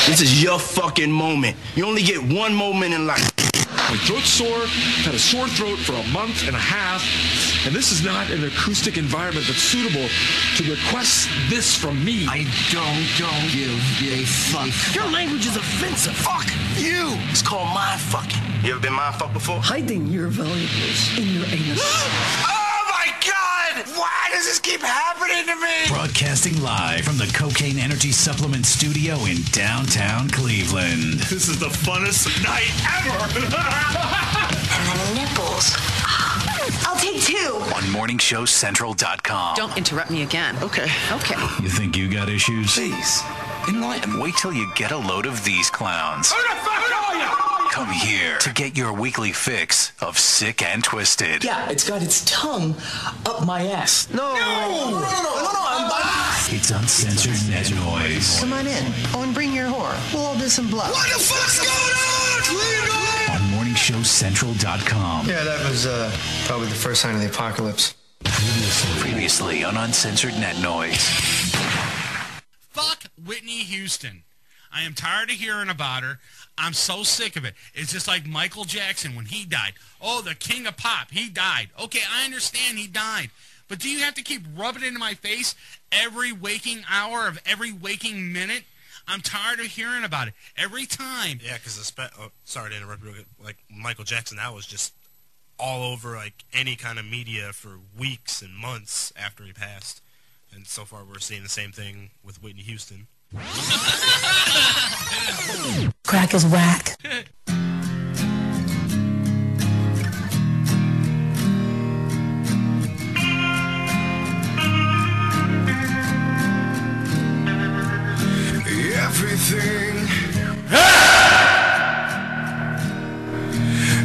This is your fucking moment. You only get one moment in life. My throat's sore, had a sore throat for a month and a half, and this is not an acoustic environment that's suitable to request this from me. I don't give a fuck. Your language is offensive. Fuck you. It's called mind fucking. You ever been mind fucked before? Hiding your valuables in your anus. Oh my God! Why does this keep happening to me? Broadcasting live from the Cocaine Energy Supplement Studio in downtown Cleveland. This is the funnest night ever! And the nipples. I'll take 2. On morningshowcentral.com. Don't interrupt me again. Okay. Okay. You think you got issues? Please, enlighten me. Wait till you get a load of these clowns. Who the fuck are you? Come here to get your weekly fix of Sick and Twisted. Yeah, it's got its tongue up my ass. No. It's Uncensored Net Noise. Come on in. Oh, and bring your whore. We'll all do some blow. What the fuck's going on? On morningshowcentral.com. Yeah, that was probably the first sign of the apocalypse. Previously on Uncensored Net Noise. Fuck Whitney Houston. I am tired of hearing about her. I'm so sick of it. It's just like Michael Jackson when he died. Oh, the king of pop, he died. Okay, I understand he died. But do you have to keep rubbing it into my face every waking hour of every waking minute? I'm tired of hearing about it. Every time. Yeah, because sorry to interrupt you, like Michael Jackson, that was just all over like any kind of media for weeks and months after he passed. And so far we're seeing the same thing with Whitney Houston. Crack is whack. Everything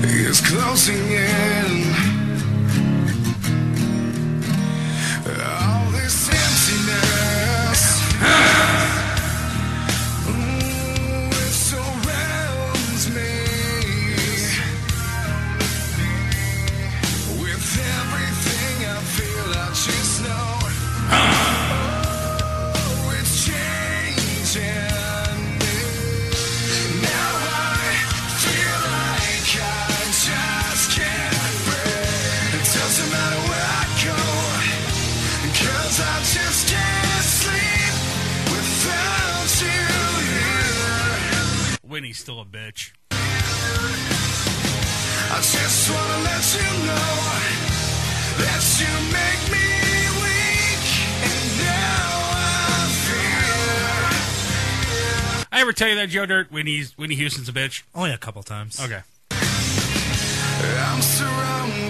is closing in. All this emptiness, it surrounds me. With everything I feel, I just know. I just can't sleep without you here. Whitney's still a bitch. I just want to let you know that you make me weak, and now I fear. I ever tell you that, Joe Dirt? Whitney Houston's a bitch? Only a couple times. Okay. I'm surrounded.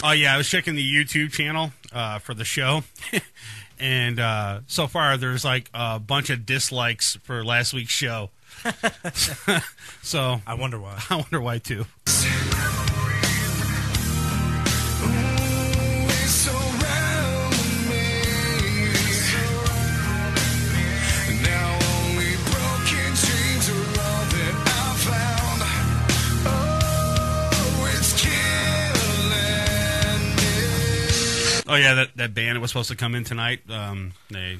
Oh, yeah, I was checking the YouTube channel for the show, and so far there's like a bunch of dislikes for last week's show. So I wonder why. I wonder why, too. Oh, yeah, that band that was supposed to come in tonight, they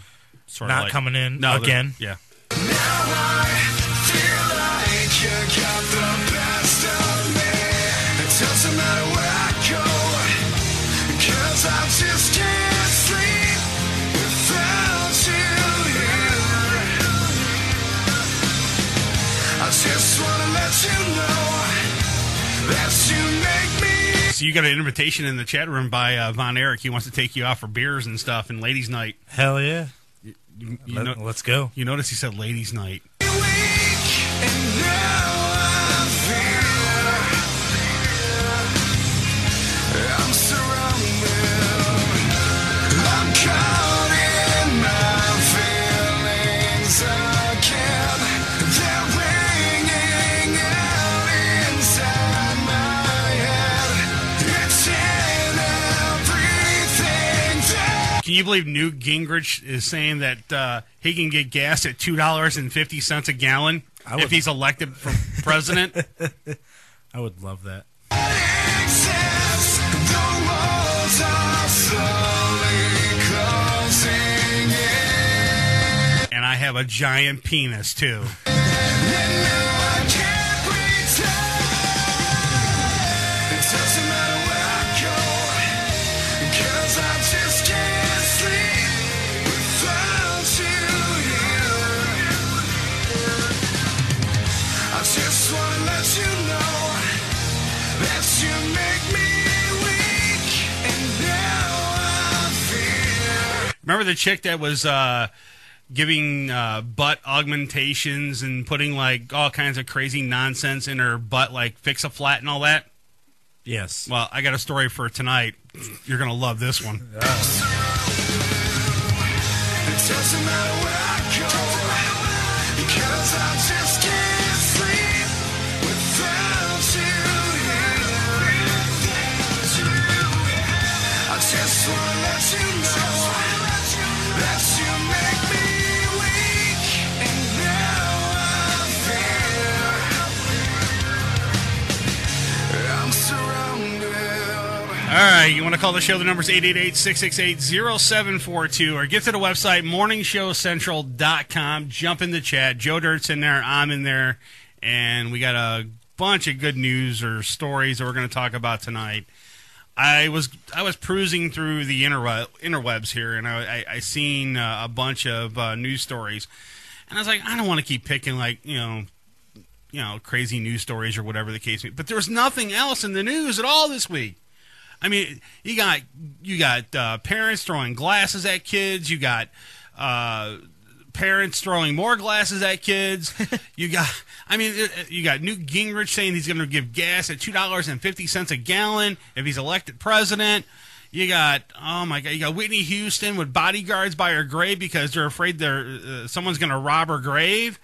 sort of not like, coming in no, again? Yeah. Now I feel like you got the best of me. It doesn't matter where I go, 'cause I just can't sleep without you here. I just want to let you know that you make me. So you got an invitation in the chat room by Von Erich. He wants to take you out for beers and stuff and ladies' night. Hell yeah. Let's go. You notice he said ladies' night. I'm surrounded. I'm caught in my feelings again. They're ringing out inside my head. It's in everything that. Can you believe Newt Gingrich is saying that he can get gas at $2.50 a gallon if he's elected for president? I would love that. Exists, the walls have a giant penis, too. Remember the chick that was giving butt augmentations and putting like all kinds of crazy nonsense in her butt, like Fix-A-Flat and all that? Yes. Well, I got a story for tonight. You're going to love this one. It doesn't matter where I go, because I just can't sleep without you. I just want to let you know that you make me weak, and now I fear I'm surrounded. All right, you want to call the show? The number's 888-668-0742, or get to the website, morningshowcentral.com. Jump in the chat. Joe Dirt's in there. I'm in there. And we got a bunch of good news or stories that we're going to talk about tonight. I was perusing through the interwebs here, and I seen a bunch of news stories. And I was like, I don't want to keep picking, like, you know, crazy news stories or whatever the case may be. But there was nothing else in the news at all this week. I mean, you got parents throwing glasses at kids. You got parents throwing more glasses at kids. you got Newt Gingrich saying he's going to give gas at $2.50 a gallon if he's elected president. You got, oh my God, you got Whitney Houston with bodyguards by her grave because they're afraid someone's going to rob her grave.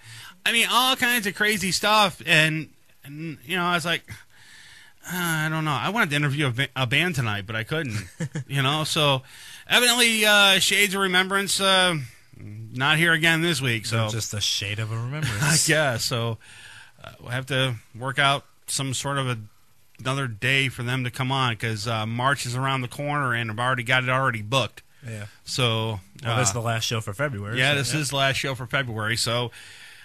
I mean, all kinds of crazy stuff. And you know, I was like, I don't know. I wanted to interview a band tonight, but I couldn't. You know, so evidently Shades of Remembrance not here again this week. So just a shade of a remembrance. I guess. So we'll have to work out some sort of another day for them to come on because March is around the corner and I've already got it booked. Yeah. So this is the last show for February. Yeah, so, this is the last show for February. So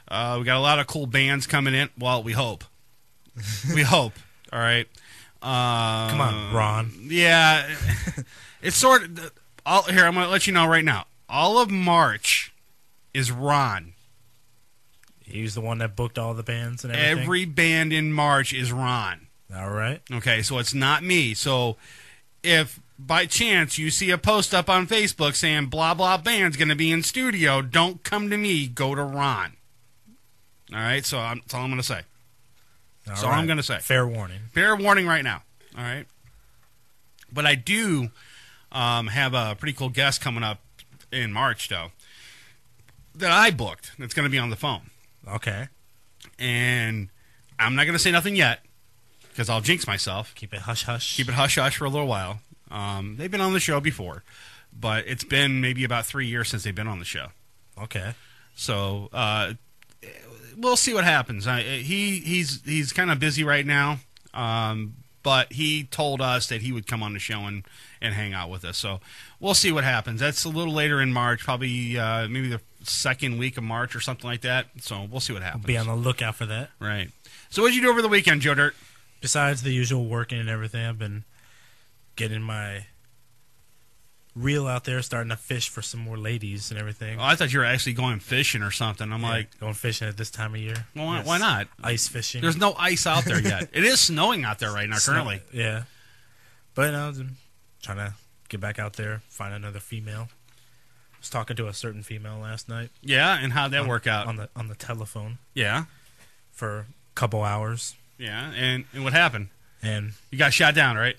we got a lot of cool bands coming in. Well, we hope. We hope. All right. Come on, Ron. Yeah. It's sort of... here, I'm going to let you know right now. All of March is Ron. He's the one that booked all the bands and everything? Every band in March is Ron. All right. Okay, so it's not me. So if by chance you see a post up on Facebook saying blah, blah band's going to be in studio, don't come to me. Go to Ron. All right? So that's all I'm going to say. That's all I'm going to say. Fair warning. Fair warning right now. All right? But I do have a pretty cool guest coming up in March, though, that I booked. That's going to be on the phone. Okay. And I'm not going to say nothing yet because I'll jinx myself. Keep it hush-hush. Keep it hush-hush for a little while. They've been on the show before, but it's been maybe about 3 years since they've been on the show. Okay. So we'll see what happens. He's kind of busy right now, but he told us that he would come on the show and hang out with us. So we'll see what happens. That's a little later in March, probably maybe the second week of March or something like that. So we'll see what happens. Be on the lookout for that. Right. So what did you do over the weekend, Joe Dirt? Besides the usual working and everything, I've been getting my reel out there, starting to fish for some more ladies and everything. Oh, I thought you were actually going fishing or something. I'm like... Going fishing at this time of year. Well, why not? Ice fishing. There's no ice out there yet. It is snowing out there right now, currently. Yeah. But I'm trying to get back out there, find another female. I was talking to a certain female last night. Yeah, and how'd that work out? On the telephone. Yeah. For a couple hours. Yeah, and what happened? And you got shot down, right?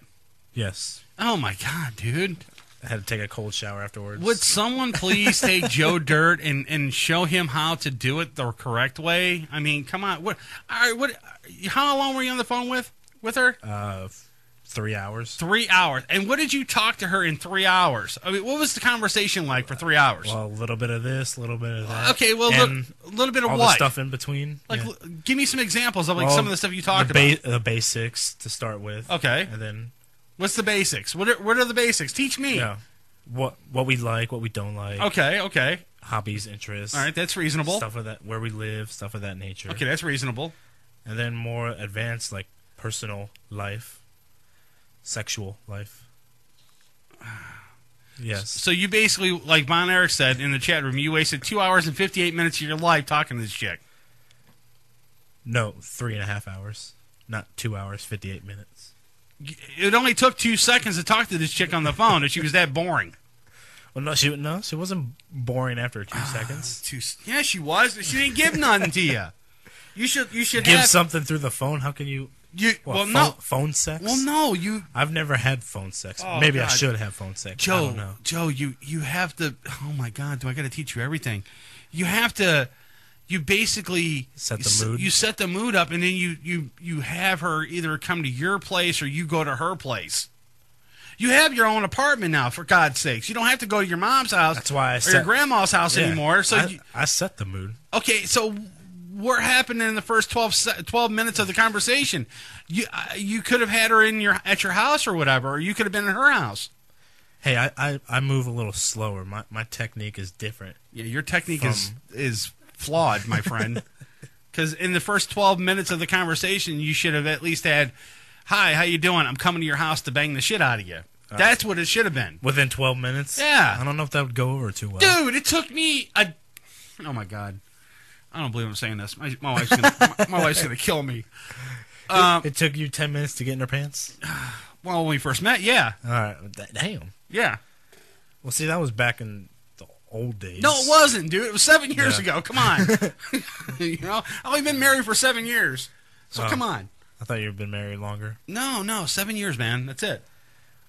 Yes. Oh, my God, dude. I had to take a cold shower afterwards. Would someone please take Joe Dirt and show him how to do it the correct way? I mean, come on. How long were you on the phone with her? 3 hours. 3 hours. And what did you talk to her in 3 hours? I mean, what was the conversation like for 3 hours? Well, a little bit of this, a little bit of that. Okay, well, a little bit of all what? The stuff in between. Like, give me some examples of some of the stuff you talked about. The basics to start with. Okay. And then... What's the basics? What are the basics? Teach me. Yeah. What we like, what we don't like. Okay. hobbies, interests. All right, that's reasonable. Stuff of that, where we live, stuff of that nature. Okay, that's reasonable. And then more advanced, like personal life, sexual life. Yes. So you basically, like Von Erich said in the chat room, you wasted 2 hours and 58 minutes of your life talking to this chick. No, 3.5 hours. Not 2 hours, 58 minutes. It only took 2 seconds to talk to this chick on the phone, and she was that boring. Well, no, she wasn't boring after 2 seconds. Yeah, she was. She didn't give nothing to you. You should give something through the phone. How can you? Phone sex. Well, no, I've never had phone sex. Oh, Maybe God. I should have phone sex. Joe, I don't know. Joe, you have to. Oh my God, do I got to teach you everything? You have to. You basically set the mood. You set the mood up, and then you have her either come to your place or you go to her place. You have your own apartment now, for God's sakes. You don't have to go to your mom's house. That's why your grandma's house anymore. So I set the mood. Okay, so what happened in the first 12 minutes of the conversation? You could have had her at your house or whatever, or you could have been in her house. Hey, I move a little slower. My technique is different. Yeah, your technique is flawed, my friend. Because in the first 12 minutes of the conversation, you should have at least had, "Hi, how you doing? I'm coming to your house to bang the shit out of you." That's what it should have been. Within 12 minutes? Yeah. I don't know if that would go over too well. Dude, it took me oh my God. I don't believe I'm saying this. My wife's gonna kill me. It took you 10 minutes to get in her pants? Well, when we first met, yeah. All right. Damn. Yeah. Well, see, that was back in the old days. No, it wasn't, dude. It was 7 years ago. Come on. You know, I've only been married for 7 years. So come on. I thought you'd been married longer. No, 7 years, man. That's it.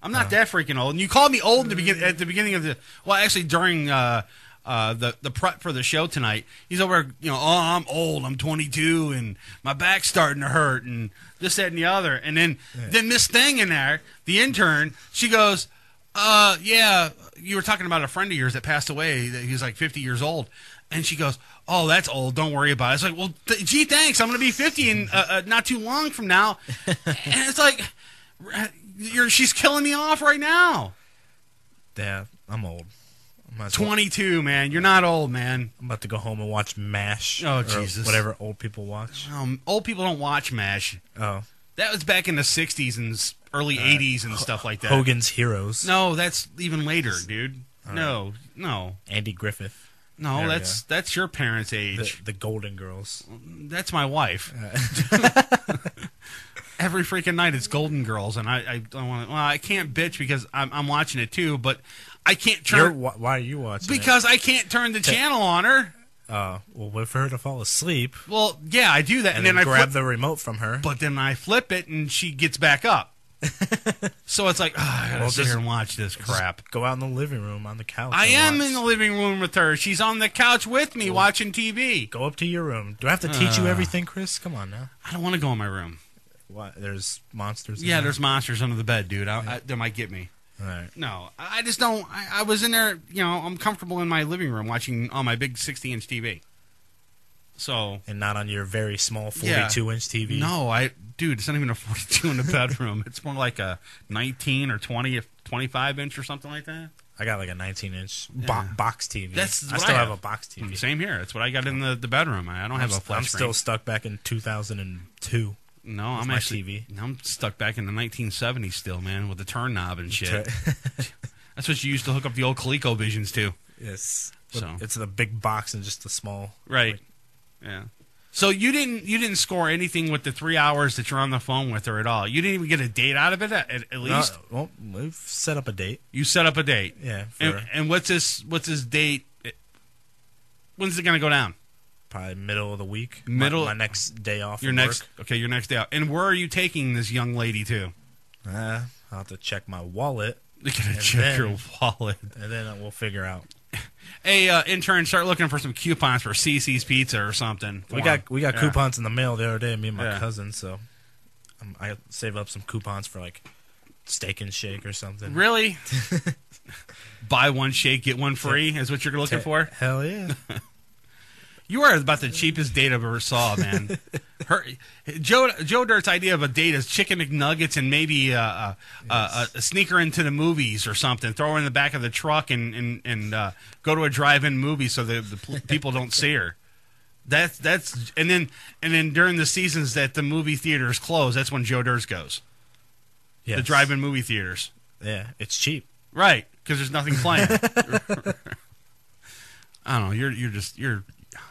I'm not that freaking old. And you called me old at the beginning of the. Well, actually, during the prep for the show tonight, he's over. You know, oh, I'm old. I'm 22, and my back's starting to hurt, and this, that, and the other. And then Miss Thing in there, the intern, she goes, yeah, you were talking about a friend of yours that passed away. That he was like 50 years old, and she goes, oh, that's old. Don't worry about it. It's like, well, gee, thanks. I'm going to be 50 in not too long from now, and it's like. She's killing me off right now. Yeah, I'm old. 22, man. You're not old, man. I'm about to go home and watch MASH. Oh, Jesus. Whatever old people watch. Old people don't watch MASH. Oh. That was back in the 60s and early 80s and stuff like that. Hogan's Heroes. No, that's even later, dude. No. Andy Griffith. No, that's your parents' age. The Golden Girls. That's my wife. Every freaking night it's Golden Girls, and I don't want to. Well, I can't bitch because I'm watching it too, but I can't turn. Why are you watching it? Because I can't turn the channel on her. Well, wait for her to fall asleep. Well, yeah, I do that, and then I grab the remote from her. But then I flip it, and she gets back up. So it's like, I gotta sit here and watch this crap. Go out in the living room on the couch. I am in the living room with her. She's on the couch with me watching TV. Go up to your room. Do I have to teach you everything, Chris? Come on now. I don't want to go in my room. What? There's monsters in Yeah, there? there's monsters under the bed, dude. They might get me. All right. No, I just don't. I was in there, you know, I'm comfortable in my living room watching on my big 60-inch TV. So. And not on your very small 42-inch TV? No, dude, it's not even a 42 in the bedroom. It's more like a 19 or 20, 25-inch or something like that. I got like a 19-inch box TV. I still have a box TV. Same here. That's what I got in the bedroom. I don't have a flat screen. I'm still stuck back in 2002. No, I'm actually. I'm stuck back in the 1970s still, man, with the turn knob and shit. That's what you used to hook up the old ColecoVisions to. Yes. So it's the big box and just the small. Right. Yeah. So you didn't score anything with the 3 hours that you're on the phone with her at all. You didn't even get a date out of it at least. Well, we've set up a date. You set up a date. Yeah. And what's this date? When's it gonna go down? Probably middle of the week. My next day off. Your next day out. And where are you taking this young lady to? I'll have to check my wallet. You gotta check your wallet, and then we'll figure out. Hey, intern, start looking for some coupons for CC's Pizza or something. We got coupons in the mail the other day, me and my cousin. So I save up some coupons for like Steak and Shake or something. Really? Buy one shake, get one free is what you're looking for? Hell yeah. You are about the cheapest date I've ever saw, man. Joe Dirt's idea of a date is chicken McNuggets and maybe a sneaker into the movies or something. Throw her in the back of the truck and go to a drive-in movie so the people don't see her. That's and then during the seasons that the movie theaters close, that's when Joe Dirt goes. Yes. The drive-in movie theaters. Yeah, it's cheap. Right, because there's nothing playing. I don't know.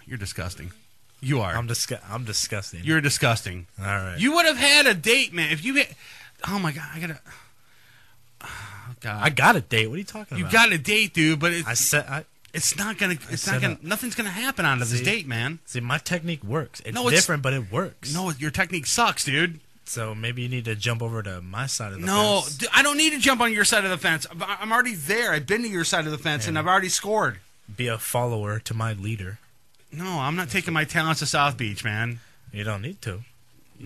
You're disgusting. You are. I'm disgusting. You're disgusting. All right. You would have had a date, man. If you had, oh my god, I got a date. What are you talking about? You got a date, dude. But nothing's gonna happen out of this date, man. See, my technique works. It's different, but it works. No, your technique sucks, dude. So maybe you need to jump over to my side of the fence. No, I don't need to jump on your side of the fence. I'm already there. I've been to your side of the fence, and I've already scored. Be a follower to my leader. No, I'm not taking my talents to South Beach, man. You don't need to.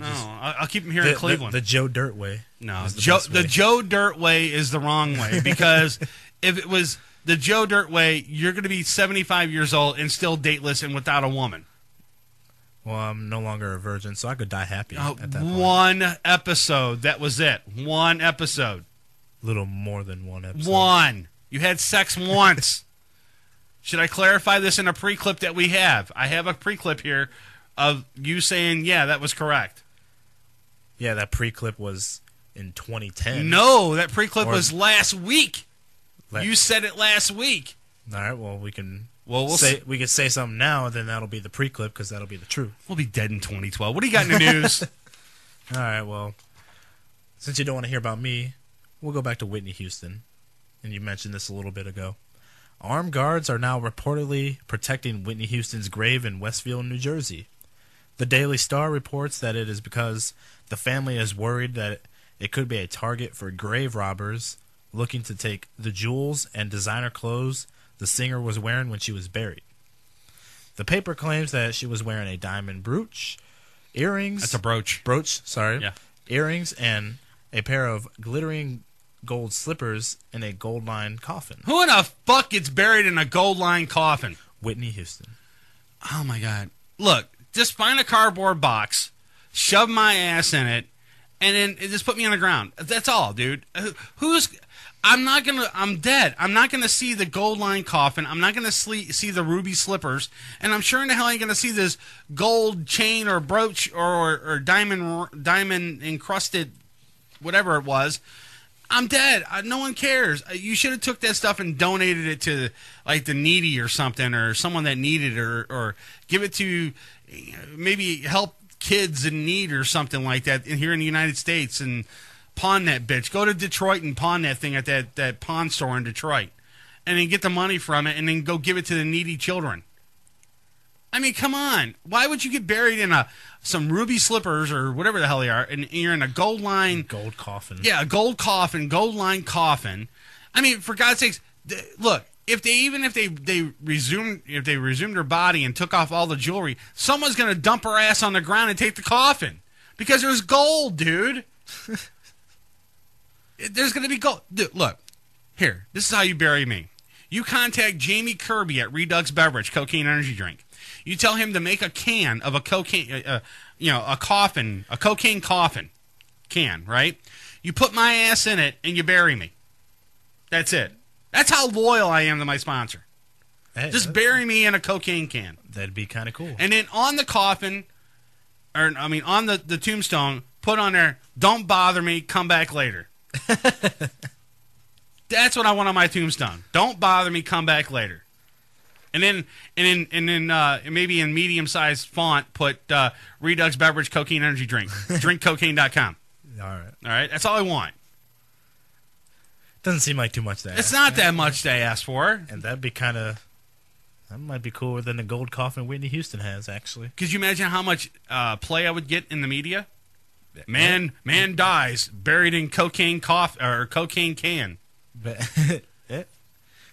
I'll keep them here in Cleveland. The Joe Dirt way. No, the Joe Dirt way is the wrong way, because if it was the Joe Dirt way, you're going to be 75 years old and still dateless and without a woman. Well, I'm no longer a virgin, so I could die happy at that point. One episode. That was it. One episode. Little more than one episode. One. You had sex once. Should I clarify this in a pre-clip that we have? I have a pre-clip here of you saying, yeah, that was correct. Yeah, that pre-clip was in 2010. No, that pre-clip was last week. You said it last week. All right, well, we can... we could say something now, and then that'll be the pre-clip, because that'll be the truth. We'll be dead in 2012. What do you got in the news? All right, well, since you don't want to hear about me, we'll go back to Whitney Houston. And you mentioned this a little bit ago. Armed guards are now reportedly protecting Whitney Houston's grave in Westfield, New Jersey. The Daily Star reports that it is because the family is worried that it could be a target for grave robbers looking to take the jewels and designer clothes the singer was wearing when she was buried. The paper claims that she was wearing a diamond brooch, earrings... That's a brooch. Brooch, sorry. Yeah. Earrings and a pair of glittering gold slippers in a gold-lined coffin. Who in the fuck gets buried in a gold-lined coffin? Whitney Houston. Oh, my God. Look, just find a cardboard box, shove my ass in it, and then just put me on the ground. That's all, dude. I'm dead. I'm not gonna see the gold-lined coffin. I'm not gonna see the ruby slippers, and I'm sure in the hell ain't gonna see this gold chain or brooch or diamond encrusted whatever it was. I'm dead. No one cares. You should have took that stuff and donated it to like the needy or something, or someone that needed it, or give it to maybe help kids in need or something like that here in the United States, and pawn that bitch. Go to Detroit and pawn that thing at that pawn store in Detroit, and then get the money from it, and then go give it to the needy children. I mean, come on. Why would you get buried in some ruby slippers or whatever the hell they are, and you're in a gold coffin? Yeah, a gold lined coffin. I mean, for God's sakes, look. If they resumed their body and took off all the jewelry, someone's gonna dump her ass on the ground and take the coffin because there's gold, dude. There's gonna be gold. Dude, look, here. This is how you bury me. You contact Jamie Kirby at Redux Beverage, cocaine energy drink. You tell him to make a can of a cocaine, a cocaine coffin can, right? You put my ass in it and you bury me. That's it. That's how loyal I am to my sponsor. Hey, just bury me in a cocaine can. That'd be kind of cool. And then on the coffin, on the tombstone, put on there, "Don't bother me, come back later." That's what I want on my tombstone. Don't bother me, come back later. And then maybe in medium-sized font, put Redux Beverage Cocaine Energy Drink. Drinkcocaine.com. All right. That's all I want. Doesn't seem like too much to ask. It's not that much to ask for. And that might be cooler than the gold coffin Whitney Houston has, actually. Could you imagine how much play I would get in the media? Man dies buried in cocaine cocaine can.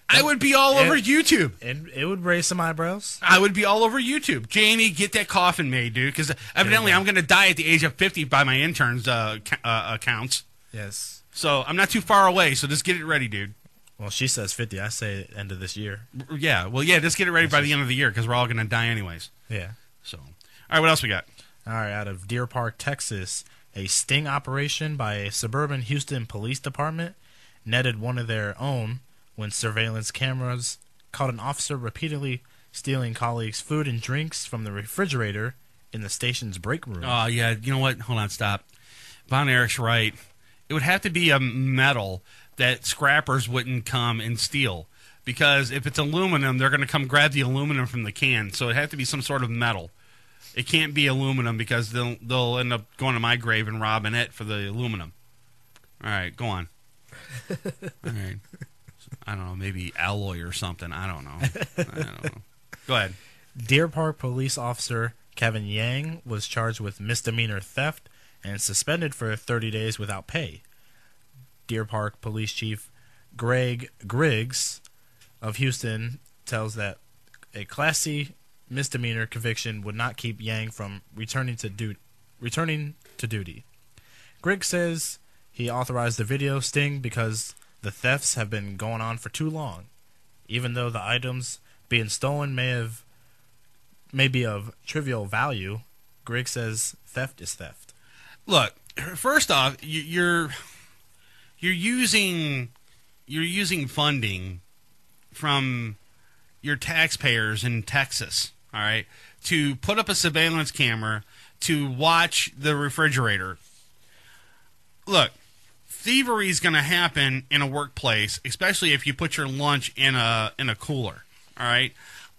I would be all over YouTube. And it would raise some eyebrows. I would be all over YouTube. Jamie, get that coffin made, dude, because evidently I'm going to die at the age of 50 by my intern's accounts. Yes. So I'm not too far away, so just get it ready, dude. Well, she says 50. I say end of this year. Yeah, well, yeah, just get it ready by the end of the year because we're all going to die anyways. Yeah. So, all right, what else we got? All right, out of Deer Park, Texas, a sting operation by a suburban Houston police department netted one of their own when surveillance cameras caught an officer repeatedly stealing colleagues' food and drinks from the refrigerator in the station's break room. Oh, yeah, you know what? Hold on, stop. Von Erich's right. It would have to be a metal that scrappers wouldn't come and steal. Because if it's aluminum, they're going to come grab the aluminum from the can. So it has to be some sort of metal. It can't be aluminum because they'll end up going to my grave and robbing it for the aluminum. All right, go on. All right. I don't know, maybe alloy or something. I don't know. Go ahead. Deer Park police officer Kevin Yang was charged with misdemeanor theft and suspended for 30 days without pay. Deer Park Police Chief Greg Griggs of Houston tells that a Class C misdemeanor conviction would not keep Yang from returning to duty. Griggs says he authorized the video sting because the thefts have been going on for too long. Even though the items being stolen may be of trivial value, Griggs says theft is theft. Look, first off, you're using funding from your taxpayers in Texas, all right, to put up a surveillance camera to watch the refrigerator. Look, thievery is going to happen in a workplace, especially if you put your lunch in a cooler, all right?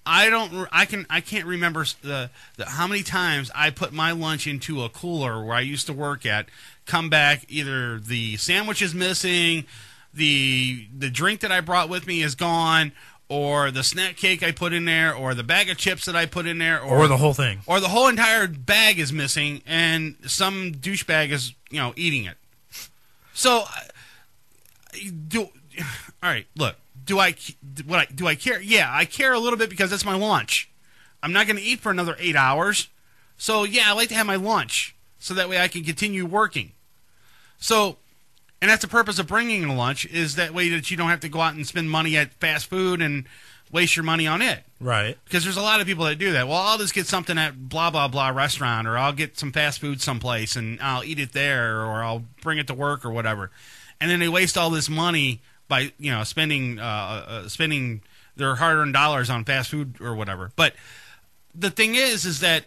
I can't remember how many times I put my lunch into a cooler where I used to work at, come back, either the sandwich is missing, the drink that I brought with me is gone, or the snack cake I put in there, or the bag of chips that I put in there, or the whole thing. Or the whole entire bag is missing and some douchebag is, eating it. So all right, look. Do I care? Yeah, I care a little bit because that's my lunch. I'm not going to eat for another 8 hours. So, yeah, I like to have my lunch so that way I can continue working. So, and that's the purpose of bringing a lunch, is that way that you don't have to go out and spend money at fast food and waste your money on it. Right. Because there's a lot of people that do that. Well, I'll just get something at blah, blah, blah restaurant, or I'll get some fast food someplace and I'll eat it there, or I'll bring it to work or whatever. And then they waste all this money by spending their hard-earned dollars on fast food or whatever. But the thing is that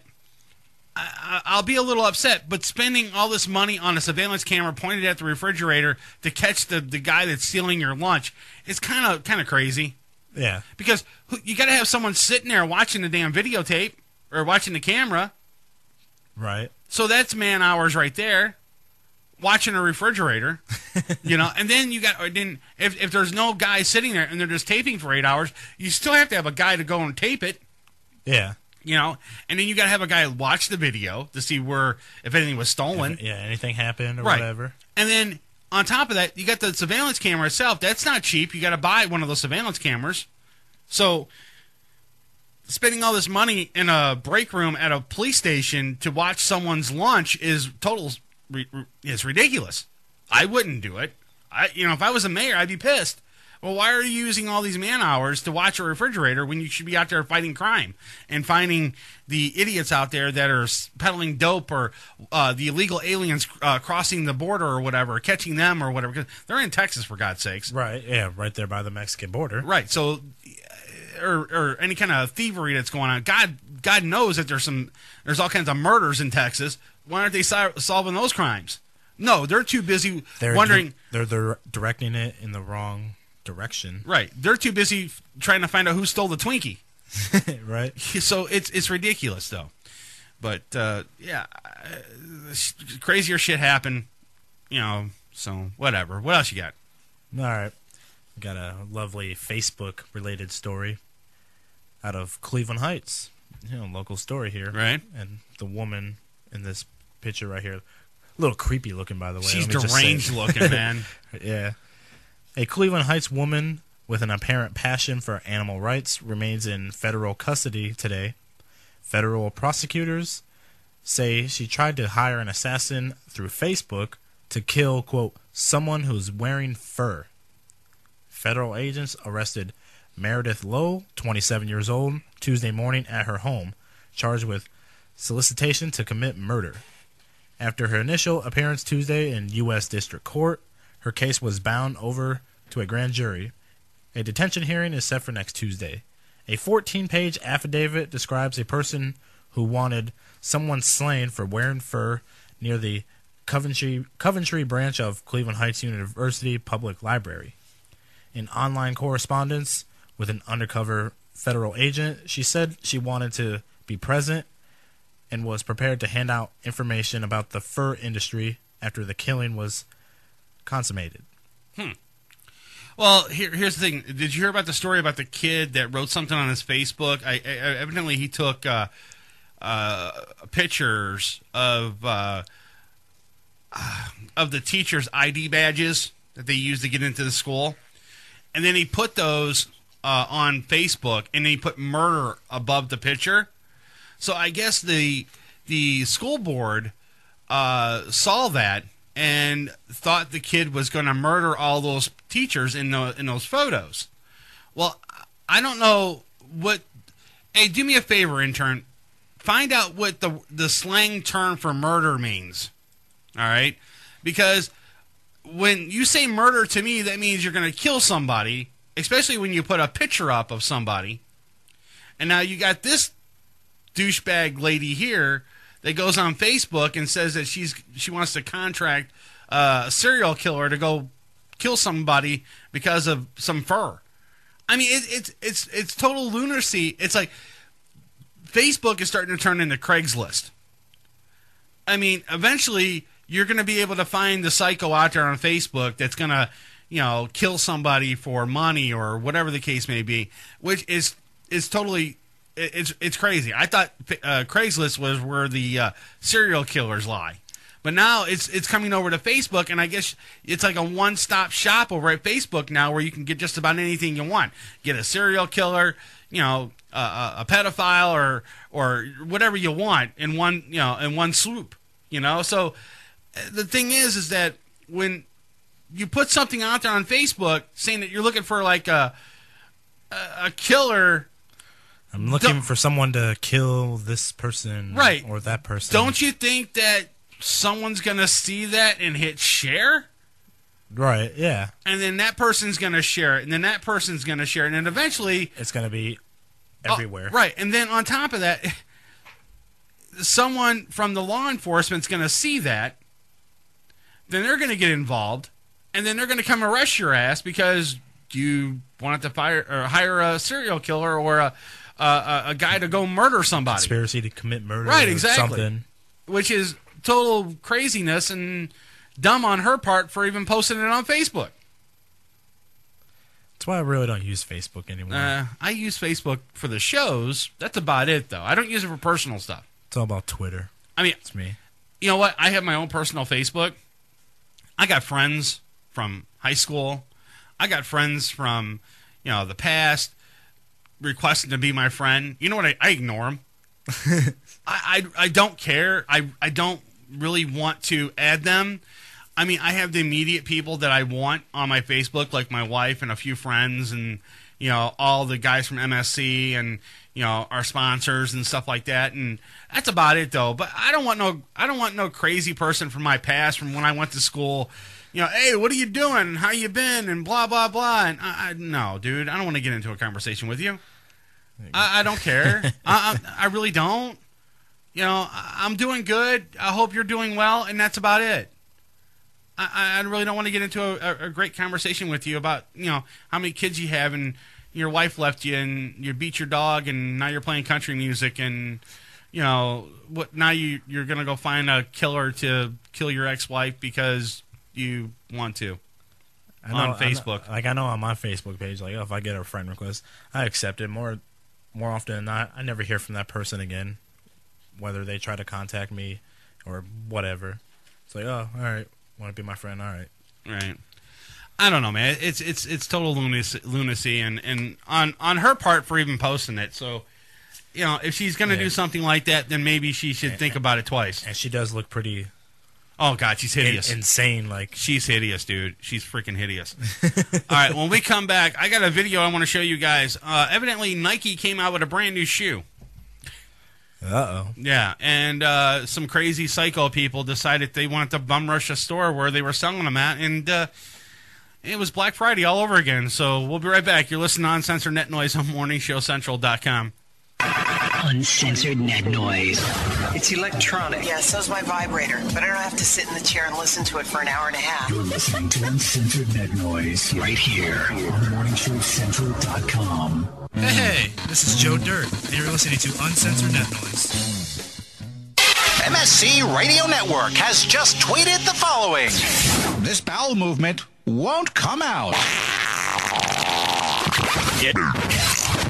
I'll be a little upset, but spending all this money on a surveillance camera pointed at the refrigerator to catch the guy that's stealing your lunch is kind of crazy. Yeah. Because you got to have someone sitting there watching the damn videotape or watching the camera. Right. So that's man hours right there. Watching a refrigerator, and then if there's no guy sitting there and they're just taping for 8 hours, you still have to have a guy to go and tape it. Yeah. And then you got to have a guy watch the video to see if anything was stolen. Anything happened or right. whatever. And then on top of that, you got the surveillance camera itself. That's not cheap. You got to buy one of those surveillance cameras. So spending all this money in a break room at a police station to watch someone's lunch is it's ridiculous. I wouldn't do it. If I was a mayor, I'd be pissed. Well, why are you using all these man hours to watch a refrigerator when you should be out there fighting crime and finding the idiots out there that are peddling dope, or the illegal aliens crossing the border or whatever, catching them or whatever? Because they're in Texas, for God's sakes. Right. Yeah. Right there by the Mexican border. Right. So, or any kind of thievery that's going on. God knows that there's all kinds of murders in Texas. Why aren't they solving those crimes? No, they're too busy wondering. They're directing it in the wrong direction. Right. They're too busy trying to find out who stole the Twinkie. Right. So it's ridiculous, though. But, crazier shit happened, so whatever. What else you got? All right. Got a lovely Facebook-related story out of Cleveland Heights. Local story here. Right. And the woman in this picture right here, a little creepy looking, by the way. She's deranged looking, man. Yeah. A Cleveland Heights woman with an apparent passion for animal rights remains in federal custody today. Federal prosecutors say she tried to hire an assassin through Facebook to kill, quote, someone who's wearing fur. Federal agents arrested Meredith Lowe, 27 years old, Tuesday morning at her home, charged with solicitation to commit murder. After her initial appearance Tuesday in U.S. District Court, her case was bound over to a grand jury. A detention hearing is set for next Tuesday. A 14-page affidavit describes a person who wanted someone slain for wearing fur near the Coventry branch of Cleveland Heights University Public Library. In online correspondence with an undercover federal agent, she said she wanted to be present and was prepared to hand out information about the fur industry after the killing was consummated. Well, here's the thing. Did you hear about the story about the kid that wrote something on his Facebook? Evidently, he took pictures of the teachers' ID badges that they use to get into the school, and then he put those on Facebook, and then he put murder above the picture. So I guess the school board saw that and thought the kid was going to murder all those teachers in those photos. Well, I don't know what. Hey, do me a favor, intern. Find out what the slang term for murder means. All right? Because when you say murder to me, that means you're going to kill somebody, especially when you put a picture up of somebody. And now you got this douchebag lady here that goes on Facebook and says that she wants to contract a serial killer to go kill somebody because of some fur. I mean, it's total lunacy. It's like Facebook is starting to turn into Craigslist. I mean, eventually you're going to be able to find the psycho out there on Facebook that's going to, kill somebody for money or whatever the case may be, which is totally. It's crazy. I thought Craigslist was where the serial killers lie, but now it's coming over to Facebook, and I guess it's like a one-stop shop over at Facebook now, where you can get just about anything you want. Get a serial killer, a pedophile, or whatever you want in one swoop. So the thing is that when you put something out there on Facebook saying that you're looking for like a killer. I'm looking for someone to kill this person, right, or that person. Don't you think that someone's going to see that and hit share? Right, yeah. And then that person's going to share it, and then that person's going to share it, and then eventually it's going to be everywhere. Right, and then on top of that, someone from the law enforcement's going to see that, then they're going to get involved, and then they're going to come arrest your ass because you wanted to hire a serial killer or a guy to go murder somebody. Conspiracy to commit murder. Right, exactly. Something. Which is total craziness and dumb on her part for even posting it on Facebook. That's why I really don't use Facebook anymore. I use Facebook for the shows. That's about it, though. I don't use it for personal stuff. It's all about Twitter. I mean, it's me. You know what? I have my own personal Facebook. I got friends from high school. I got friends from, the past requesting to be my friend. You know what? I ignore them. I don't care. I don't really want to add them. I mean, I have the immediate people that I want on my Facebook, like my wife and a few friends and, all the guys from MSC and, our sponsors and stuff like that. And that's about it, though. But I don't want no crazy person from my past, from when I went to school. Hey, what are you doing? How you been? And blah, blah, blah. And no, dude, I don't want to get into a conversation with you. I don't care. I really don't. I'm doing good. I hope you're doing well, and that's about it. I really don't want to get into a great conversation with you about, how many kids you have and your wife left you and you beat your dog and now you're playing country music and, what? Now you're going to go find a killer to kill your ex-wife because you want to on Facebook. I know on my Facebook page, like, if I get a friend request, I accept it more often than not. I never hear from that person again, whether they try to contact me or whatever. It's like, oh, all right, want to be my friend? All right. Right. I don't know, man. It's total lunacy and on her part for even posting it. So, if she's going to do something like that, then maybe she should think about it twice. And she does look pretty Oh, God, she's hideous. Insane. Like, she's hideous, dude. She's freaking hideous. All right, when we come back, I got a video I want to show you guys. Evidently, Nike came out with a brand new shoe. Uh-oh. Yeah, and some crazy psycho people decided they wanted to bum rush a store where they were selling them at, and it was Black Friday all over again. So we'll be right back. You're listening to Uncensored Net Noise on morningshowcentral.com. Uncensored Net Noise. It's electronic. Yeah, so's my vibrator, but I don't have to sit in the chair and listen to it for an hour and a half. You're listening to Uncensored Net Noise right here on morningshowcentral.com. Hey, this is Joe Dirt, and you're listening to Uncensored Net Noise. MSC Radio Network has just tweeted the following. This bowel movement won't come out.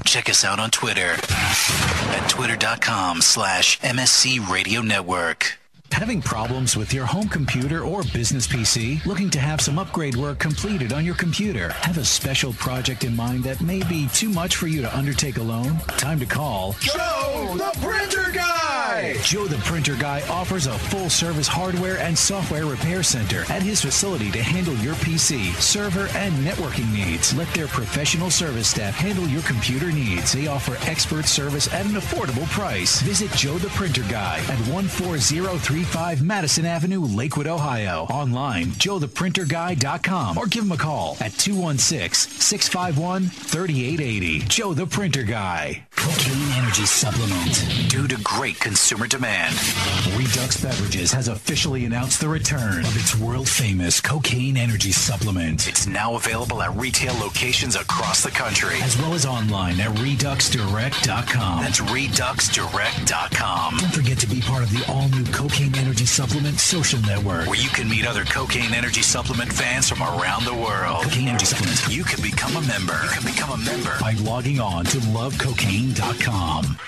Check us out on Twitter at twitter.com/MSC Radio Network. Having problems with your home computer or business PC? Looking to have some upgrade work completed on your computer? Have a special project in mind that may be too much for you to undertake alone? Time to call Joe the Printer Guy! Joe the Printer Guy offers a full-service hardware and software repair center at his facility to handle your PC, server, and networking needs. Let their professional service staff handle your computer needs. They offer expert service at an affordable price. Visit Joe the Printer Guy at 14035 Madison Avenue, Lakewood, Ohio. Online, joetheprinterguy.com, or give him a call at 216-651-3880. Joe the Printer Guy. Cocaine Energy Supplement. Due to great consumer demand, Redux Beverages has officially announced the return of its world-famous Cocaine Energy Supplement. It's now available at retail locations across the country, as well as online at reduxdirect.com. That's reduxdirect.com. Don't forget to be part of the all-new Cocaine Energy Supplement social network, where you can meet other Cocaine Energy Supplement fans from around the world. Cocaine Energy Supplement. You can become a member. By logging on to lovecocaine.com.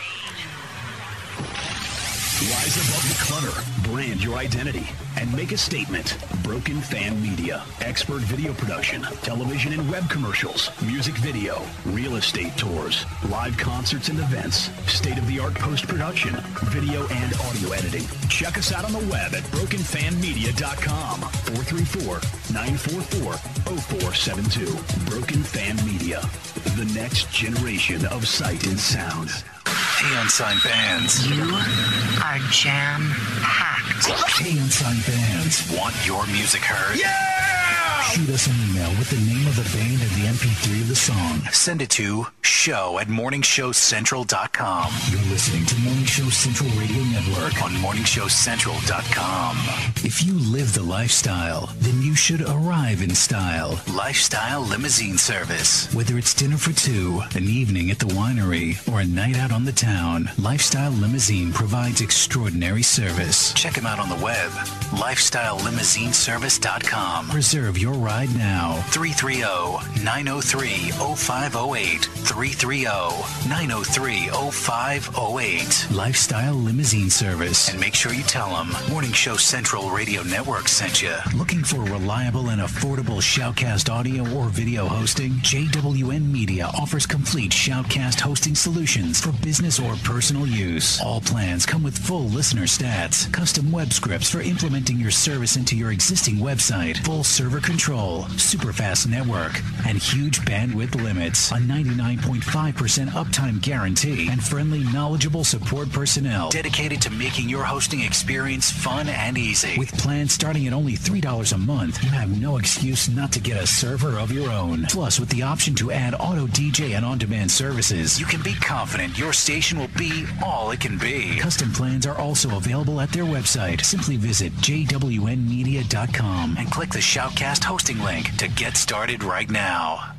Rise above the clutter, brand your identity, and make a statement. Broken Fan Media. Expert video production, television and web commercials, music video, real estate tours, live concerts and events, state-of-the-art post-production, video and audio editing. Check us out on the web at brokenfanmedia.com. 434-944-0472. Broken Fan Media. The next generation of sight and sound. Hey, Unsigned fans. You are jam-packed. Hey, Unsigned fans. Want your music heard? Yeah! Shoot us an email with the name of the band and the MP3 of the song. Send it to show@morningshowcentral.com. You're listening to Morning Show Central Radio Network on morningshowcentral.com. If you live the lifestyle, then you should arrive in style. Lifestyle Limousine Service. Whether it's dinner for two, an evening at the winery, or a night out on the town, Lifestyle Limousine provides extraordinary service. Check them out on the web, lifestylelimousineservice.com. Reserve your ride now. 330-903-0508. 330-903-0508. Lifestyle Limousine Service. And make sure you tell them Morning Show Central Radio Network sent you. Looking for reliable and affordable Shoutcast audio or video hosting? JWN Media offers complete Shoutcast hosting solutions for business or personal use. All plans come with full listener stats, custom web scripts for implementing your service into your existing website, full server control, super fast network, and huge bandwidth limits, a 99.5% uptime guarantee, and friendly, knowledgeable support personnel dedicated to making your hosting experience fun and easy. With plans starting at only $3 a month, you have no excuse not to get a server of your own. Plus, with the option to add auto DJ and on-demand services, you can be confident your station will be all it can be. Custom plans are also available at their website. Simply visit jwnmedia.com and click the Shoutcast hosting link to get started right now.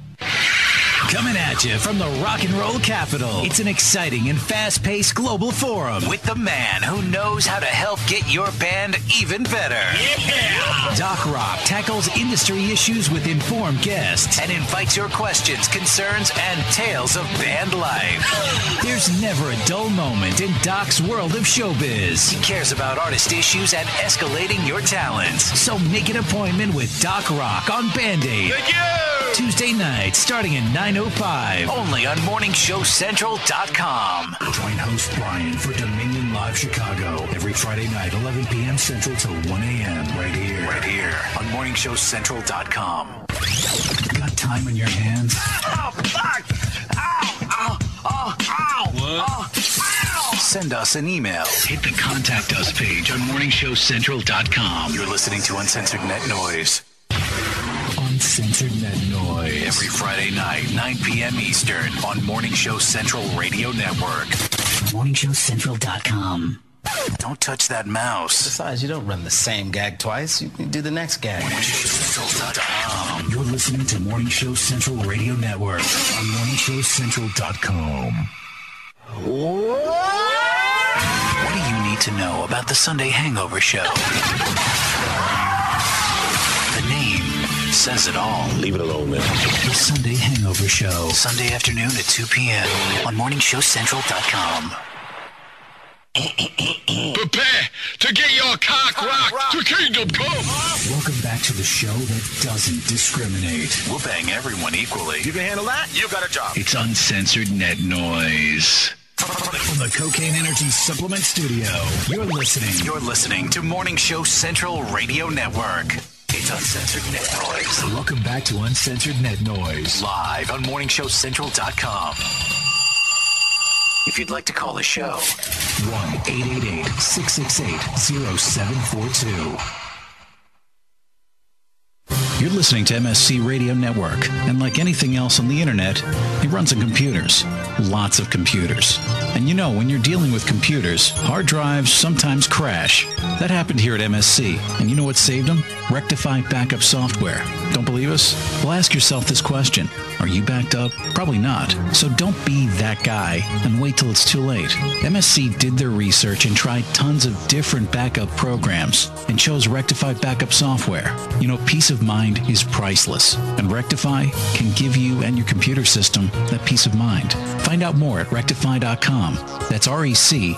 Coming at you from the rock and roll capital, it's an exciting and fast-paced global forum with the man who knows how to help get your band even better. Yeah! Doc Rock tackles industry issues with informed guests and invites your questions, concerns, and tales of band life. There's never a dull moment in Doc's world of showbiz. He cares about artist issues and escalating your talents. So make an appointment with Doc Rock on Band-Aid. Thank you! Tuesday night, starting at 9:05. Only on morningshowcentral.com. Join host Brian for Dominion Live Chicago every Friday night, 11 p.m. Central to 1 a.m. Right here on morningshowcentral.com. Got time on your hands? Oh, fuck! Ow! Ow! Oh, ow! What? Oh, ow! Send us an email. Hit the Contact Us page on morningshowcentral.com. You're listening to Uncensored Net Noise. Uncensored Net Noise. Every Friday night, 9 p.m. Eastern on Morning Show Central Radio Network. morningshowcentral.com. Don't touch that mouse. Besides, you don't run the same gag twice. You can do the next gag. morningshowcentral.com. You're listening to Morning Show Central Radio Network on morningshowcentral.com. What do you need to know about the Sunday Hangover Show? The name says it all. Leave it alone, man. The Sunday Hangover Show. Sunday afternoon at 2 p.m. on morningshowcentral.com. Prepare to get your cock rocked to kingdom come. Welcome back to the show that doesn't discriminate. We'll bang everyone equally. You can handle that? You got a job. It's Uncensored Net Noise. From the Cocaine Energy Supplement Studio, you're listening to Morning Show Central Radio Network. It's Uncensored Net Noise. Welcome back to Uncensored Net Noise. Live on morningshowcentral.com. If you'd like to call the show, 1-888-668-0742. You're listening to MSC Radio Network, and like anything else on the internet, it runs on computers. Lots of computers. And you know, when you're dealing with computers, hard drives sometimes crash. That happened here at MSC, and you know what saved them? Rectify backup software. Don't believe us? Well, ask yourself this question. Are you backed up? Probably not. So don't be that guy and wait till it's too late. MSC did their research and tried tons of different backup programs and chose Rectify backup software. You know, peace of mind is priceless, and Rectify can give you and your computer system that peace of mind. Find out more at rectify.com. That's RECTIPHY.com.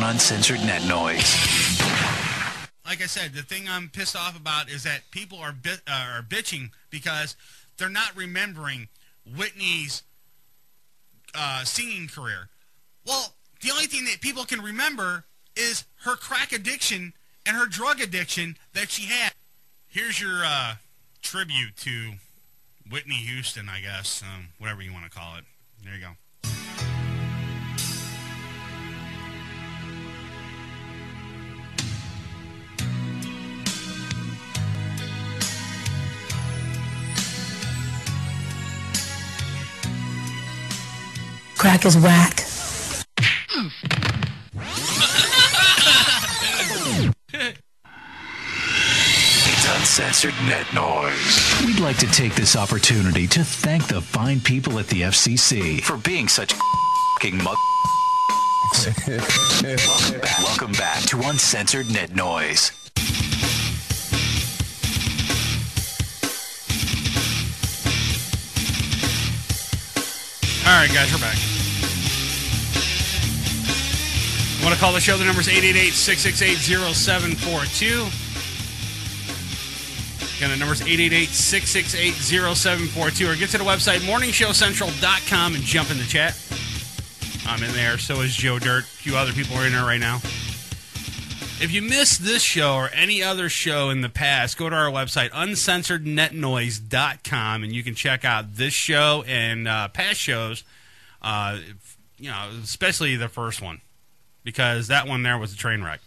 Uncensored Net Noise. Like I said, the thing I'm pissed off about is that people are bitching because they're not remembering Whitney's singing career. Well, the only thing that people can remember is her crack addiction and her drug addiction that she had. Here's your tribute to Whitney Houston, I guess, whatever you want to call it. There you go. Crack is whack. It's Uncensored Net Noise. We'd like to take this opportunity to thank the fine people at the FCC for being such f***ing mug. Welcome back to Uncensored Net Noise. All right, guys, we're back. Want to call the show? The number's 888-668-0742. Again, the number's 888-668-0742. Or get to the website, morningshowcentral.com, and jump in the chat. I'm in there. So is Joe Dirt. A few other people are in there right now. If you missed this show or any other show in the past, go to our website, uncensorednetnoise.com, and you can check out this show and past shows, especially the first one, because that one there was a train wreck.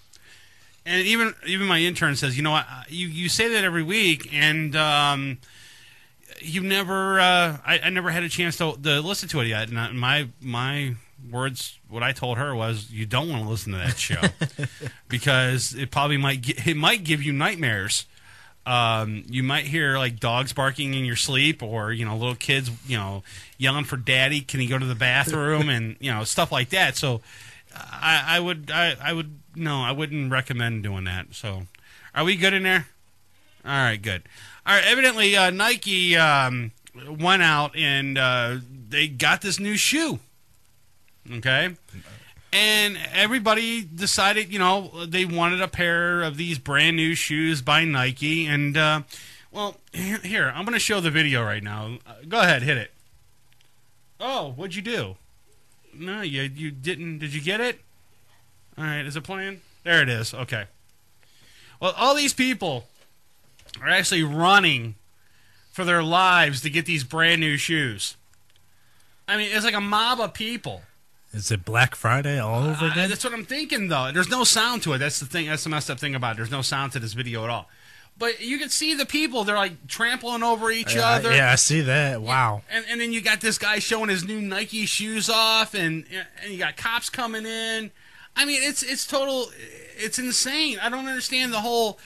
And even my intern says, you know what, you say that every week, and you've never, I never had a chance to listen to it yet. And my words, what I told her was, you don't want to listen to that show because it probably might give you nightmares. You might hear like dogs barking in your sleep, or little kids yelling for daddy. Can he go to the bathroom? And stuff like that. So I wouldn't recommend doing that. So are we good in there? All right, good. All right. Evidently, Nike went out and they got this new shoe. Okay, and everybody decided, they wanted a pair of these brand new shoes by Nike. And, well, here, I'm going to show the video right now. Go ahead, hit it. Oh, what'd you do? No, you didn't. Did you get it? All right, is it playing? There it is. Okay. Well, all these people are actually running for their lives to get these brand new shoes. I mean, it's like a mob of people. Is it Black Friday all over again? That's what I'm thinking, though. There's no sound to it. That's the thing. That's the messed up thing about it. There's no sound to this video at all. But you can see the people. They're like trampling over each other. Yeah, I see that. Wow. And then you got this guy showing his new Nike shoes off, and you got cops coming in. I mean, it's total. It's insane. I don't understand the whole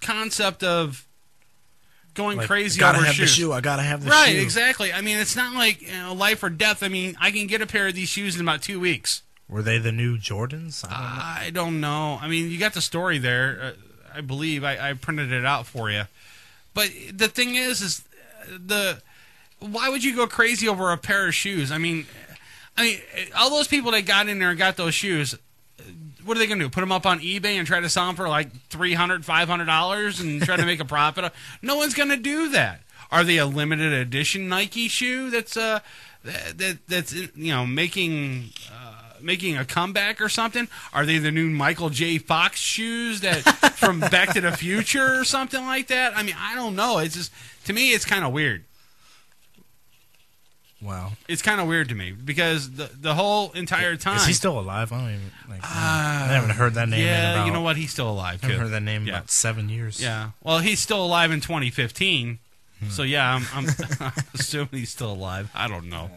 concept of going crazy over shoes. I gotta have the shoe. I gotta have the shoe. Right, exactly. I mean, it's not like life or death. I mean, I can get a pair of these shoes in about 2 weeks. Were they the new Jordans? I don't know. I mean, you got the story there. I believe I printed it out for you. But the thing is why would you go crazy over a pair of shoes? I mean, all those people that got in there and got those shoes, what are they going to do? Put them up on eBay and try to sell them for like $300, $500 and try to make a profit? No one's going to do that. Are they a limited edition Nike shoe that's making a comeback or something? Are they the new Michael J. Fox shoes that from Back to the Future or something like that? I mean, I don't know. It's just, to me, it's kind of weird. Wow. It's kind of weird to me because the whole entire time. Is he still alive? I don't even. I haven't heard that name. Yeah, in about, you know what? He's still alive too. I haven't heard that name in about 7 years. Yeah. Well, he's still alive in 2015. So yeah, I'm assuming he's still alive. I don't know.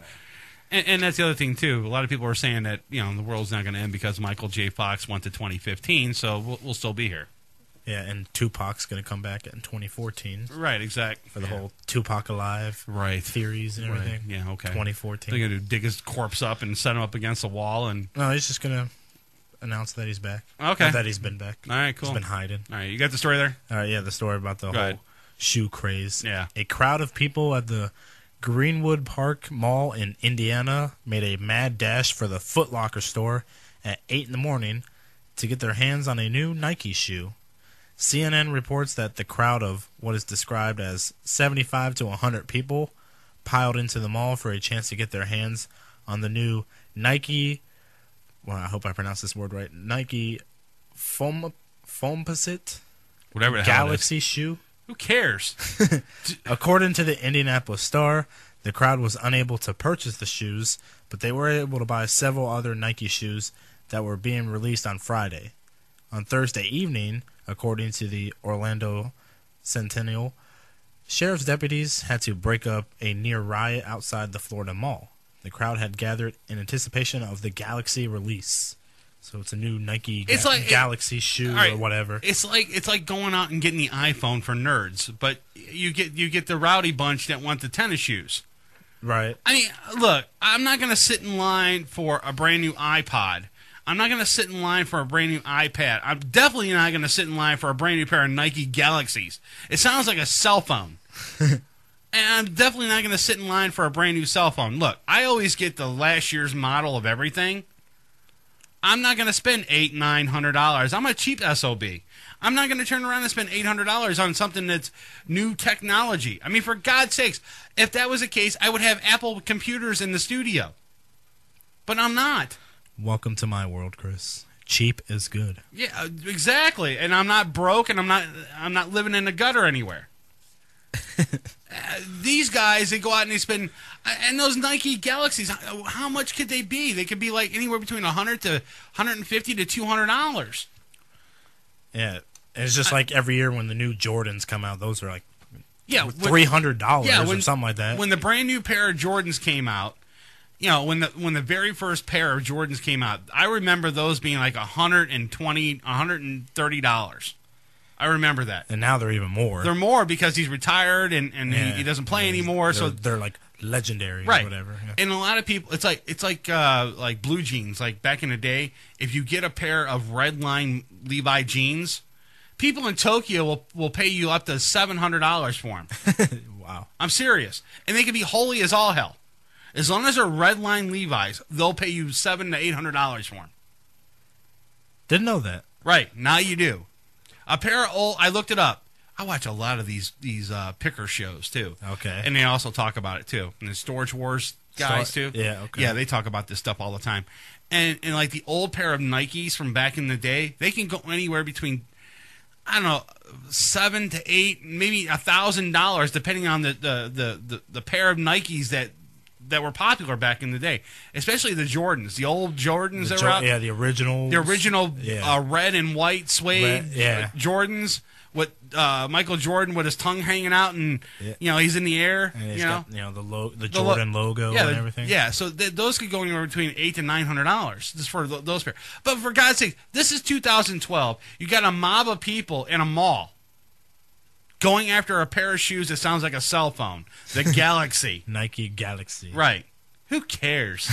And that's the other thing too. A lot of people are saying that the world's not going to end because Michael J. Fox went to 2015. So we'll still be here. Yeah, and Tupac's going to come back in 2014. Right, exactly. For the whole Tupac Alive theories and everything. Right. Yeah, okay. 2014. They're going to dig his corpse up and set him up against a wall. And no, he's just going to announce that he's back. Okay. Or that he's been back. All right, cool. He's been hiding. All right, you got the story there? All right, yeah, the story about the whole shoe craze. Yeah. A crowd of people at the Greenwood Park Mall in Indiana made a mad dash for the Foot Locker store at 8 in the morning to get their hands on a new Nike shoe. CNN reports that the crowd of what is described as 75 to 100 people piled into the mall for a chance to get their hands on the new Nike, well, I hope I pronounced this word right, Nike Foamposite whatever the hell Galaxy shoe. Who cares? According to the Indianapolis Star, the crowd was unable to purchase the shoes, but they were able to buy several other Nike shoes that were being released on Friday. On Thursday evening, according to the Orlando Sentinel, sheriff's deputies had to break up a near riot outside the Florida Mall. The crowd had gathered in anticipation of the Galaxy release. So it's a new Nike Galaxy shoe or whatever. It's like going out and getting the iPhone for nerds, but you get the rowdy bunch that want the tennis shoes. Right. I mean, look, I'm not going to sit in line for a brand new iPod. I'm not going to sit in line for a brand new iPad. I'm definitely not going to sit in line for a brand new pair of Nike Galaxies. It sounds like a cell phone. And I'm definitely not going to sit in line for a brand new cell phone. Look, I always get the last year's model of everything. I'm not going to spend $800-900. I'm a cheap SOB. I'm not going to turn around and spend $800 on something that's new technology. I mean, for God's sakes, if that was the case, I would have Apple computers in the studio. But I'm not. Welcome to my world, Chris. Cheap is good. Yeah, exactly. And I'm not broke, and I'm not living in the gutter anywhere. These guys, they go out and they spend, and those Nike Galaxies, how much could they be? They could be like anywhere between $100 to $150 to $200. Yeah, it's just like every year when the new Jordans come out, those are like $300 or something like that. When the brand new pair of Jordans came out, you know, when the very first pair of Jordans came out, I remember those being like $120, $130. I remember that. And now they're even more. They're more because he's retired and he doesn't play anymore. So they're like legendary right. or whatever. Yeah. And a lot of people, it's like blue jeans. Like back in the day, if you get a pair of red line Levi jeans, people in Tokyo will pay you up to $700 for them. Wow. I'm serious. And they can be holy as all hell. As long as they're red line Levi's, they'll pay you $700 to $800 for them. Didn't know that. Right. Now you do. A pair of old, I looked it up. I watch a lot of these picker shows, too. Okay. And they also talk about it, too. And the Storage Wars guys, too. Yeah, okay. Yeah, they talk about this stuff all the time. And like the old pair of Nikes from back in the day, they can go anywhere between, I don't know, $7 to $8, maybe $1,000, depending on the pair of Nikes that were popular back in the day, especially the Jordans, the old Jordans that were out. Yeah, the original red and white suede Jordans with Michael Jordan with his tongue hanging out and you know he's in the air. And he's got, the Jordan logo and everything. Yeah, so those could go anywhere between $800 to $900 just for those pair. But for God's sake, this is 2012. You got a mob of people in a mall going after a pair of shoes that sounds like a cell phone. The Galaxy. Nike Galaxy. Right. Who cares?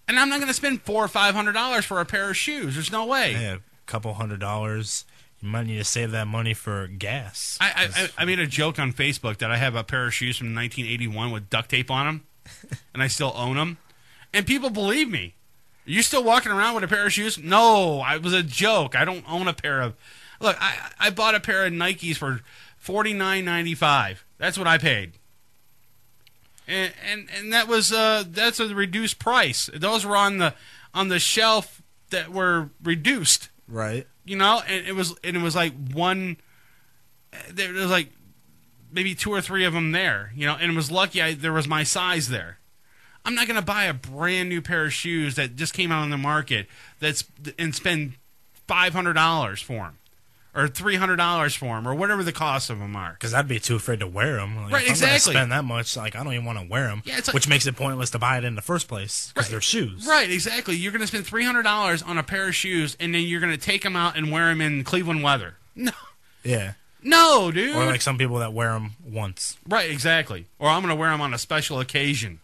And I'm not going to spend $400 or $500 for a pair of shoes. There's no way. Yeah, a couple $100. You might need to save that money for gas. I made a joke on Facebook that I have a pair of shoes from 1981 with duct tape on them, and I still own them. And people believe me. Are you still walking around with a pair of shoes? No, it was a joke. I don't own a pair of... Look, I bought a pair of Nikes for $49.95. That's what I paid, and that was that's a reduced price. Those were on the shelf that were reduced, right? You know, and it was like one. There was like maybe 2 or 3 of them there, you know, and it was lucky there was my size there. I'm not going to buy a brand new pair of shoes that just came out on the market and spend $500 for them. Or $300 for them, or whatever the cost of them are. Because I'd be too afraid to wear them. Like, right, if exactly. I'm going to spend that much, like I don't even want to wear them. Yeah, it's like, which makes it pointless to buy it in the first place because they're shoes. Right, exactly. You're going to spend $300 on a pair of shoes, and then you're going to take them out and wear them in Cleveland weather. No. Yeah. No, dude. Or like some people that wear them once. Right, exactly. Or I'm going to wear them on a special occasion.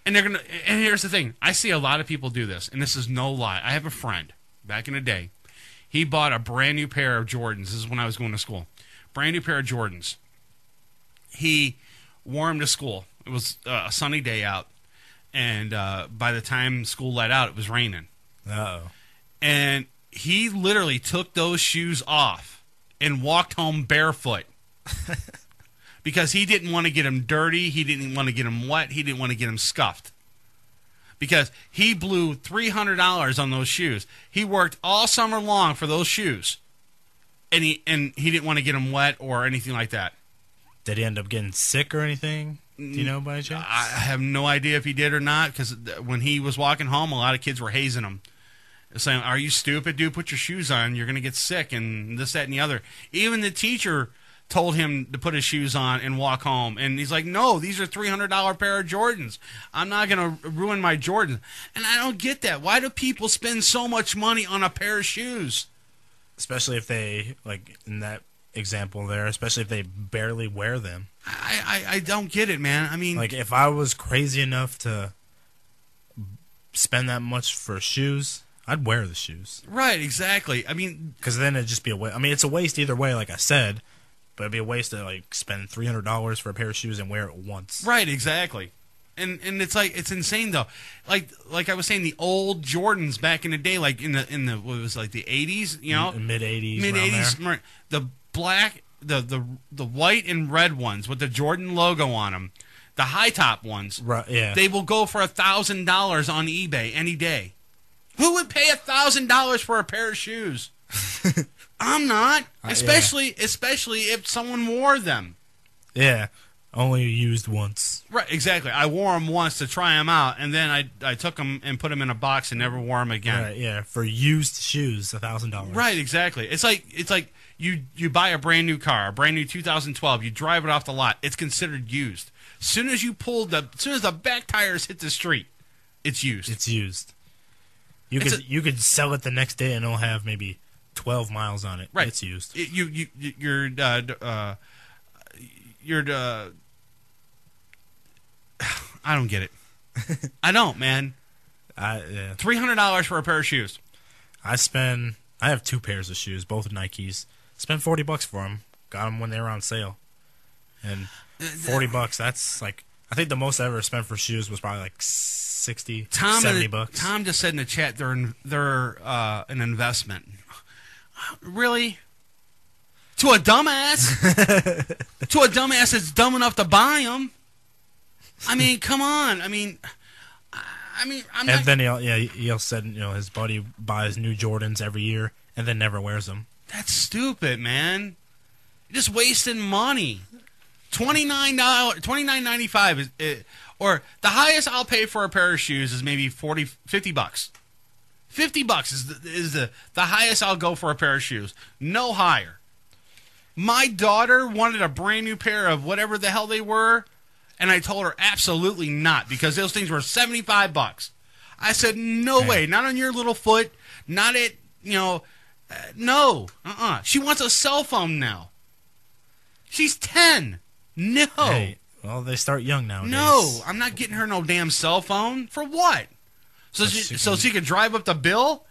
And they're going to. And here's the thing: I see a lot of people do this, and this is no lie. I have a friend back in the day. He bought a brand new pair of Jordans. This is when I was going to school. Brand new pair of Jordans. He wore them to school. It was a sunny day out. and by the time school let out, it was raining. Uh-oh. And he literally took those shoes off and walked home barefoot because he didn't want to get them dirty. He didn't want to get them wet. He didn't want to get them scuffed because he blew $300 on those shoes. He worked all summer long for those shoes, and he didn't want to get them wet or anything like that. Did he end up getting sick or anything? Do you know by chance? I have no idea if he did or not, because when he was walking home, a lot of kids were hazing him, saying, "Are you stupid, dude? Put your shoes on. You're going to get sick," and this, that, and the other. Even the teacher told him to put his shoes on and walk home, and he's like, "No, these are $300 pair of Jordans. I'm not going to ruin my Jordans." And I don't get that. Why do people spend so much money on a pair of shoes? Especially if they, like in that example there, especially if they barely wear them. I don't get it, man. I mean, like if I was crazy enough to spend that much for shoes, I'd wear the shoes. Right, exactly. I mean, because then it'd just be a waste. I mean, it's a waste either way, like I said, but it'd be a waste to like spend $300 for a pair of shoes and wear it once. Right, exactly. And it's like, it's insane though. Like I was saying, the old Jordans back in the day, like in the what was like the 80s, you know, mid 80s, the black, the white and red ones with the Jordan logo on them, the high top ones. Right, yeah. They will go for $1,000 on eBay any day. Who would pay $1,000 for a pair of shoes? I'm not, especially if someone wore them. Yeah. Only used once. Right, exactly. I wore them once to try them out, and then I took them and put them in a box and never wore them again. Right, yeah, for used shoes, $1,000. Right, exactly. It's like you buy a brand new car, a brand new 2012. You drive it off the lot. It's considered used. As soon as the back tires hit the street, it's used. It's used. You could sell it the next day and it'll have maybe 12 miles on it. Right, it's used. You're I don't get it. I don't, man. Yeah. $300 for a pair of shoes. I have 2 pairs of shoes, both Nikes. Spent $40 for them. Got them when they were on sale. And $40, that's like, I think the most I ever spent for shoes was probably like $60, $70. Tom just said in the chat they're an investment. Really? To a dumbass? To a dumbass that's dumb enough to buy them? I mean, come on. I mean, I'm not. And then he also said, his buddy buys new Jordans every year and then never wears them. That's stupid, man. You're just wasting money. $29.95 is, or the highest I'll pay for a pair of shoes is maybe $50. $50 is the highest I'll go for a pair of shoes. No higher. My daughter wanted a brand new pair of whatever the hell they were, and I told her absolutely not, because those things were $75. I said, no way, not on your little foot, not at, no. She wants a cell phone now. She's 10. No. Hey, well, they start young nowadays. No, I'm not getting her no damn cell phone. For what? So she could drive up the bill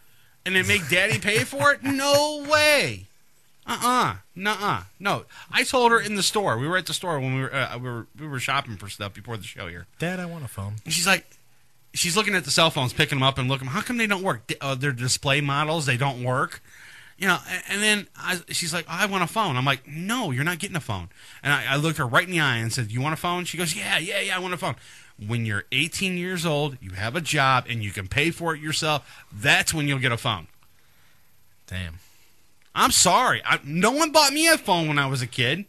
and then make daddy pay for it? No way. Nuh-uh. No. I told her in the store. We were at the store when we were shopping for stuff before the show here. Dad, I want a phone. And she's looking at the cell phones, picking them up and looking. How come they don't work? They're display models. They don't work. And then she's like, I want a phone. I'm like, no, you're not getting a phone. And I looked her right in the eye and said, you want a phone? She goes, yeah, I want a phone. When you're 18 years old, you have a job, and you can pay for it yourself, that's when you'll get a phone. Damn. I'm sorry. No one bought me a phone when I was a kid.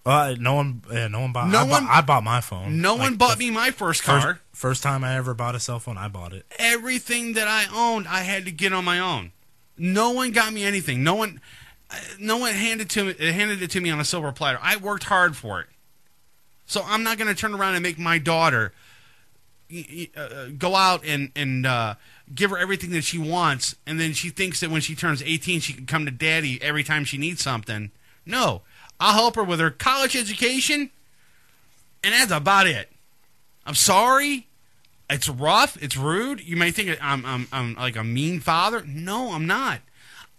No one bought. I bought my phone. No one bought me my first car. First time I ever bought a cell phone, I bought it. Everything that I owned, I had to get on my own. No one got me anything. No one handed it to me on a silver platter. I worked hard for it. So I'm not going to turn around and make my daughter go out and give her everything that she wants, and then she thinks that when she turns 18 she can come to daddy every time she needs something. No. I'll help her with her college education, and that's about it. I'm sorry. It's rough. It's rude. You may think I'm like a mean father. No, I'm not.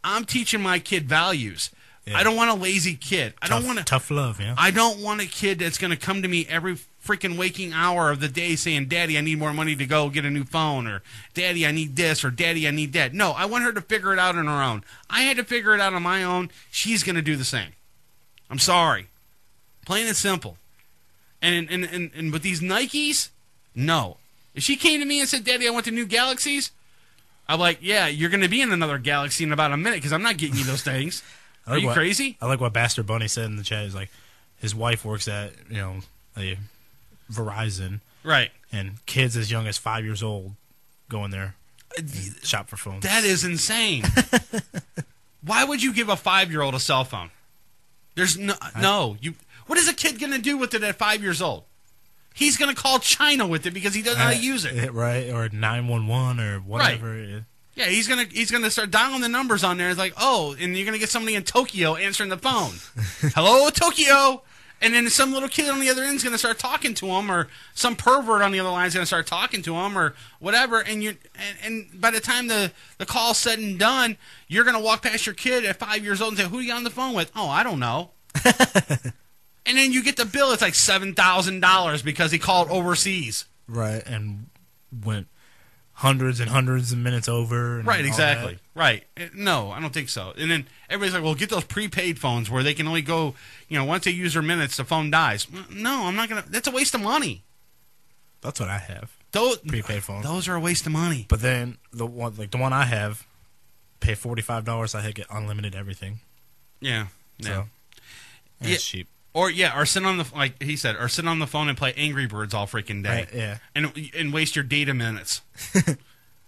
I'm teaching my kid values. Yeah. I don't want a lazy kid. I don't want tough love. Yeah. I don't want a kid that's going to come to me every freaking waking hour of the day saying, Daddy, I need more money to go get a new phone, or Daddy, I need this, or Daddy, I need that. No, I want her to figure it out on her own. I had to figure it out on my own. She's going to do the same. I'm sorry. Plain and simple. And with these Nikes, no. If she came to me and said, Daddy, I want the new Galaxies, I'm like, yeah, you're going to be in another Galaxy in about a minute because I'm not getting you those things. Are you crazy? I like what Bastard Bunny said in the chat. He's like, his wife works at, a Verizon. Right. And kids as young as 5 years old go in there and shop for phones. That is insane. Why would you give a 5-year-old a cell phone? There's what is a kid going to do with it at 5 years old? He's going to call China with it because he doesn't know how to use it. Right, or 911 or whatever. Right. Yeah, he's gonna start dialing the numbers on there. It's like, oh, and you're gonna get somebody in Tokyo answering the phone. Hello, Tokyo. And then some little kid on the other end is gonna start talking to him, or some pervert on the other line is gonna start talking to him, or whatever. And by the time the call's said and done, you're gonna walk past your kid at 5 years old and say, "Who are you on the phone with?" "Oh, I don't know." And then you get the bill. It's like $7,000 because he called overseas. Right, and went hundreds and hundreds of minutes over. And right, exactly. Right. No, I don't think so. And then everybody's like, well, get those prepaid phones where they can only go, once they use their minutes, the phone dies. No, I'm not going to. That's a waste of money. That's what I have. Those prepaid phones. Those are a waste of money. But then the one I have, pay $45, I get unlimited everything. Yeah. So, it's cheap. Or sit on the phone and play Angry Birds all freaking day. Right, yeah. And waste your data minutes.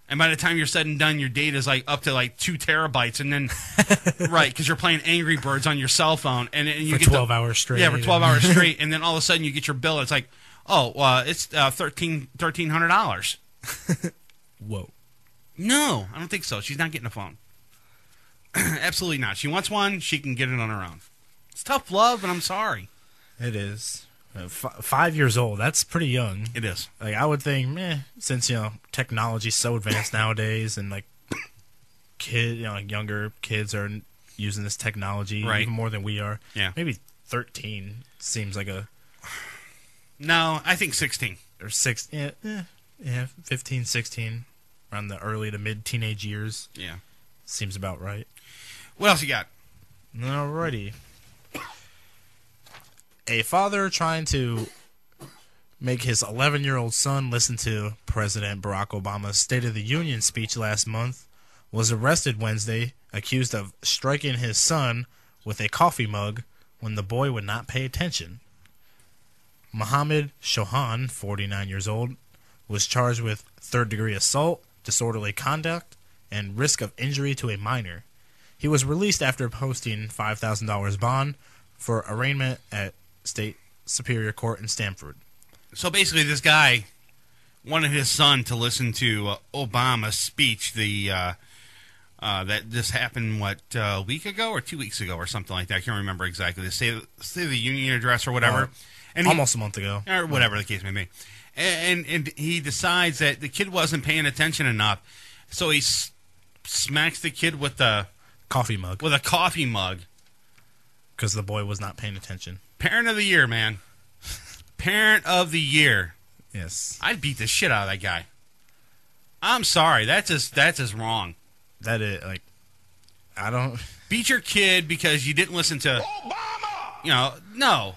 And by the time you're said and done, your data is up to 2 terabytes, and then right, because you're playing Angry Birds on your cell phone, and you get 12 hours straight. Yeah, for 12 hours straight, and then all of a sudden you get your bill. It's like, it's $1,300. Whoa. No, I don't think so. She's not getting a phone. Absolutely not. She wants one. She can get it on her own. It's tough love, and I'm sorry. It is. 5 years old, that's pretty young. It is. I would think, since, technology's so advanced nowadays, and, younger kids are using this technology even more than we are. Yeah. Maybe 13 seems like a... No, I think 16. Or 6, 15, 16, around the early to mid-teenage years. Yeah. Seems about right. What else you got? Alrighty. A father trying to make his 11-year-old son listen to President Barack Obama's State of the Union speech last month was arrested Wednesday, accused of striking his son with a coffee mug when the boy would not pay attention. Mohammed Shohan, 49 years old, was charged with third-degree assault, disorderly conduct, and risk of injury to a minor. He was released after posting $5,000 bond for arraignment at State Superior Court in Stamford. So basically, this guy wanted his son to listen to Obama's speech. That this happened a week ago or 2 weeks ago or something like that. I can't remember exactly. The State of the Union address or whatever. And almost a month ago, or whatever the case may be. And he decides that the kid wasn't paying attention enough, so he smacks the kid with the coffee mug. With a coffee mug. Because the boy was not paying attention. Parent of the year, man. Parent of the year. Yes. I'd beat the shit out of that guy. I'm sorry. That's just wrong. That is, I don't... Beat your kid because you didn't listen to... Obama! No.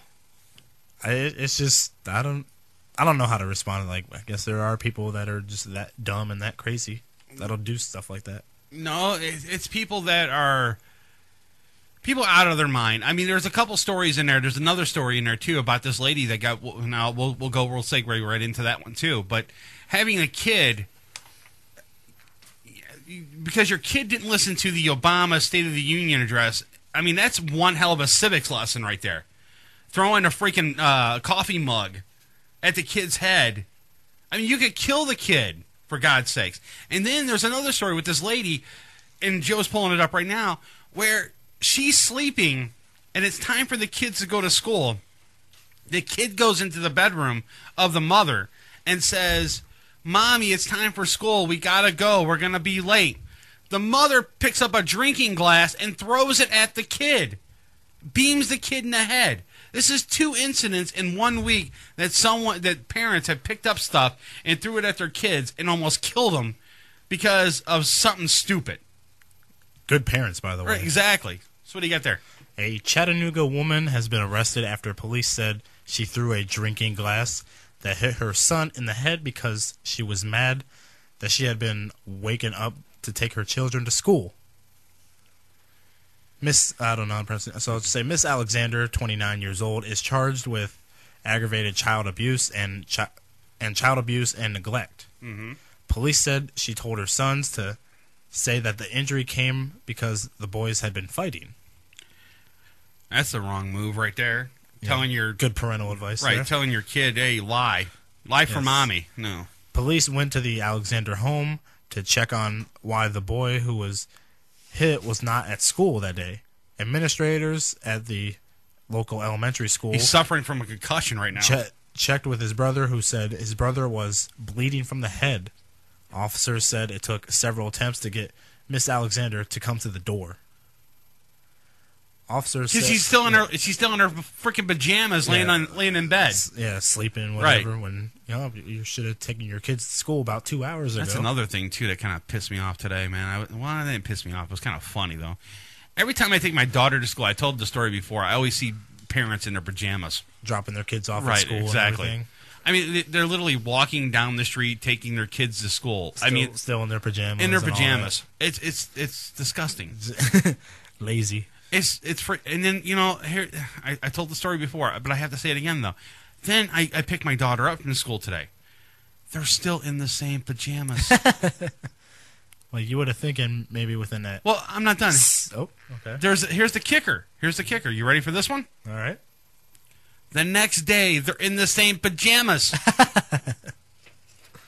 It's just, I don't know how to respond. I guess there are people that are just that dumb and that crazy that'll do stuff like that. No, it's people that are... People out of their mind. I mean, there's a couple stories in there. There's another story in there, too, about this lady that got... Now, we'll segue right into that one, too. But having a kid... Because your kid didn't listen to the Obama State of the Union address, I mean, that's one hell of a civics lesson right there. Throwing a freaking coffee mug at the kid's head. I mean, you could kill the kid, for God's sakes. And then there's another story with this lady, and Joe's pulling it up right now, where... She's sleeping, and it's time for the kids to go to school. The kid goes into the bedroom of the mother and says, Mommy, it's time for school. We gotta go. We're gonna be late. The mother picks up a drinking glass and throws it at the kid. Beams the kid in the head. This is 2 incidents in 1 week that parents have picked up stuff and threw it at their kids and almost killed them because of something stupid. Good parents, by the way. Right, exactly. So what do you got there? A Chattanooga woman has been arrested after police said she threw a drinking glass that hit her son in the head because she was mad that she had been waking up to take her children to school. Miss Alexander, 29 years old, is charged with aggravated child abuse and child abuse and neglect. Mm-hmm. Police said she told her sons to say that the injury came because the boys had been fighting. That's the wrong move right there. Yeah. Telling your good parental advice. Right, there. telling your kid, hey, lie for mommy. No. Police went to the Alexander home to check on why the boy who was hit was not at school that day. Administrators at the local elementary school... He's suffering from a concussion right now. Checked with his brother, who said his brother was bleeding from the head. Officers said it took several attempts to get Miss Alexander to come to the door. Officers said... She's still in her freaking pajamas laying in bed. Yeah, sleeping, whatever. Right. When you should have taken your kids to school about 2 hours ago. That's another thing, too, that kind of pissed me off today, man. It didn't piss me off. It was kind of funny, though. Every time I take my daughter to school, I told the story before, I always see parents in their pajamas. Dropping their kids off at school exactly. and everything. I mean, they're literally walking down the street, taking their kids to school. Still in their pajamas. In their pajamas. It's disgusting. Lazy. And then, here, I told the story before, but I have to say it again, though. Then I picked my daughter up from school today. They're still in the same pajamas. Well, you would have thinking maybe within that. Well, I'm not done. Oh, okay. Here's the kicker. You ready for this one? All right. The next day, they're in the same pajamas.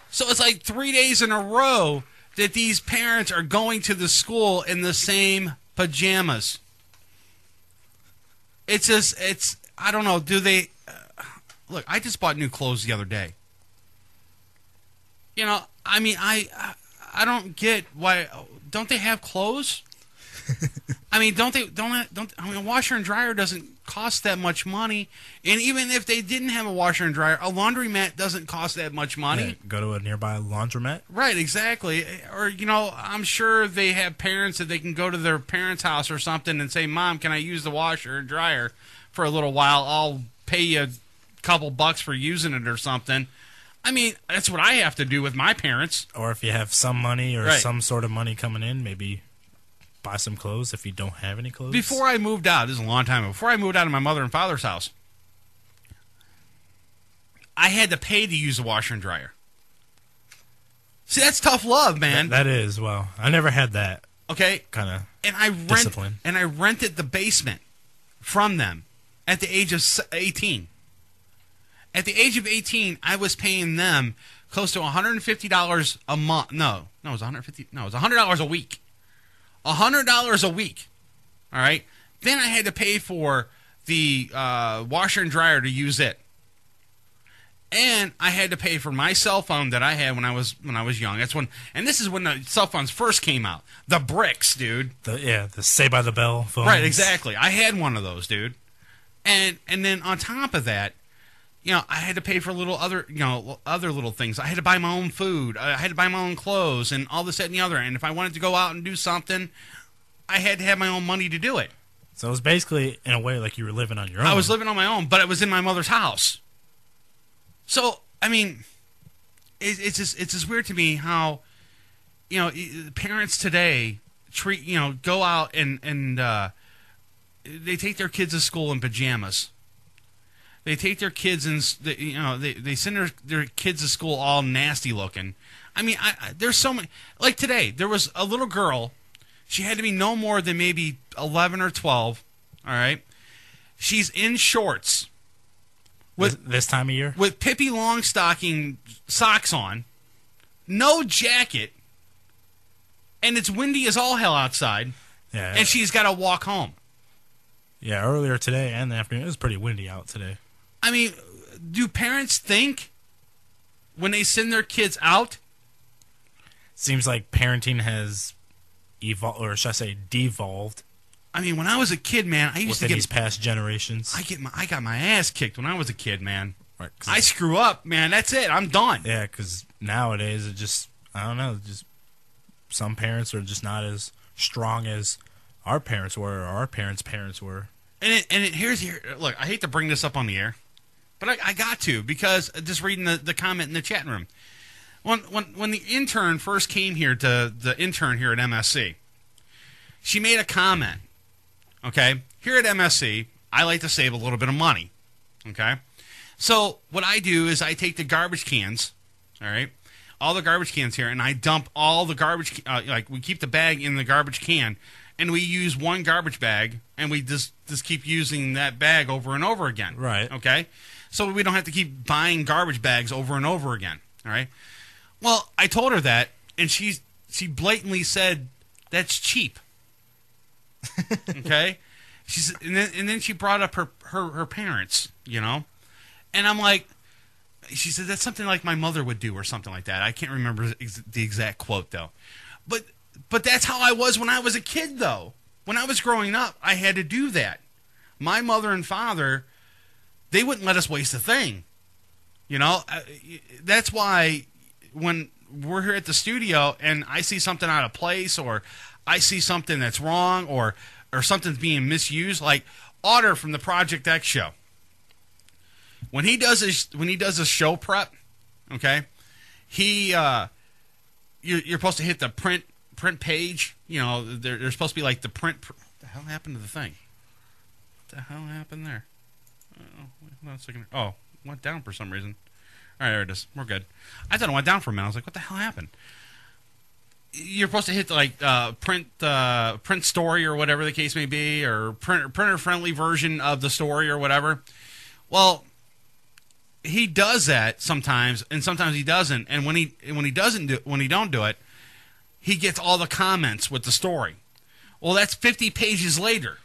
So it's like 3 days in a row that these parents are going to the school in the same pajamas. I don't know, do they... look, I just bought new clothes the other day. I don't get why... Don't they have clothes? I mean, a washer and dryer doesn't cost that much money. And even if they didn't have a washer and dryer, a laundromat doesn't cost that much money. Yeah, go to a nearby laundromat. Right, exactly. Or, I'm sure they have parents that they can go to their parents' house or something and say, Mom, can I use the washer and dryer for a little while? I'll pay you a couple bucks for using it or something. I mean, that's what I have to do with my parents. Or if you have some money or Right. some sort of money coming in, maybe buy some clothes if you don't have any clothes. Before I moved out, this is a long time ago, before I moved out of my mother and father's house, I had to pay to use the washer and dryer. See, that's tough love, man. That is, well, I never had that. Okay. Kind of discipline. And I rented the basement from them at the age of 18. At the age of 18, I was paying them close to $150 a month. No, it was $150. No, it was $100 a week. $100 a week. All right. Then I had to pay for the washer and dryer to use it, and I had to pay for my cell phone that I had when I was young. That's when, and this is when the cell phones first came out. The bricks, dude. The Say by the Bell phones. Right, exactly. I had one of those, dude. And then on top of that, I had to pay for other little things. I had to buy my own food. I had to buy my own clothes and all this, that, and the other. And if I wanted to go out and do something, I had to have my own money to do it. So it was basically, in a way, like you were living on your own. I was living on my own, but it was in my mother's house. So, I mean, it's just weird to me how, parents today go out and they take their kids to school in pajamas. They take their kids and they send their kids to school all nasty looking. I mean, there's so many. Like today, there was a little girl. She had to be no more than maybe 11 or 12. All right, she's in shorts. With this time of year, with Pippi Longstocking socks on, no jacket, and it's windy as all hell outside. Yeah, and she's got to walk home. Yeah, earlier today and the afternoon, it was pretty windy out today. I mean, do parents think when they send their kids out? Seems like parenting has evolved, or should I say devolved, I mean, when I was a kid, man, I used to get these past generations. I got my ass kicked when I was a kid, man. Right, I screw up, man. That's it. I'm done. Yeah, because nowadays it just, I don't know, just some parents are just not as strong as our parents were or our parents' parents were. Here's look, I hate to bring this up on the air, but I got to, because just reading the comment in the chat room. When the intern first came here, the intern here at MSC, she made a comment. Okay, here at MSC, I like to save a little bit of money. Okay, so what I do is I take the garbage cans, all right, all the garbage cans here, and I dump all the garbage. Like, we keep the bag in the garbage can, and we use one garbage bag, and we just keep using that bag over and over again. Right. Okay, so we don't have to keep buying garbage bags over and over again. All right. Well, I told her that, and she blatantly said that's cheap. Okay, and then she brought up her parents, you know, and I'm like, she said that's something like my mother would do or something like that. I can't remember the exact quote though, but that's how I was when I was a kid though. When I was growing up, I had to do that. My mother and father, they wouldn't let us waste a thing, you know. That's why when we're here at the studio and I see something out of place, or I see something that's wrong, or something's being misused, like Otter from the Project X show. When he does a show prep, okay, you're supposed to hit the print page. You know, there's supposed to be like the print. What the hell happened to the thing? What the hell happened there? Oh, went down for some reason. All right, there it is. We're good. I thought it went down for a minute. I was like, what the hell happened? You're supposed to hit like print story or whatever the case may be, or printer friendly version of the story or whatever. Well, he does that sometimes, and sometimes he doesn't. And when he don't do it, he gets all the comments with the story. Well, that's 50 pages later.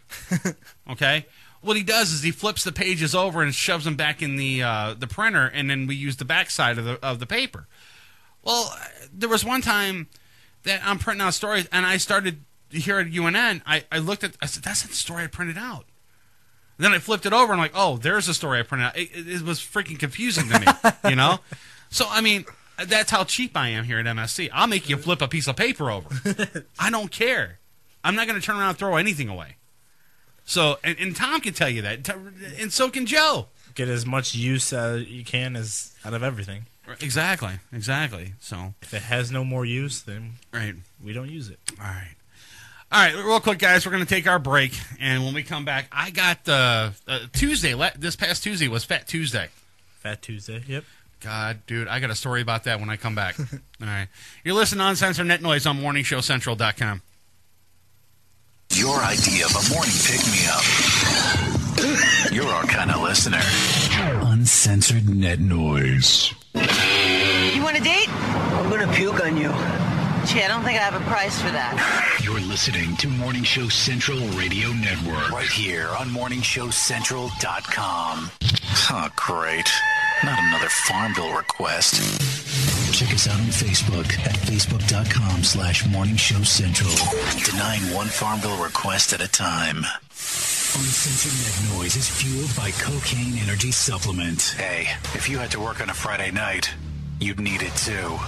Okay. What he does is he flips the pages over and shoves them back in the printer, and then we use the backside of the paper. Well, there was one time that I'm printing out stories, and I started here at UNN. I looked at, I said, that's not the story I printed out. Then I flipped it over, and I'm like, oh, there's the story I printed out. It was freaking confusing to me, you know? So, I mean, that's how cheap I am here at MSC. I'll make you flip a piece of paper over. I don't care. I'm not going to turn around and throw anything away. So, and Tom can tell you that, and so can Joe. Get as much use you can as out of everything. Exactly. So, if it has no more use, then right, we don't use it. All right, real quick, guys, we're going to take our break, and when we come back, I got Tuesday. This past Tuesday was Fat Tuesday. Fat Tuesday, yep. God, dude, I got a story about that when I come back. All right, you're listening to Uncensored Net Noise on morningshowcentral.com. Your idea of a morning pick-me-up. You're our kind of listener. Uncensored Net Noise. You want a date? I'm gonna puke on you. Gee, I don't think I have a price for that. You're listening to Morning Show Central Radio Network. Right here on morningshowcentral.com. Oh, great. Not another Farmville request. Check us out on Facebook at facebook.com/morningshowcentral. Denying one Farmville request at a time. Uncensored Net Noise is fueled by Cocaine Energy Supplement. Hey, if you had to work on a Friday night, you'd need it too.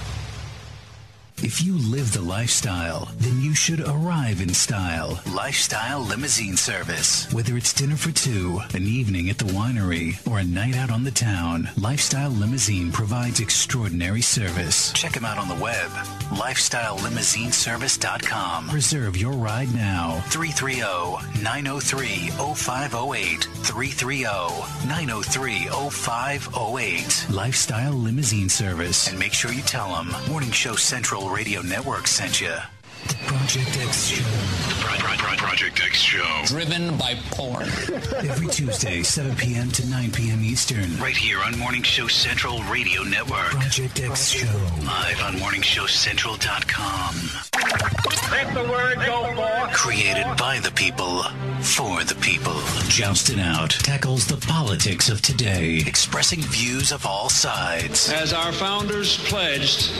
If you live the lifestyle, then you should arrive in style. Lifestyle Limousine Service. Whether it's dinner for two, an evening at the winery, or a night out on the town, Lifestyle Limousine provides extraordinary service. Check them out on the web, lifestylelimousineservice.com. Reserve your ride now. 330-903-0508. 330-903-0508. Lifestyle Limousine Service. And make sure you tell them Morning Show Central Radio Network sent you. The Project X Show. Project X Show. Driven by porn. Every Tuesday, 7 p.m. to 9 p.m. Eastern. Right here on Morning Show Central Radio Network. Project X Show. Live on morningshowcentral.com. Let the word go forth. Created by the people, for the people. Jousted Out tackles the politics of today, expressing views of all sides. As our founders pledged,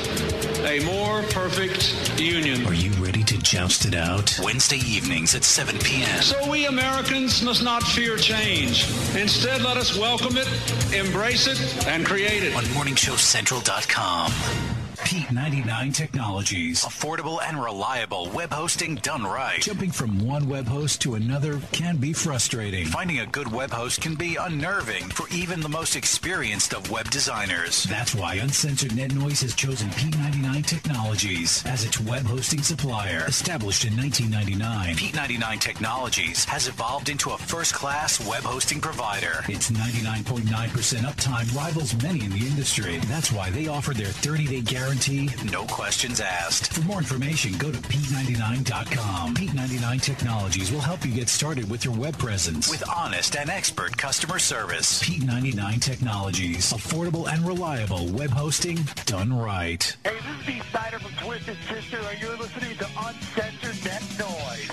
a more perfect union. Are you Ready to joust it out? Wednesday evenings at 7 p.m. So we Americans must not fear change. Instead, let us welcome it, embrace it, and create it. On morningshowcentral.com. Pete 99 Technologies. Affordable and reliable web hosting done right. Jumping from one web host to another can be frustrating. Finding a good web host can be unnerving for even the most experienced of web designers. That's why Uncensored Net Noise has chosen Pete 99 Technologies as its web hosting supplier. Established in 1999, Pete 99 Technologies has evolved into a first-class web hosting provider. Its 99.9% uptime rivals many in the industry. That's why they offer their 30-day guarantee, no questions asked. For more information, go to Pete99.com. Pete99 Technologies will help you get started with your web presence with honest and expert customer service. Pete99 Technologies. Affordable and reliable web hosting done right. Hey, this is Steve Snyder from Twisted Sister, and you're listening to Uncensored Net Noise.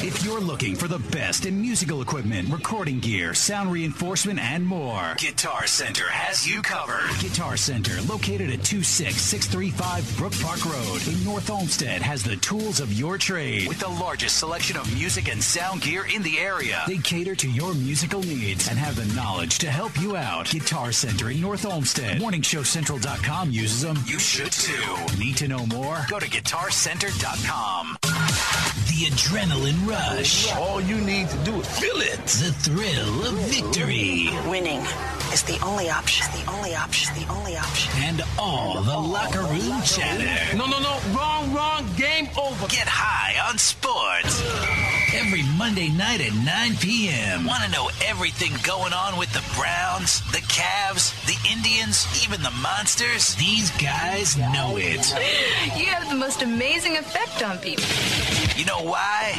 If you're looking for the best in musical equipment, recording gear, sound reinforcement, and more, Guitar Center has you covered. Guitar Center, located at 26635 Brook Park Road in North Olmsted, has the tools of your trade with the largest selection of music and sound gear in the area. They cater to your musical needs and have the knowledge to help you out. Guitar Center in North Olmsted. MorningshowCentral.com uses them. You should too. Need to know more? Go to GuitarCenter.com. The adrenaline rush. All you need to do is feel it. The thrill of victory. Winning is the only option. The only option. The only option. And all the locker room chatter. No. Wrong. Game over. Get high on sports. Every Monday night at 9 p.m. Want to know everything going on with the Browns, the Cavs, the Indians, even the Monsters? These guys know it. You have the most amazing effect on people. You know why?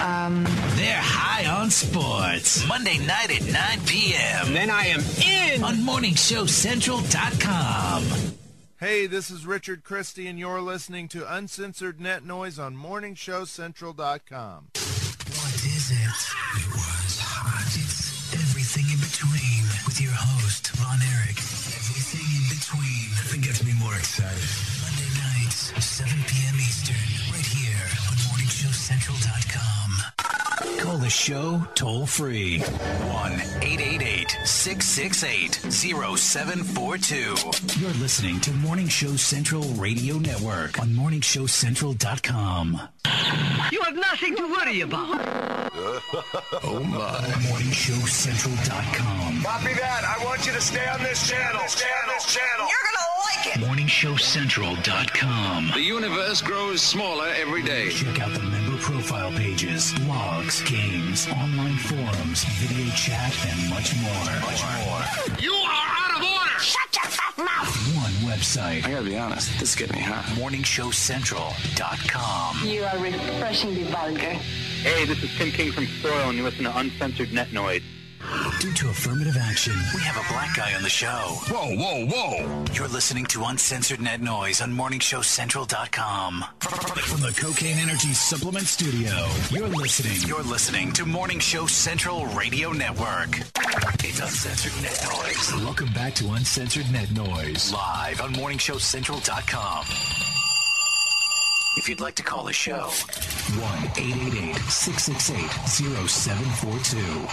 They're high on sports. Monday night at 9 p.m. Then I am in. On morningshowcentral.com. Hey, this is Richard Christie, and you're listening to Uncensored Net Noise on morningshowcentral.com. What is it? It was hot. It's everything in between. With your host, Von Erich. Everything in between. Nothing gets me more excited. Monday nights, 7 p.m. Eastern. Right here on morningshowcentral.com. Call the show toll free. 1-888-668-0742. You're listening to Morning Show Central Radio Network on morningshowcentral.com. You have nothing to worry about. Oh my. morningshowcentral.com. Copy that. I want you to stay on this channel. You're gonna like it. morningshowcentral.com. The universe grows smaller every day. Check out the member profile pages, blogs, games, online forums, video chat, and much more. You are out of order! Shut your fat mouth. One website. I gotta be honest, this is getting me hot. morningshowcentral.com. You are refreshingly vulgar. Hey, this is Tim King from Spoil, and you listen to Uncensored Net Noise. Due to affirmative action, we have a black guy on the show. Whoa. You're listening to Uncensored Net Noise on morningshowcentral.com. From the Cocaine Energy Supplement Studio, you're listening to Morning Show Central Radio Network. It's Uncensored Net Noise. Welcome back to Uncensored Net Noise. Live on morningshowcentral.com. If you'd like to call the show, 1-888-668-0742.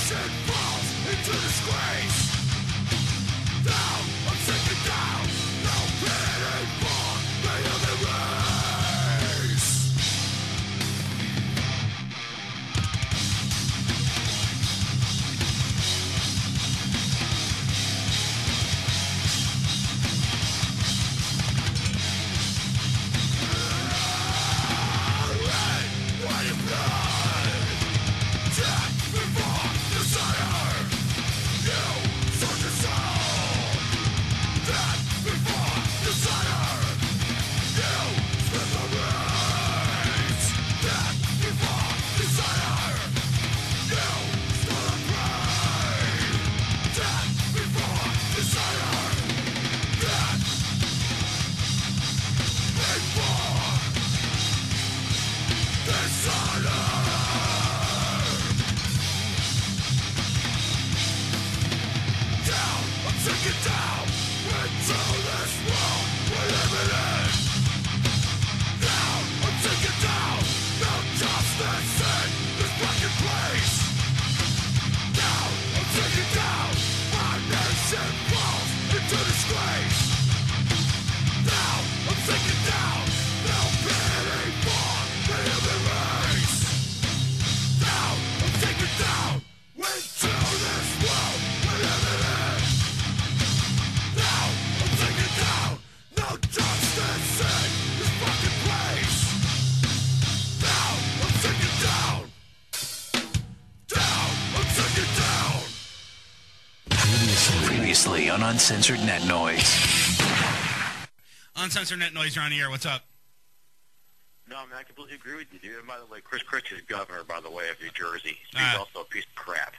nation falls into disgrace. Down, I'm sinking down. No pity for the human race. Previously on Uncensored Net Noise. Uncensored Net Noise, you're on the air. What's up? No, I mean, I completely agree with you, dude. And by the way, Chris Christie is governor, by the way, of New Jersey. He's also a piece of crap.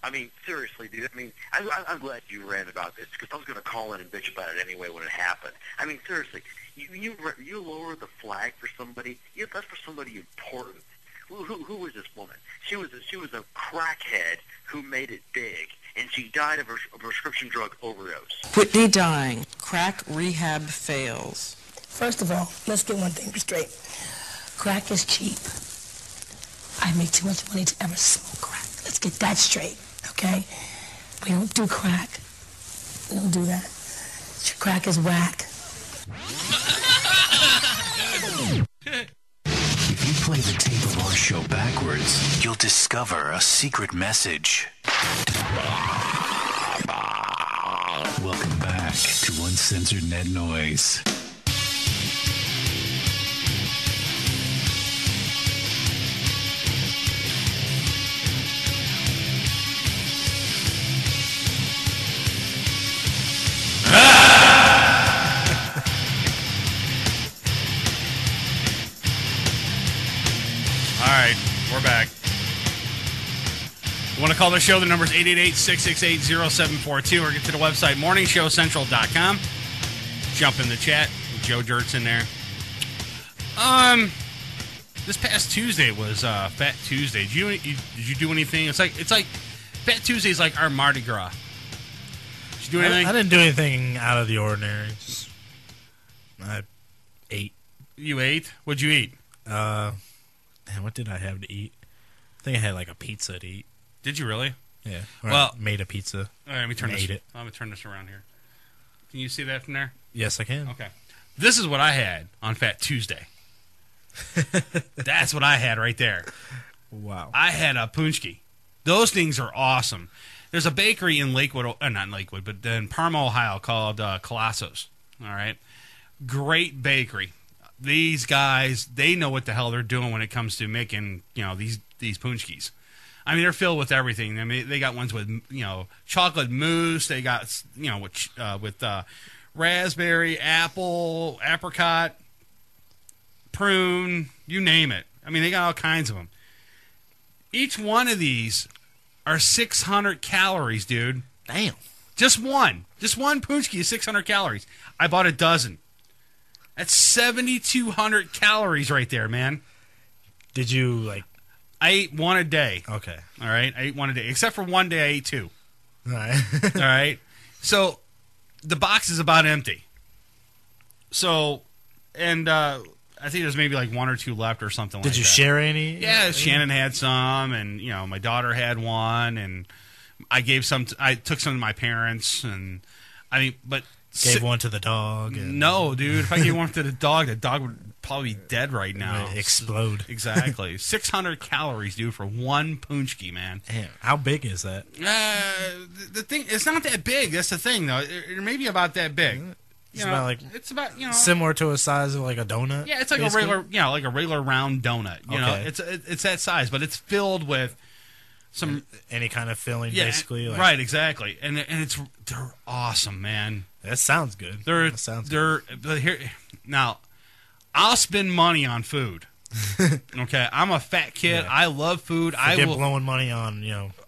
I mean, seriously, dude. I mean, I'm glad you ran about this, because I was going to call in and bitch about it anyway when it happened. I mean, seriously, you lower the flag for somebody. That's for somebody important. Who was this woman? She was a crackhead who made it big, and she died of a prescription drug overdose. Whitney dying. Crack rehab fails. First of all, let's get one thing straight. Crack is cheap. I make too much money to ever smoke crack. Let's get that straight, okay? We don't do crack. We don't do that. Crack is whack. If you play the tape of our show backwards, you'll discover a secret message. Welcome back to Uncensored Net Noise. All right, we're back. You want to call the show? The number's 888-668-0742, or get to the website, morningshowcentral.com. Jump in the chat. Joe Dirt's in there. This past Tuesday was Fat Tuesday. Did you do anything? It's like Fat Tuesday is like our Mardi Gras. Did you do anything? I didn't do anything out of the ordinary. I ate. You ate? What'd you eat? Man, what did I have to eat? I think I had like a pizza to eat. Did you really? Yeah. Well, I made a pizza. All right, let me turn this. Ate it. I'm gonna turn this around here. Can you see that from there? Yes, I can. Okay. This is what I had on Fat Tuesday. That's what I had right there. Wow. I had a punchki. Those things are awesome. There's a bakery in Lakewood, not in Lakewood, but in Parma, Ohio, called Colosso's. All right. Great bakery. These guys, they know what the hell they're doing when it comes to making, these punchkis. I mean, they're filled with everything. I mean, they got ones with, chocolate mousse. They got, with raspberry, apple, apricot, prune, you name it. I mean, they got all kinds of them. Each one of these are 600 calories, dude. Damn. Just one punchki is 600 calories. I bought a dozen. That's 7,200 calories right there, man. Did you, I ate one a day. Okay. All right? I ate one a day. Except for one day I ate two. All right. All right? So, the box is about empty. So, and I I think there's maybe like 1 or 2 left or something. Did like you that. share any? Yeah, Shannon had some, and my daughter had one, and I gave some. I took some to my parents, and but gave one to the dog. And... No, dude. If I gave one to the dog would probably be dead right now. Explode. Exactly. 600 calories, dude, for one punchki, man. Damn. How big is that? The thing, it's not that big. That's the thing, though. It may be about that big. It's about similar to a size of like a donut. Yeah, it's like basically? like a regular round donut. You know, Okay. it's that size, but it's filled with some any kind of filling, basically. Like... Right, exactly, and they're awesome, man. That sounds good. But here now, I'll spend money on food. Okay, I'm a fat kid. Yeah. I love food. I will blowing money on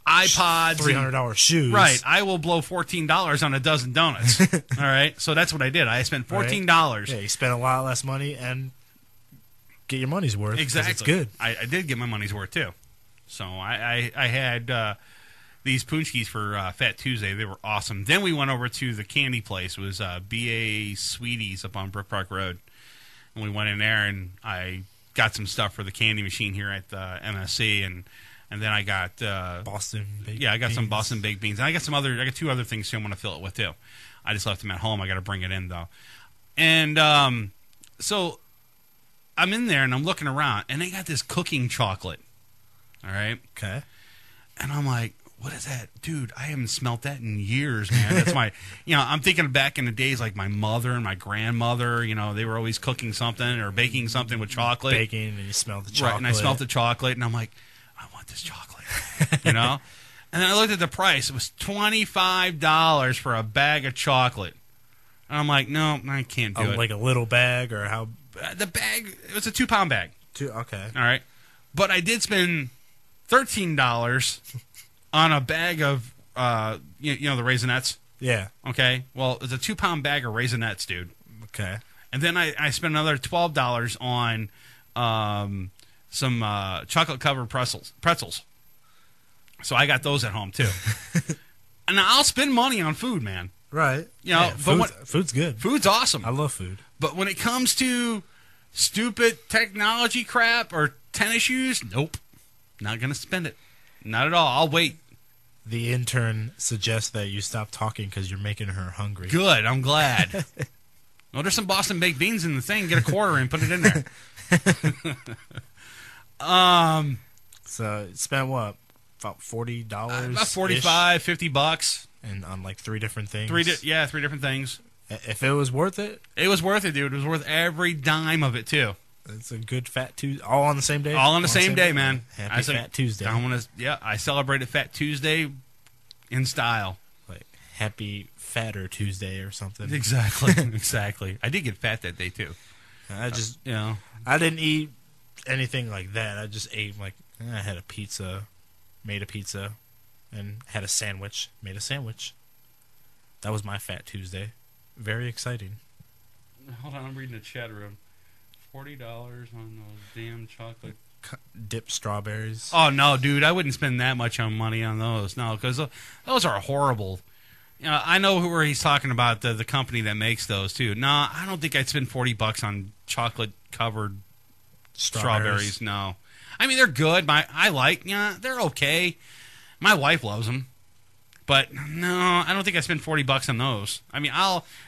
iPods, $300 shoes. Right, I will blow $14 on a dozen donuts. All right, so that's what I did. I spent $14. Right. Yeah, you spent a lot less money and get your money's worth. Exactly, it's good. I did get my money's worth too. So I had these punchkis for Fat Tuesday. They were awesome. Then we went over to the candy place. It was BA Sweeties up on Brook Park Road, and we went in there and I got some stuff for the candy machine here at the MSC, and then I got Boston baked I got beans. some Boston baked beans, and I got 2 other things too. I want to fill it with too. I just left them at home. I got to bring it in though, and so I'm in there and I'm looking around, and they got this cooking chocolate. All right, okay, and I'm like, what is that, dude? I haven't smelt that in years, man. That's my, I'm thinking back in the days like my mother and my grandmother. They were always cooking something or baking something with chocolate. Baking, and you smell the chocolate. Right, and I smelled the chocolate, and I'm like, I want this chocolate, And then I looked at the price. It was $25 for a bag of chocolate. And I'm like, no, I can't do it. Like a little bag, or how? The bag, it was a 2-pound bag. Okay. All right. But I did spend $13 on a bag of, the Raisinets. Yeah. Okay. Well, it's a 2-pound bag of Raisinets, dude. Okay. And then I spent another $12 on some chocolate-covered pretzels. So I got those at home, too. And I'll spend money on food, man. Right. Food's good. Food's awesome. I love food. But when it comes to stupid technology crap or tennis shoes, nope. Not going to spend it. Not at all. I'll wait. The intern suggests that you stop talking because you're making her hungry. Good. I'm glad. Well, there's some Boston baked beans in the thing. Get a quarter and put it in there. So spent what? About $40? About $45, $50. And on like 3 different things? 3 different things. If it was worth it? It was worth it, dude. It was worth every dime of it, too. It's a good Fat Tuesday. All on the same day? All on the same day, man. Happy Fat Tuesday. I celebrated Fat Tuesday in style. Like Happy Fatter Tuesday or something. Exactly. Exactly. I did get fat that day, too. I just, I didn't eat anything like that. I just ate, I had a pizza, made a pizza, and had a sandwich, made a sandwich. That was my Fat Tuesday. Very exciting. Hold on, I'm reading the chat room. $40 on those damn chocolate dipped strawberries. Oh no, dude! I wouldn't spend that much on money on those. No, because those are horrible. I know where he's talking about, the company that makes those too. No, I don't think I'd spend $40 on chocolate covered strawberries. No, I mean they're good. They're okay. My wife loves them. But no, I don't think I spend $40 on those. I mean,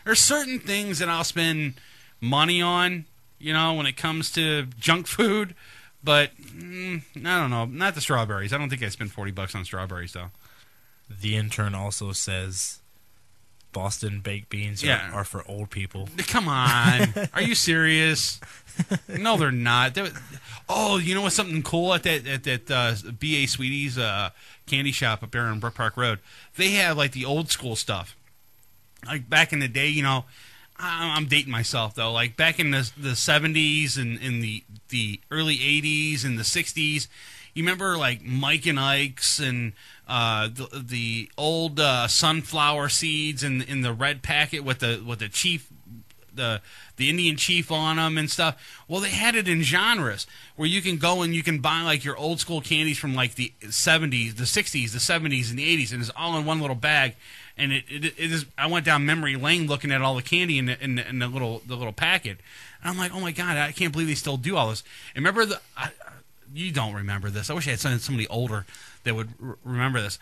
there's certain things that I'll spend money on, when it comes to junk food. But I don't know, not the strawberries. I don't think I spend $40 on strawberries though. The intern also says Boston baked beans are for old people. Come on, are you serious? No, they're not. You know what's something cool at that BA Sweeties candy shop up there on Brook Park Road? They have like the old school stuff. Like back in the day, I'm dating myself though. Like back in the 70s and in the early 80s and the 60s, you remember like Mike and Ike's and the old sunflower seeds in the red packet with the cheap the Indian chief on them and stuff. Well, they had it in genres where you can go and you can buy like your old school candies from like the 70s, the 60s, the 70s, and the 80s, and it's all in one little bag. And it is. I went down memory lane looking at all the candy in the little packet, and I'm like, oh my god, I can't believe they still do all this. And remember you don't remember this. I wish I had somebody older that would remember this.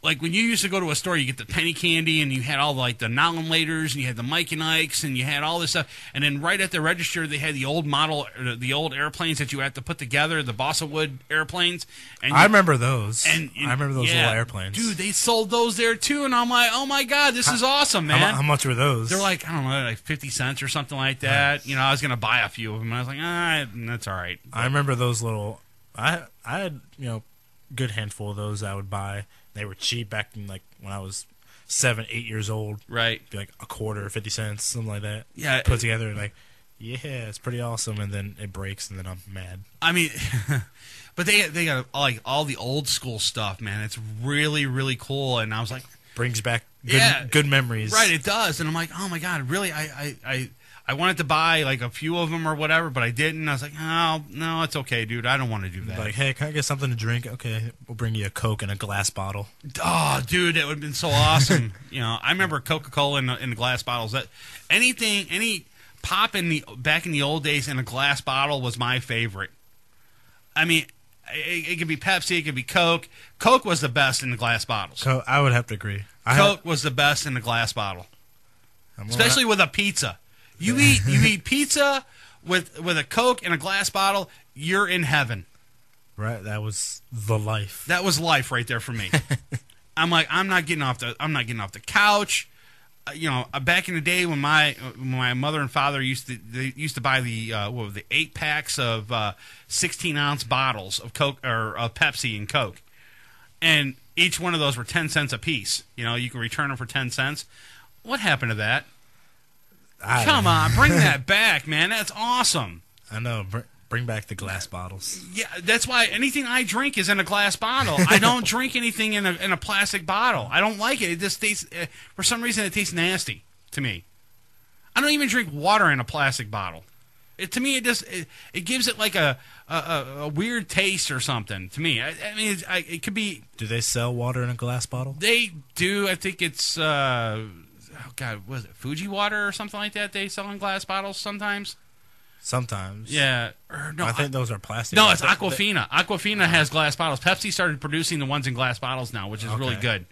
Like when you used to go to a store, you get the penny candy, and you had all like the Nollenlaters, and you had the Mike and Ikes, and you had all this stuff. And then right at the register, they had the old model, the old airplanes that you had to put together, the balsa wood airplanes. And I remember those. And I remember those little airplanes. Dude, they sold those there too, and I'm like, oh my god, this is awesome, man. How much were those? They're like, I don't know, like 50 cents or something like that. Nice. You know, I was gonna buy a few of them, and I was like, that's all right. I remember those little. I had good handful of those I would buy. They were cheap back in like when I was 7, 8 years old. Right. Be like a quarter, 50 cents, something like that. Yeah. Put together like, yeah, it's pretty awesome, and then it breaks, and then I'm mad. I mean, but they got like all the old school stuff, man. It's really, really cool, and I was like, brings back good memories. Right, it does, and I'm like, oh my god, really? I wanted to buy like a few of them or whatever, but I didn't. I was like, oh, no, it's okay, dude. I don't want to do that. Like, hey, can I get something to drink? Okay, we'll bring you a Coke in a glass bottle. Oh, dude, that would have been so awesome. I remember Coca-Cola in the glass bottles. That any pop back in the old days in a glass bottle was my favorite. I mean, it could be Pepsi, it could be Coke. Coke was the best in the glass bottles. I would have to agree. Coke was the best in the glass bottle, especially with a pizza. You eat pizza with a Coke and a glass bottle, you're in heaven. Right, that was the life. That was life right there for me. I'm like, I'm not getting off the couch. Back in the day when my mother and father used to buy the 8-packs of 16-ounce bottles of Coke or of Pepsi and Coke, and each one of those were 10 cents a piece. You can return them for 10 cents. What happened to that? Come on, bring that back, man. That's awesome. I know. Bring back the glass bottles. Yeah, that's why anything I drink is in a glass bottle. I don't drink anything in a plastic bottle. I don't like it. It just tastes, for some reason, it tastes nasty to me. I don't even drink water in a plastic bottle. To me, it gives it like a weird taste or something. To me, I mean, it could be. Do they sell water in a glass bottle? They do. I think it's. God, was it Fuji water or something like that? They sell in glass bottles sometimes. Sometimes. Yeah. No, I think those are plastic. No, it's Aquafina. Aquafina has glass bottles. Pepsi started producing the ones in glass bottles now, which is really good.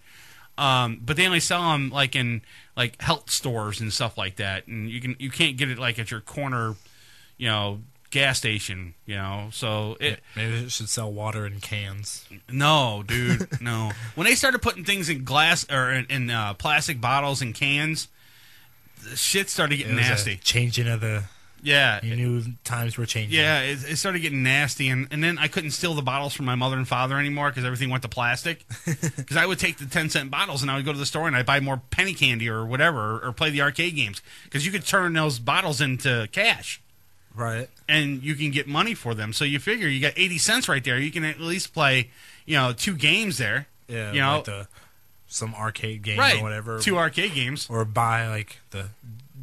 But they only sell them like in like health stores and stuff like that, and you can't get it like at your corner, gas station. So maybe it should sell water in cans. No, dude, no. When they started putting things in glass or in plastic bottles and cans, the shit started getting nasty. Changing of the. Yeah. You knew times were changing. Yeah, it started getting nasty, and then I couldn't steal the bottles from my mother and father anymore because everything went to plastic. Because I would take the 10-cent bottles, and I would go to the store, and I'd buy more penny candy or whatever, or play the arcade games. Because you could turn those bottles into cash. Right. And you can get money for them. So you figure you got 80 cents right there. You can at least play, 2 games there. Yeah, like some arcade game or whatever. 2 arcade games. Or buy, like, the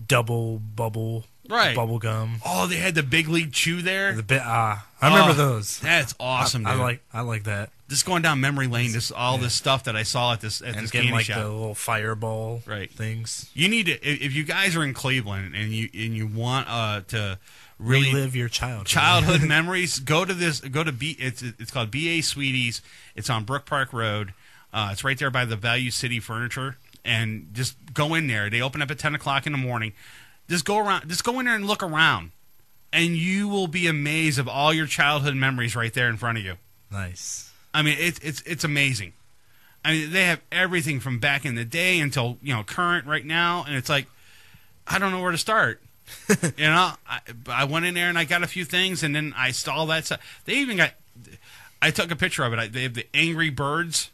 double bubble... Right. Bubble gum. Oh, they had the Big League Chew there. I remember those. That's awesome, dude. I like that. Just going down memory lane, this stuff that I saw at this candy like shop. The little fireball things. You need to, if you guys are in Cleveland and you want to really relive your childhood memories, go to it's called BA Sweeties. It's on Brook Park Road. It's right there by the Value City Furniture, and just go in there. They open up at 10 o'clock in the morning. Just go around. Just go in there and look around, and you will be amazed of all your childhood memories right there in front of you. Nice. I mean, it's amazing. I mean, they have everything from back in the day until current right now, and it's like I don't know where to start. I went in there and I got a few things, and then I saw that stuff. They even got. I took a picture of it. They have the Angry Birds.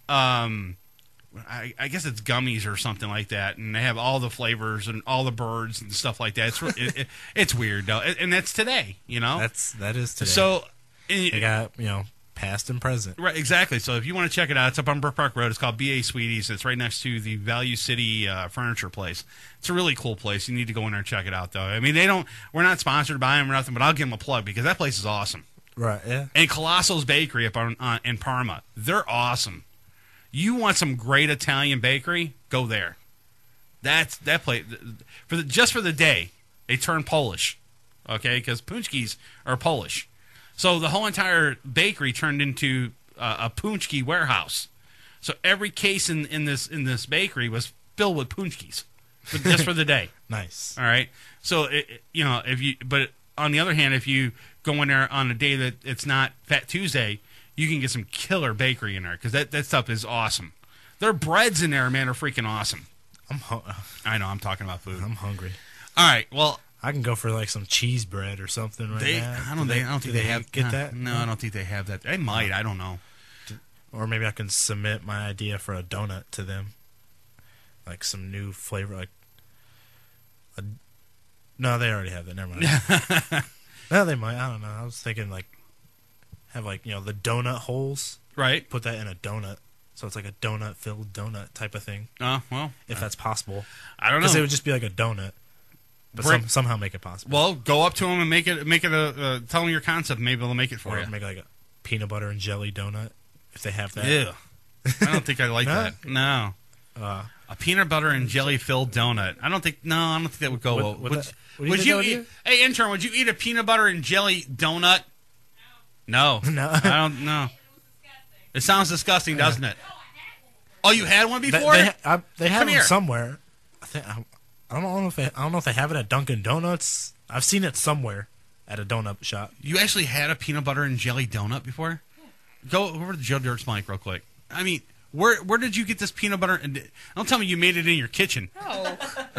I guess it's gummies or something like that, and they have all the flavors and all the birds and stuff like that. It's weird though, and that's today. That is today. So they got Past and present. Right, exactly. So if you want to check it out, it's up on Brook Park Road. It's called B.A. Sweeties. It's right next to the Value City furniture place. It's a really cool place. You need to go in there and check it out, though. I mean, we're not sponsored by them or nothing, but I'll give them a plug because that place is awesome. Right, yeah. And Colosso's Bakery up in Parma. They're awesome. You want some great Italian bakery? Go there. That place just for the day. They turn Polish, okay? Because Punchkis are Polish. So the whole entire bakery turned into a Punchki warehouse. So every case in this bakery was filled with Punchkis, just for the day. Nice. All right. So but on the other hand, if you go in there on a day that it's not Fat Tuesday, you can get some killer bakery in there because that stuff is awesome. Their breads in there, man, are freaking awesome. I know. I'm talking about food. I'm hungry. All right. Well, I can go for like some cheese bread or something right now. I don't think they have that. No, I don't think they have that. They might. I don't know. Or maybe I can submit my idea for a donut to them, like some new flavor. No, they already have that. Never mind. No, they might. I don't know. I was thinking have the donut holes. Right. Put that in a donut. So it's like a donut-filled donut type of thing. Oh, well. If that's possible. I don't know. Because it would just be like a donut. But somehow make it possible. Well, go up to them and make it tell them your concept. Maybe they'll make it for you. Or make like a peanut butter and jelly donut, if they have that. Yeah. I don't think I like that. No. A peanut butter and jelly-filled donut. I don't think that would go well. Would you eat? Hey, intern, would you eat a peanut butter and jelly donut? No. No. I don't know. It sounds disgusting, doesn't it? Oh, you had one before? They have them somewhere. I don't know if they have it at Dunkin' Donuts. I've seen it somewhere at a donut shop. You actually had a peanut butter and jelly donut before? Go over to Joe Dirt's mic real quick. I mean, where did you get this peanut butter? Don't tell me you made it in your kitchen. No.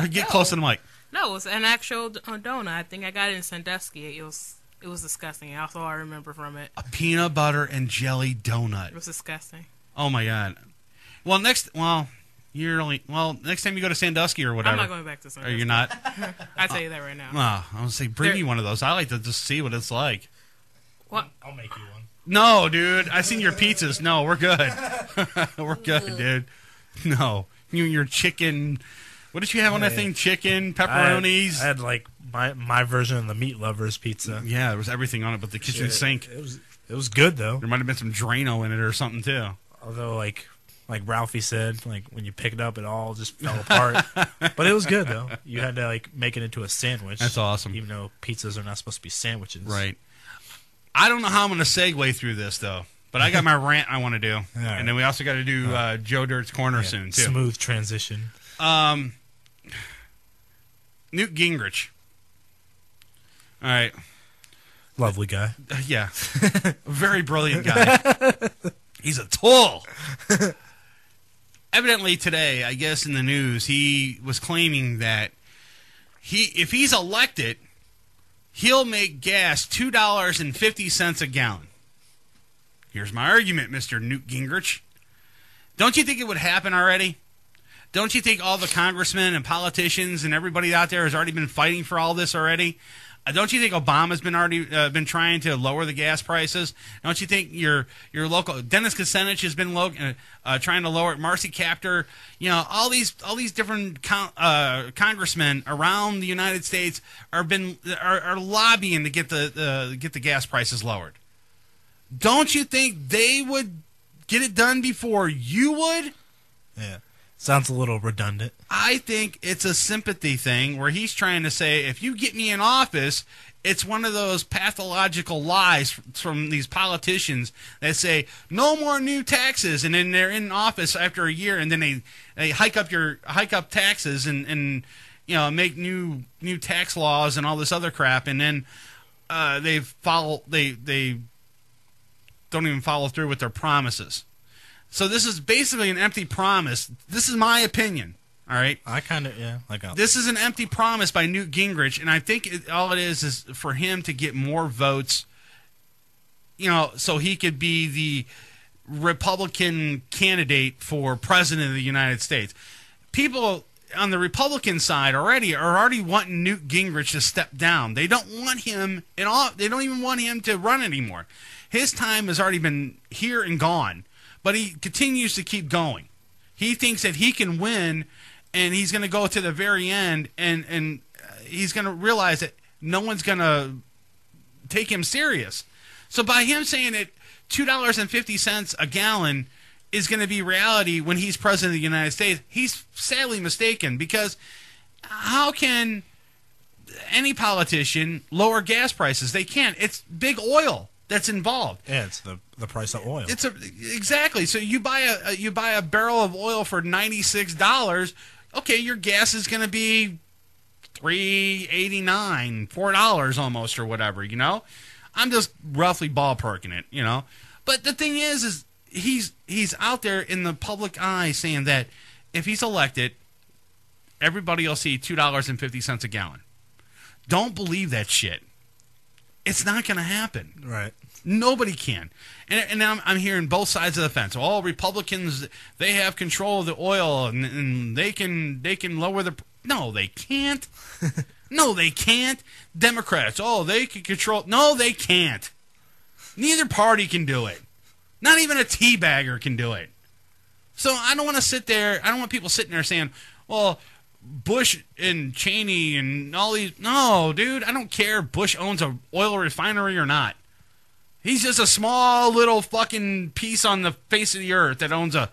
Get close to the mic. No, it was an actual donut. I think I got it in Sandusky. It was disgusting. That's all I remember from it. A peanut butter and jelly donut. It was disgusting. Oh my god. Well, next time you go to Sandusky or whatever. I'm not going back to Sandusky. Or you're not? I'll tell you that right now. I was going to say, bring me one of those. I like to just see what it's like. What? I'll make you one. No, dude. I seen your pizzas. No, we're good. We're good, dude. No. Your chicken. What did you have on that thing? Chicken, pepperonis? I had like my version of the Meat Lovers pizza. Yeah, there was everything on it but the kitchen sink. It was good, though. There might have been some Drano in it or something, too. Although, like Ralphie said, when you pick it up, it all just fell apart. But it was good, though. You had to make it into a sandwich. That's awesome. Even though pizzas are not supposed to be sandwiches. Right. I don't know how I'm going to segue through this, though. But I got my rant I want to do. Right. And then we also got to do Joe Dirt's Corner soon, too. Smooth transition. Newt Gingrich. All right. Lovely guy. Yeah. Very brilliant guy. He's a tool. Evidently today, I guess in the news, he was claiming that if he's elected, he'll make gas $2.50 a gallon. Here's my argument, Mr. Newt Gingrich. Don't you think it would happen already? Don't you think all the congressmen and politicians and everybody out there has already been fighting for all this already? Don't you think Obama's been trying to lower the gas prices? Don't you think your local Dennis Kucinich has been trying to lower it? Marcy Kaptur, all these different congressmen around the United States are lobbying to get the gas prices lowered. Don't you think they would get it done before you would? Yeah. Sounds a little redundant. I think it's a sympathy thing where he's trying to say, if you get me in office, it's one of those pathological lies from these politicians that say, no more new taxes, and then they're in office after a year, and then they hike up taxes and make new tax laws and all this other crap, and then they don't even follow through with their promises. So this is basically an empty promise. This is my opinion, all right? I kind of, yeah. This is an empty promise by Newt Gingrich, and I think all it is for him to get more votes, so he could be the Republican candidate for president of the United States. People on the Republican side are already wanting Newt Gingrich to step down. They don't want him they don't even want him to run anymore. His time has already been here and gone, but he continues to keep going. He thinks that he can win, and he's going to go to the very end, and he's going to realize that no one's going to take him serious. So by him saying that $2.50 a gallon is going to be reality when he's president of the United States, he's sadly mistaken, because how can any politician lower gas prices? They can't. It's big oil that's involved. Yeah, it's the price of oil. Exactly. So you buy a barrel of oil for $96. Okay, your gas is going to be $3.89, $4 almost, or whatever. You know, I'm just roughly ballparking it. You know, but the thing is he's out there in the public eye saying that if he's elected, everybody will see $2.50 a gallon. Don't believe that shit. It's not going to happen. Right. Nobody can. And I'm hearing both sides of the fence. All Republicans, they have control of the oil, and they can lower the... No, they can't. No, they can't. Democrats, they can control... No, they can't. Neither party can do it. Not even a teabagger can do it. So I don't want to sit there... I don't want people sitting there saying, well... Bush and Cheney and all these... No, dude, I don't care if Bush owns an oil refinery or not. He's just a small little fucking piece on the face of the earth that owns or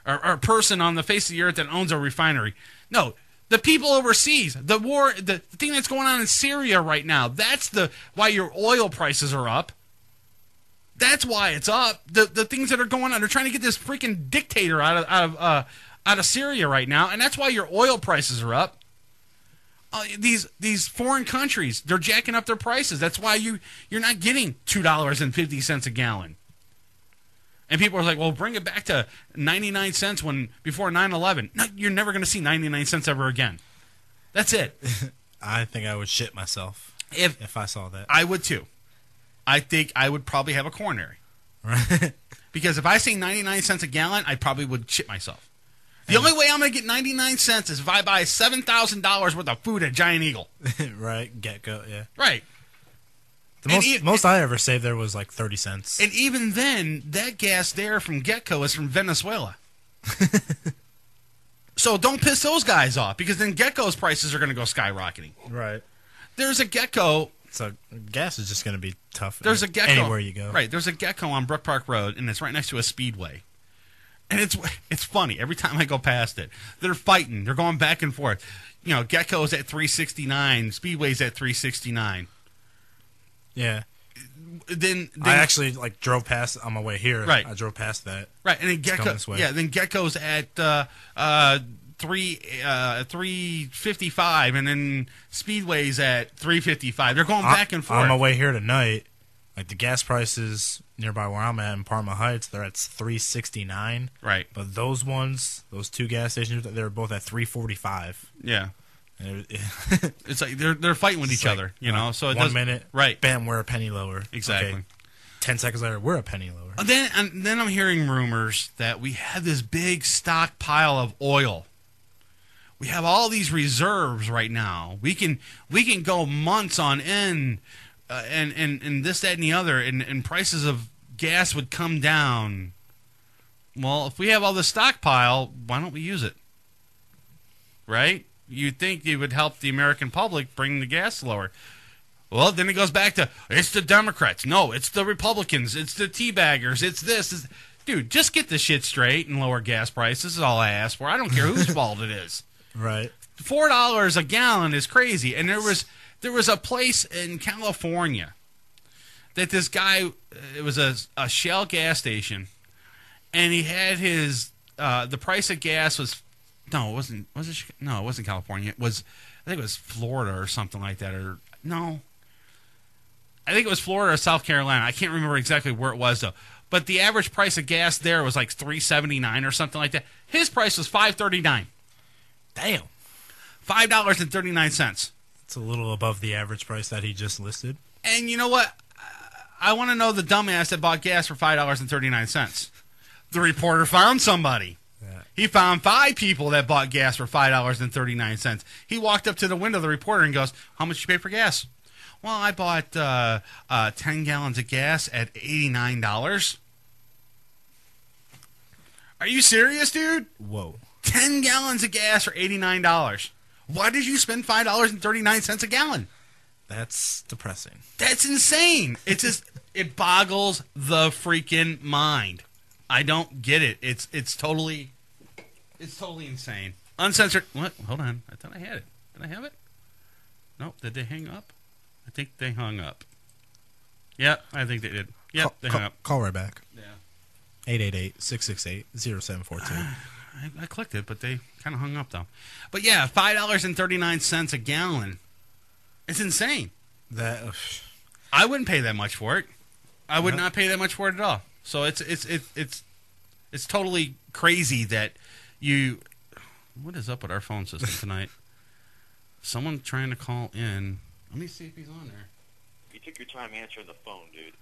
a person on the face of the earth that owns a refinery. No, the people overseas, the war, the thing that's going on in Syria right now, that's why your oil prices are up. That's why it's up. The things that are going on, they're trying to get this freaking dictator out of Syria right now, and that's why your oil prices are up. These foreign countries, they're jacking up their prices. That's why you're not getting $2.50 a gallon. And people are like, well, bring it back to 99 cents before 9/11. No, you're never going to see 99 cents ever again. That's it. I think I would shit myself if I saw that. I would too. I think I would probably have a coronary. Right. Because if I say 99 cents a gallon, I probably would shit myself. The only way I'm going to get 99 cents is if I buy $7,000 worth of food at Giant Eagle. Right, Get-Go, yeah. Right. The most I ever saved there was like 30 cents. And even then, that gas there from Get-Go is from Venezuela. So don't piss those guys off, because then Get-Go's prices are going to go skyrocketing. Right. There's a Get-Go. So gas is just going to be tough. There's a Get-Go anywhere you go. Right. There's a Get-Go on Brook Park Road, and it's right next to a speedway. And it's funny. Every time I go past it, they're fighting. They're going back and forth. You know, Get-Go's at $3.69. Speedway's at $3.69. Yeah. Then I actually drove past on my way here. Right. I drove past that. Right, and then then Get-Go's at $3.55, and then Speedway's at $3.55. They're going back and forth. On my way here tonight, the gas prices nearby where I'm at in Parma Heights, they're at $3.69. Right. But those two gas stations, they're both at $3.45. Yeah. It's like they're fighting with each other, you know. So it 1 minute, right? Bam, we're a penny lower. Exactly. Okay. 10 seconds later, we're a penny lower. Then I'm hearing rumors that we have this big stockpile of oil. We have all these reserves right now. We can go months on end, and this, that, and the other, and prices of gas would come down. Well, if we have all this stockpile, why don't we use it? Right? You'd think it would help the American public bring the gas lower. Well, then it goes back to, it's the Democrats. No, it's the Republicans. It's the teabaggers. It's this. Dude, just get the shit straight and lower gas prices is all I ask for. I don't care whose fault it is. Right. $4 a gallon is crazy. And there was a place in California that this guy, it was a Shell gas station, and he had his, the price of gas was, no, it wasn't, was it? No, it wasn't California. It was, I think it was Florida or something like that, or, no. I think it was Florida or South Carolina. I can't remember exactly where it was, though. But the average price of gas there was like $3.79 or something like that. His price was $5.39. Damn. $5.39. It's a little above the average price that he just listed. And you know what? I want to know the dumbass that bought gas for $5.39. The reporter found somebody. Yeah. He found 5 people that bought gas for $5.39. He walked up to the window of the reporter and goes, "How much did you pay for gas?" Well, I bought 10 gallons of gas at $89. Are you serious, dude? Whoa. 10 gallons of gas for $89. Why did you spend $5.39 a gallon? That's depressing. That's insane. It's just, it boggles the freaking mind. I don't get it. It's totally insane. Uncensored. What? Hold on. I thought I had it. Did I have it? Nope. Did they hang up? I think they hung up. Yeah, I think they did. Yep, they hung up. Call right back. Yeah. 888-668-0742. I clicked it, but they kind of hung up, though. But yeah, $5.39 a gallon. It's insane. I wouldn't pay that much for it. I would not pay that much for it at all. So it's totally crazy that you... What is up with our phone system tonight? Someone trying to call in. Let me see if he's on there. You took your time answering the phone, dude.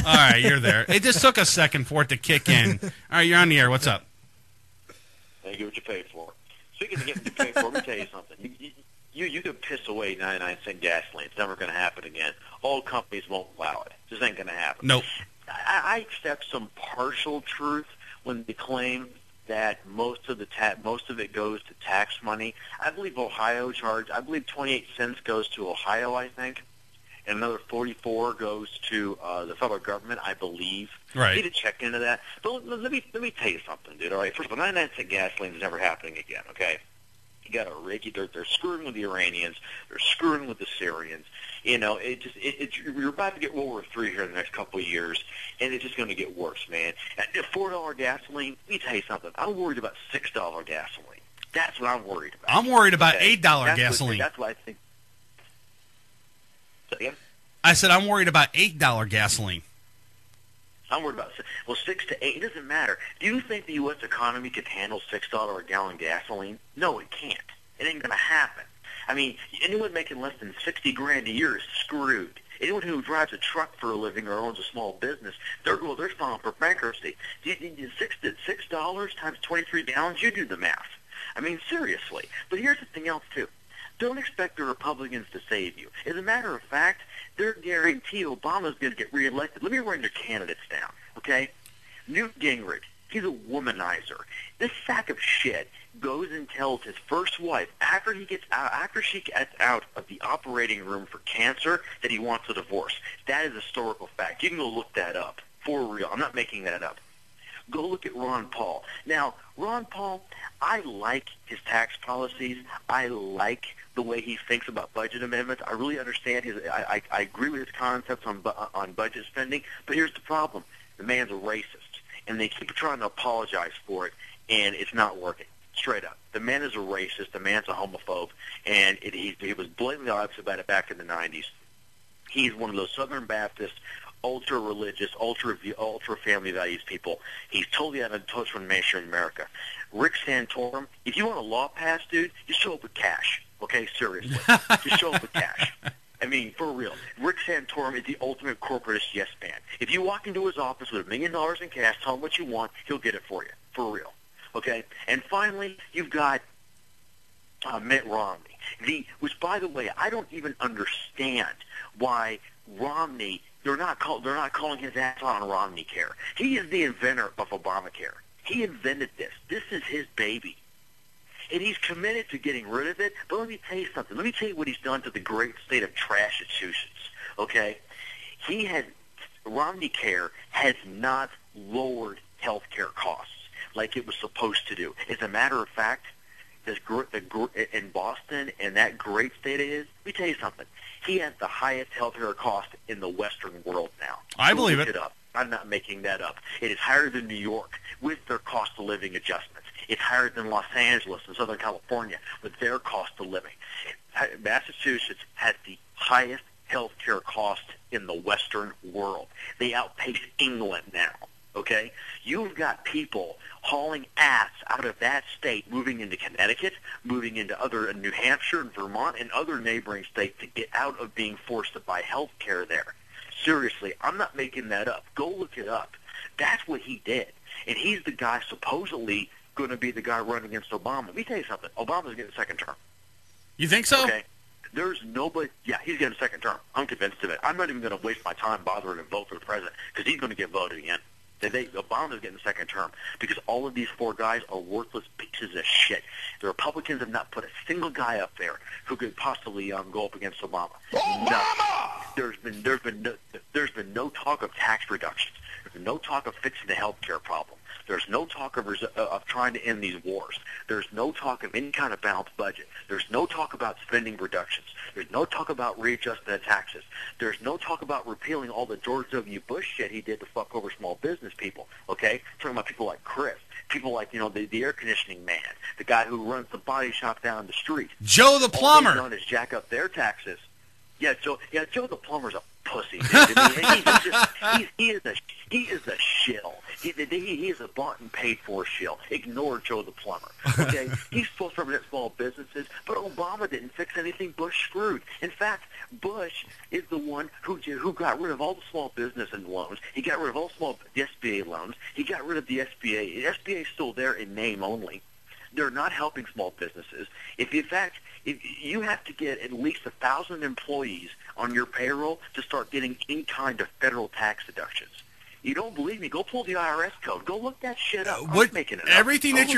All right, you're there. It just took a second for it to kick in. All right, you're on the air. What's up? You get what you paid for. Speaking of getting what you paid for, let me tell you something. You could piss away 99-cent gasoline. It's never going to happen again. All companies won't allow it. Just ain't going to happen. Nope. I accept some partial truth when they claim that most of it goes to tax money. I believe 28 cents goes to Ohio, I think, and another 44 goes to the federal government, I believe. Right. I need to check into that. But let me tell you something, dude. All right, first of all, 99-cent gasoline is never happening again. Okay. You got they're screwing with the Iranians. They're screwing with the Syrians. You know, you're about to get World War III here in the next couple of years, and it's just going to get worse, man. At $4 gasoline, let me tell you something. I'm worried about $6 gasoline. That's what I'm worried about. I'm worried about $8 gasoline. That's what I think. Again? I said I'm worried about $8 gasoline. I'm worried about 6 to 8. It doesn't matter. Do you think the U.S. economy can handle $6 a gallon gasoline? No, it can't. It ain't going to happen. I mean, anyone making less than $60,000 a year is screwed. Anyone who drives a truck for a living or owns a small business, they're filing for bankruptcy. $6 times 23 gallons, you do the math. I mean, seriously. But here's the thing else, too. Don't expect the Republicans to save you. As a matter of fact, they're guaranteed Obama's going to get reelected. Let me run your candidates down, okay? Newt Gingrich, he's a womanizer. This sack of shit goes and tells his first wife after she gets out of the operating room for cancer that he wants a divorce. That is a historical fact. You can go look that up. For real. I'm not making that up. Go look at Ron Paul. Now, Ron Paul, I like his tax policies. I like the way he thinks about budget amendments. I really understand I agree with his concepts on budget spending. But here's the problem: the man's a racist, and they keep trying to apologize for it, and it's not working. Straight up, the man is a racist. The man's a homophobe, and he was blatantly obvious about it back in the '90s. He's one of those Southern Baptist, ultra-religious, ultra-family values people. He's totally out of touch with mainstream America. Rick Santorum, if you want a law passed, dude, just show up with cash. Okay, seriously. Just show up with cash. I mean, for real. Rick Santorum is the ultimate corporatist yes man. If you walk into his office with $1 million in cash, tell him what you want, he'll get it for you. For real. Okay? And finally, you've got Mitt Romney. Which, by the way, I don't even understand why Romney, they're not calling his ass on Romney Care. He is the inventor of Obamacare. He invented this. This is his baby. And he's committed to getting rid of it. But let me tell you something. Let me tell you what he's done to the great state of Massachusetts. Okay? Romney Care has not lowered health care costs like it was supposed to do. As a matter of fact, in Boston and that great state it is, let me tell you something. He has the highest health care cost in the Western world now. I believe Look it. Up. I'm not making that up. It is higher than New York with their cost of living adjustments. It's higher than Los Angeles and Southern California with their cost of living. Massachusetts has the highest health care cost in the Western world. They outpace England now. Okay? You've got people hauling ass out of that state, moving into Connecticut, moving into other New Hampshire and Vermont and other neighboring states to get out of being forced to buy health care there. Seriously, I'm not making that up. Go look it up. That's what he did. And he's the guy supposedly going to be the guy running against Obama. Let me tell you something. Obama's getting a second term. You think so? Okay. There's nobody. Yeah, he's getting a second term. I'm convinced of it. I'm not even going to waste my time bothering to vote for the president because he's going to get voted again. Obama's getting a second term because all of these four guys are worthless pieces of shit. The Republicans have not put a single guy up there who could possibly go up against Obama. There's been no talk of tax reductions. There's been no talk of fixing the health care problem. There's no talk of trying to end these wars. There's no talk of any kind of balanced budget. There's no talk about spending reductions. There's no talk about readjusting the taxes. There's no talk about repealing all the George W. Bush shit he did to fuck over small business people, okay? Talking about people like Chris, people like, the air conditioning man, the guy who runs the body shop down the street. Joe the plumber. All they've done is jack up their taxes. Yeah, Joe the plumber's a pussy, dude. I mean, he is a shill. He is a bought and paid for shill. Ignore Joe the plumber. Okay, he's supposed to represent small businesses, but Obama didn't fix anything Bush screwed. In fact, Bush is the one who got rid of all the small business and loans. He got rid of all the SBA loans. He got rid of the SBA. The SBA is still there in name only. They're not helping small businesses. If you have to get at least 1,000 employees on your payroll to start getting any kind of federal tax deductions. You don't believe me? Go pull the IRS code. Go look that shit up. I'm not making it up. Everything that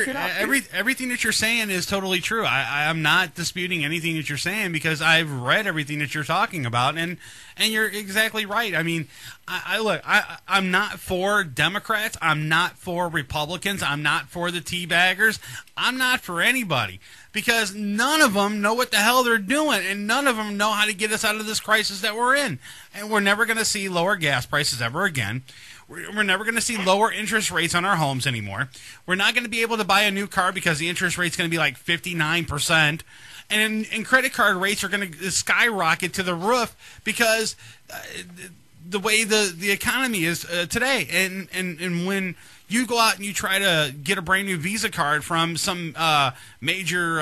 you're saying is totally true. I'm not disputing anything that you're saying because I've read everything that you're talking about, and you're exactly right. I mean, I'm not for Democrats. I'm not for Republicans. I'm not for the teabaggers. I'm not for anybody because none of them know what the hell they're doing, and none of them know how to get us out of this crisis that we're in. And we're never going to see lower gas prices ever again. We're never going to see lower interest rates on our homes anymore. We're not going to be able to buy a new car because the interest rate's going to be like 59%. And credit card rates are going to skyrocket to the roof because the way the economy is today. And when you go out and you try to get a brand new Visa card from some major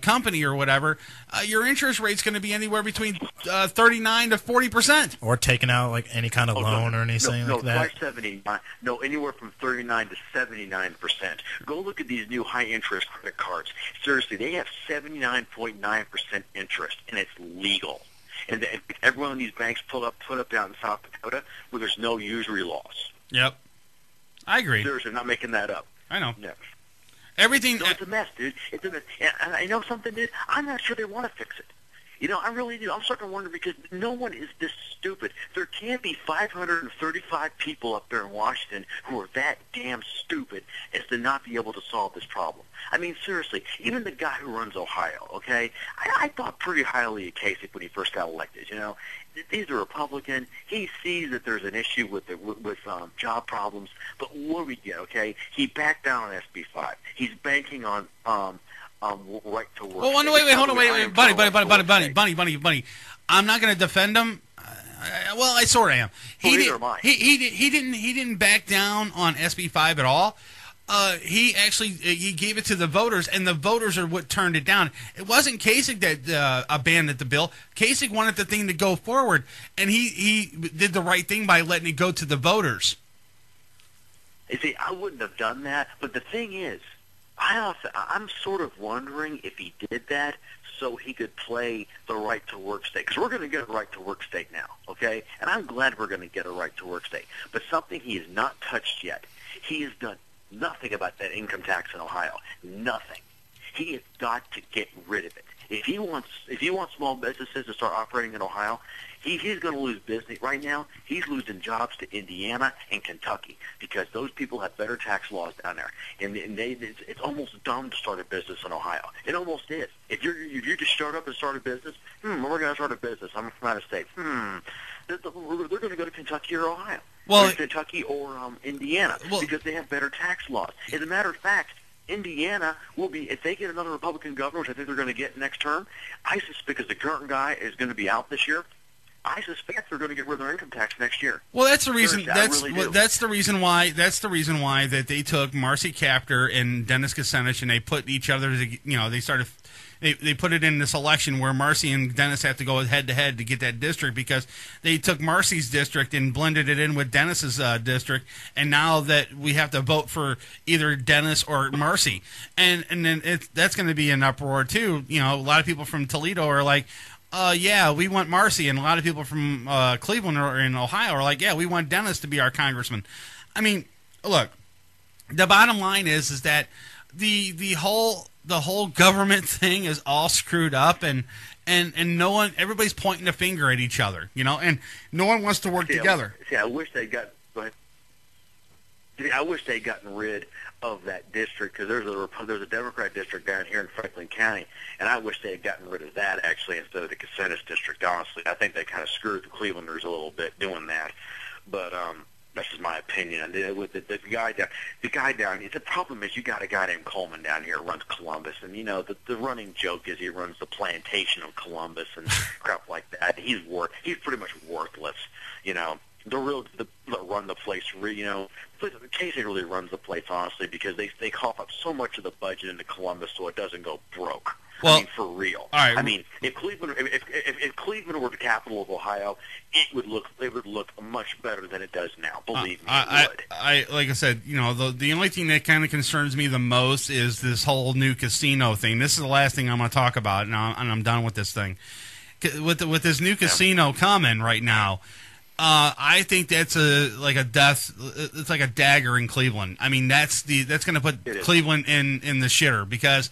company or whatever, your interest rate's going to be anywhere between 39 to 40%. Or taking out like any kind of loan or anything like that. Anywhere from 39 to 79%. Go look at these new high-interest credit cards. Seriously, they have 79.9% interest, and it's legal. And every one of these banks put up down in South Dakota where there's no usury loss. Yep. I agree. Seriously, I'm not making that up. I know. Yeah. Everything. No, it's a mess, dude. It's a mess. And I know something, dude. I'm not sure they want to fix it. I really do. I'm starting to wonder because no one is this stupid. There can't be 535 people up there in Washington who are that damn stupid as to not be able to solve this problem. I mean, seriously, even the guy who runs Ohio, okay? I thought pretty highly of Kasich when he first got elected, He's a Republican. He sees that there's an issue with job problems. But what do we get, okay? He backed down on SB 5. He's banking on right to work. Well, wait, hold on, wait, buddy. I'm not going to defend him. Well, I sort of am. He didn't back down on SB 5 at all. He gave it to the voters, and the voters are what turned it down. It wasn't Kasich that abandoned the bill. Kasich wanted the thing to go forward, and he did the right thing by letting it go to the voters. You see, I wouldn't have done that, but the thing is, I'm sort of wondering if he did that so he could play the right-to-work state. Because we're going to get a right-to-work state now, okay? And I'm glad we're going to get a right-to-work state. But something he has not touched yet. He has done nothing about that income tax in Ohio. Nothing. He has got to get rid of it. If he wants small businesses to start operating in Ohio, he's going to lose business. Right now, he's losing jobs to Indiana and Kentucky because those people have better tax laws down there. And it's almost dumb to start a business in Ohio. It almost is. If you just start up and start a business, we're going to start a business. I'm from out of state. They're going to go to Kentucky or Ohio. Well, Kentucky or Indiana because they have better tax laws. As a matter of fact, Indiana will be, if they get another Republican governor, which I think they're going to get next term, I suspect because the current guy is going to be out this year, I suspect they're going to get rid of their income tax next year. Well, that's the reason. That's the reason why. That's the reason why that they took Marcy Kaptur and Dennis Kucinich and they put each other. They started. They put it in this election where Marcy and Dennis have to go head to head to get that district because they took Marcy's district and blended it in with Dennis's district, and now that we have to vote for either Dennis or Marcy, and then that's going to be an uproar too. A lot of people from Toledo are like, yeah, we want Marcy, and a lot of people from Cleveland or in Ohio are like, yeah, we want Dennis to be our congressman. I mean, look, the bottom line is that the whole government thing is all screwed up, and no one, everybody's pointing a finger at each other, and no one wants to work together. I wish they got. I wish they'd gotten rid of that district, because there's a Democrat district down here in Franklin County, and I wish they had gotten rid of that actually instead of the Consensus district. Honestly, I think they kind of screwed the Clevelanders a little bit doing that, but that's just my opinion. And with the guy down here, the problem is you got a guy named Coleman down here who runs Columbus, and the running joke is he runs the plantation of Columbus and crap like that. He's pretty much worthless, that run the place, Casey really runs the place, honestly, because they cough up so much of the budget into Columbus so it doesn't go broke. Well, I mean, for real. All right. I mean, if Cleveland were the capital of Ohio, it would look much better than it does now. Believe me, it would. Like I said, the only thing that kind of concerns me the most is this whole new casino thing. This is the last thing I'm going to talk about, and I'm done with this thing. With this new casino coming right now. I think that's like a death. It's like a dagger in Cleveland. I mean, that's going to put Cleveland in the shitter, because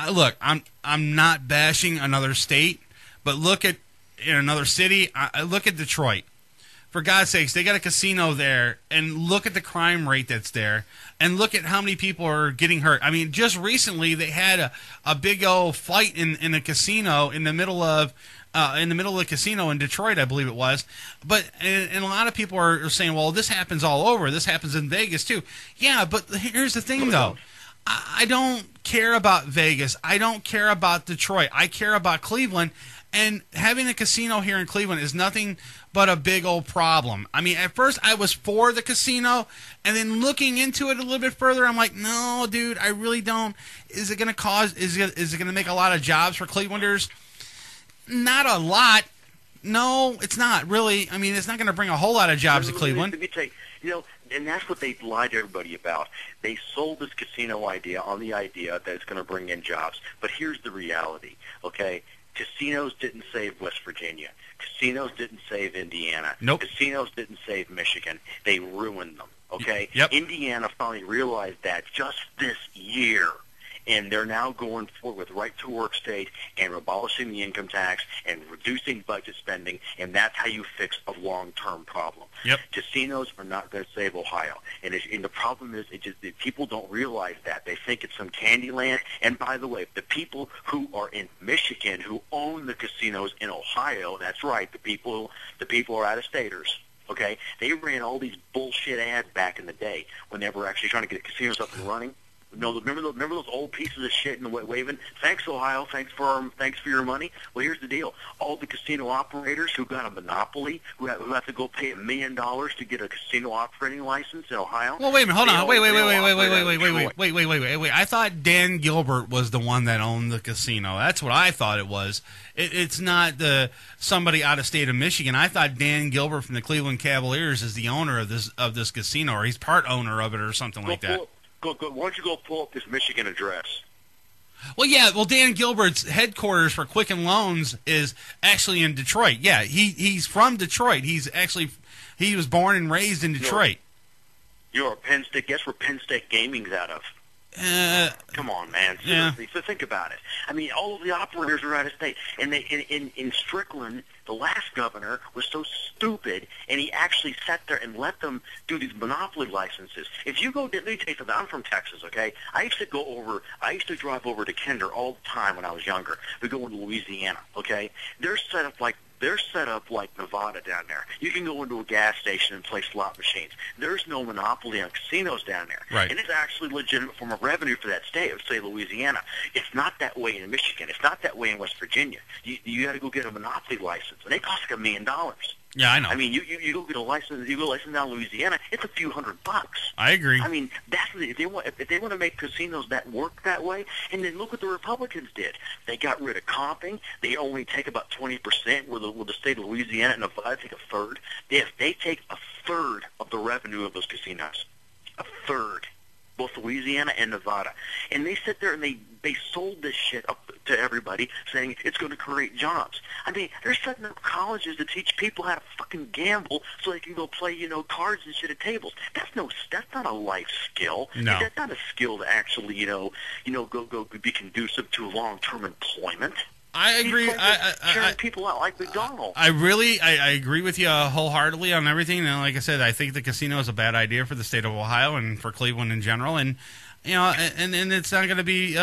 look, I'm not bashing another state, but look at in another city. Look at Detroit. For God's sakes, they got a casino there, and look at the crime rate that's there, and look at how many people are getting hurt. I mean, just recently they had a big old fight in a casino in the middle of the casino in Detroit, I believe it was. But and a lot of people are saying, well, this happens all over. This happens in Vegas too. Yeah, but here's the thing, though. I don't care about Vegas. I don't care about Detroit. I care about Cleveland. And having a casino here in Cleveland is nothing but a big old problem. I mean, at first I was for the casino, and then looking into it a little bit further, I'm like, no, dude, I really don't. Is it going to make a lot of jobs for Clevelanders? Not a lot. No, it's not really. I mean, it's not going to bring a whole lot of jobs to Cleveland. Let me tell you, and that's what they lied to everybody about. They sold this casino idea on the idea that it's going to bring in jobs. But here's the reality, okay? Casinos didn't save West Virginia. Casinos didn't save Indiana. Nope. Casinos didn't save Michigan. They ruined them, okay? Yep. Indiana finally realized that just this year. And they're now going forward with right-to-work state and abolishing the income tax and reducing budget spending, and that's how you fix a long-term problem. Yep. Casinos are not going to save Ohio. And the problem is that people don't realize that. They think it's some candy land. And by the way, the people who are in Michigan who own the casinos in Ohio, that's right, the people are out-of-staters. Okay? They ran all these bullshit ads back in the day when they were actually trying to get casinos up and running. No, remember those old pieces of shit and waving, thanks Ohio, thanks for your money. Well, here's the deal: all the casino operators who got a monopoly, who have to go pay $1 million to get a casino operating license in Ohio. Well, wait a minute, hold on, wait. I thought Dan Gilbert was the one that owned the casino. That's what I thought it was. It's not somebody out of state of Michigan. I thought Dan Gilbert from the Cleveland Cavaliers is the owner of this casino, or he's part owner of it, or something like that. Why don't you go pull up this Michigan address? Well, yeah. Well, Dan Gilbert's headquarters for Quicken Loans is actually in Detroit. Yeah, he's from Detroit. He was born and raised in Detroit. You're a Penn State. Guess where Penn State Gaming's out of? Come on, man. Seriously. So think about it. I mean, all of the operators are out of state. And in Strickland, the last governor was so stupid, and he actually sat there and let them do these monopoly licenses. If you go, let me tell you something. I'm from Texas, okay? I used to drive over to Kinder all the time when I was younger. We go into Louisiana, okay? They're set up like Nevada down there. You can go into a gas station and play slot machines. There's no monopoly on casinos down there. Right. And it's actually a legitimate form of revenue for that state, say Louisiana. It's not that way in Michigan. It's not that way in West Virginia. You got to go get a monopoly license, and they cost like $1 million. Yeah, I know. I mean, you go get a license. You go license down in Louisiana. It's a few $100. I agree. I mean, if they want to make casinos that work that way, and then look what the Republicans did. They got rid of comping. They only take about 20%, where the state of Louisiana and Nevada take a third. If they take a third of the revenue of those casinos, a third, both Louisiana and Nevada, and they sit there and they sold this shit up to everybody. everybody, saying it's going to create jobs. I mean, they're setting up colleges to teach people how to fucking gamble so they can go play, cards and shit at tables. That's not a life skill. No. That's not a skill to actually, go be conducive to long-term employment. I agree. Sharing people out like McDonald's. I agree with you wholeheartedly on everything. And like I said, I think the casino is a bad idea for the state of Ohio and for Cleveland in general. And and it's not going to be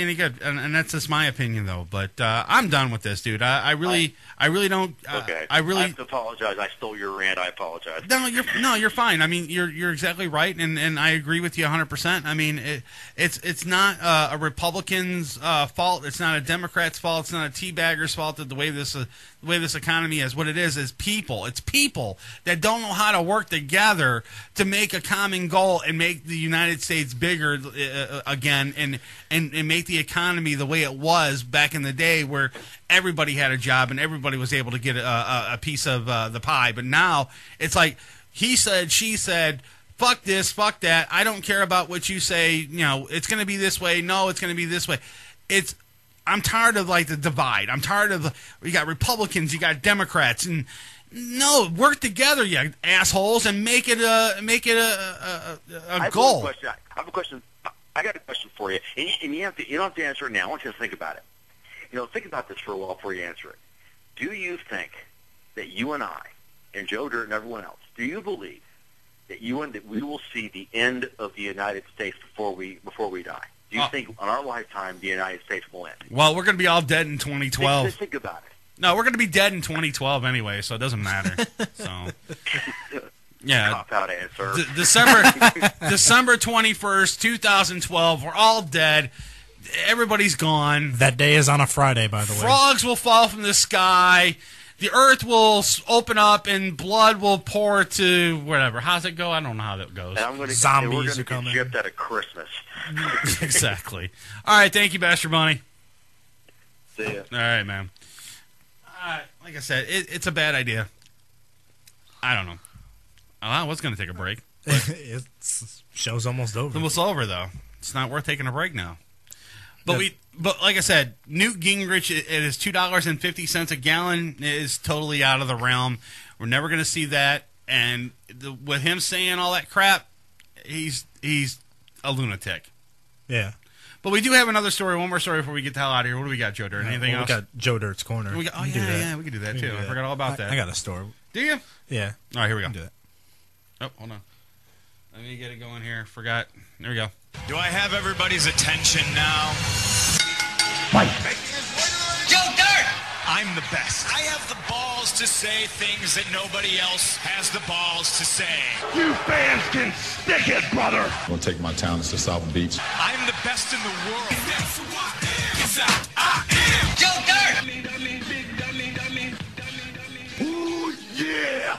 any good. And that's just my opinion, though. But I'm done with this, dude. I really don't. Okay. I have to apologize. I stole your rant. I apologize. No, you're fine. I mean, you're exactly right, and I agree with you 100%. I mean, it's not a Republican's fault. It's not a Democrat's fault. It's not a teabagger's fault that the way this economy is what it is people. It's people that don't know how to work together to make a common goal and make the United States bigger again and make the economy the way it was back in the day where everybody had a job and everybody was able to get a piece of the pie. But now it's like he said, she said, fuck this, fuck that. I don't care about what you say. It's going to be this way. No, it's going to be this way. I'm tired of the divide. I'm tired of you got Republicans, you got Democrats, and no, work together, you assholes, and make it a goal. I have a question. I got a question for you, and you don't have to answer it now. I want you to think about it. Think about this for a while before you answer it. Do you think that you and I, and Joe Dirt and everyone else, do you believe that we will see the end of the United States before we die? Do you think on our lifetime the United States will end? Well, we're going to be all dead in 2012. Think about it. No, we're going to be dead in 2012 anyway, so it doesn't matter. So, yeah. Cop-out answer. December 21st, 2012, we're all dead. Everybody's gone. That day is on a Friday, by the way. Frogs will fall from the sky. The earth will open up and blood will pour to whatever. How's it go? I don't know how that goes. Zombies are coming. Shipped out of Christmas. Exactly. All right, thank you, Bastard Bunny. See ya. All right, man. Like I said, it's a bad idea. I don't know. I was going to take a break. Show's almost over. It's almost over, though. It's not worth taking a break now. But like I said, Newt Gingrich at his $2.50 a gallon is totally out of the realm. We're never going to see that. And with him saying all that crap, he's a lunatic. Yeah. But we do have another story, one more story before we get the hell out of here. What do we got, Joe Dirt? Anything else? We got Joe Dirt's Corner. We can do that too. I forgot all about that. I got a story. Do you? Yeah. All right, here we go. Do that. Oh, hold on. Let me get it going here. Forgot. There we go. Do I have everybody's attention now? Joe Dirt! I'm the best. I have the balls to say things that nobody else has the balls to say. You fans can stick it, brother. I'm gonna take my talents to South Beach. I'm the best in the world. That's who I am. Joe Dirt! Ooh, yeah!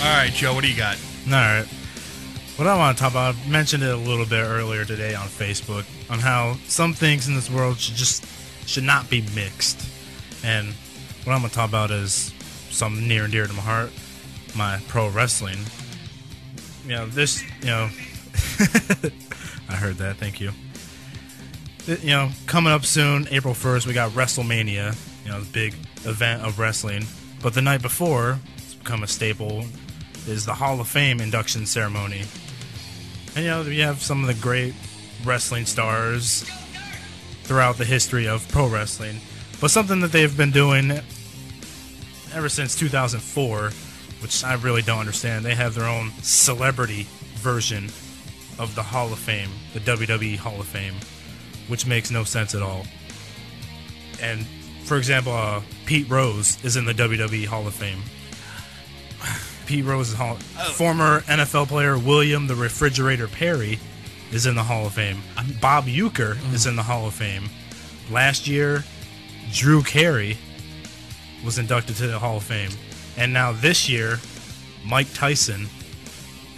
All right, Joe, what do you got? All right. What I want to talk about, I mentioned it a little bit earlier today on Facebook, on how some things in this world should not be mixed. And what I'm going to talk about is something near and dear to my heart, my pro wrestling. I heard that, thank you. Coming up soon, April 1st, we got WrestleMania, the big event of wrestling. But the night before, it's become a staple, is the Hall of Fame induction ceremony. And, we have some of the great wrestling stars throughout the history of pro wrestling. But something that they've been doing ever since 2004, which I really don't understand, they have their own celebrity version of the Hall of Fame, the WWE Hall of Fame, which makes no sense at all. And, for example, Pete Rose is in the WWE Hall of Fame. Pete Rose is former NFL player William the Refrigerator Perry is in the Hall of Fame. Bob Uecker is in the Hall of Fame. Last year, Drew Carey was inducted to the Hall of Fame. And now this year, Mike Tyson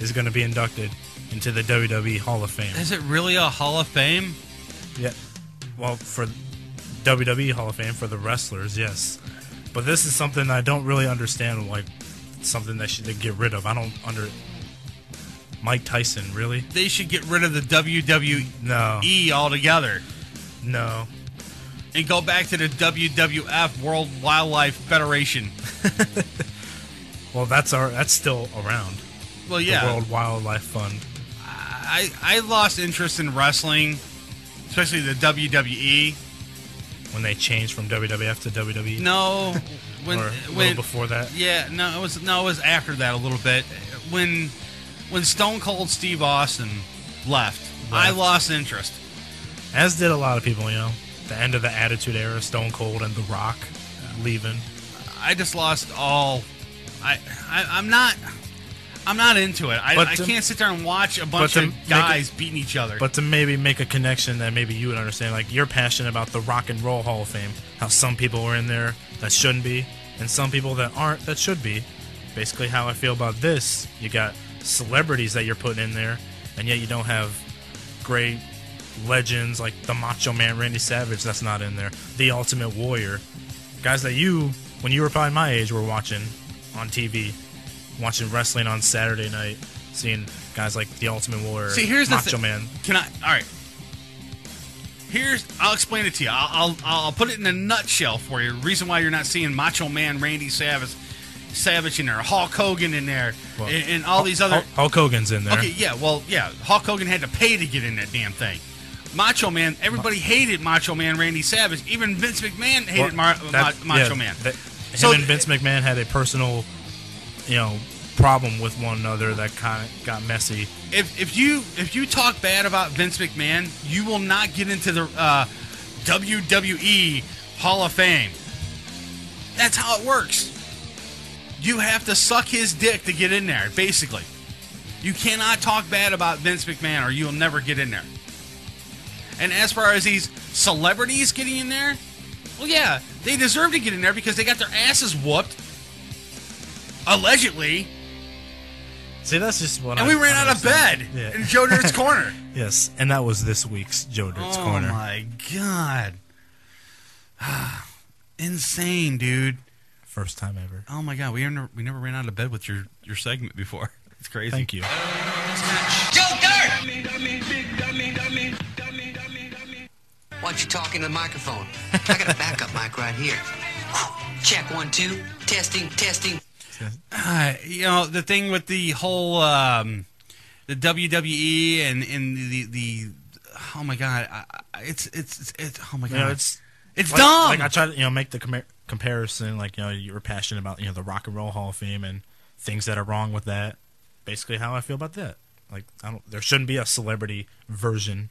is going to be inducted into the WWE Hall of Fame. Is it really a Hall of Fame? Yeah. Well, for WWE Hall of Fame, for the wrestlers, yes. But this is something I don't really understand, something that should get rid of. I don't Mike Tyson, really? They should get rid of the WWE altogether. No. And go back to the WWF, World Wildlife Federation. Well, that's still around. Well, yeah. The World Wildlife Fund. I lost interest in wrestling, especially the WWE. When they changed from WWF to WWE? No. When a little before that? Yeah, it was after that a little bit. When Stone Cold Steve Austin left, I lost interest. As did a lot of people, the end of the Attitude Era, Stone Cold and The Rock leaving. I just lost all. I'm not into it. I can't sit there and watch a bunch of guys beating each other. But to maybe make a connection that maybe you would understand, like you're passionate about the Rock and Roll Hall of Fame, how some people are in there that shouldn't be, and some people that aren't that should be. Basically how I feel about this. You got celebrities that you're putting in there, and yet you don't have great legends like the Macho Man Randy Savage that's not in there. The Ultimate Warrior. Guys that when you were probably my age, were watching on TV. Watching wrestling on Saturday night, seeing guys like the Ultimate Warrior, here's Macho Man. All right. I'll explain it to you. I'll put it in a nutshell for you. The reason why you're not seeing Macho Man Randy Savage in there, Hulk Hogan in there, and all these other. Hulk Hogan's in there. Okay, yeah, Hulk Hogan had to pay to get in that damn thing. Macho Man, everybody hated Macho Man Randy Savage. Even Vince McMahon hated Macho Man. Him and Vince McMahon had a personal, problem with one another that kind of got messy. If you talk bad about Vince McMahon, you will not get into the WWE Hall of Fame. That's how it works. You have to suck his dick to get in there, basically. You cannot talk bad about Vince McMahon or you'll never get in there. And as far as these celebrities getting in there, well, yeah, they deserve to get in there because they got their asses whooped. Allegedly. See, that's just what And we ran out of bed in Joe Dirt's Corner. Yes, and that was this week's Joe Dirt's Corner. Oh, my God. Insane, dude. First time ever. Oh, my God. We never ran out of bed with your segment before. It's crazy. Thank you. Joe Dirt! Why don't you talk into the microphone? I got a backup mic right here. Check 1, 2. Testing. The thing with the whole the WWE and the oh my God, it's oh my God, it's dumb. Like I try to make the comparison, like you were passionate about the Rock and Roll Hall of Fame and things that are wrong with that. Basically, how I feel about that. Like there shouldn't be a celebrity version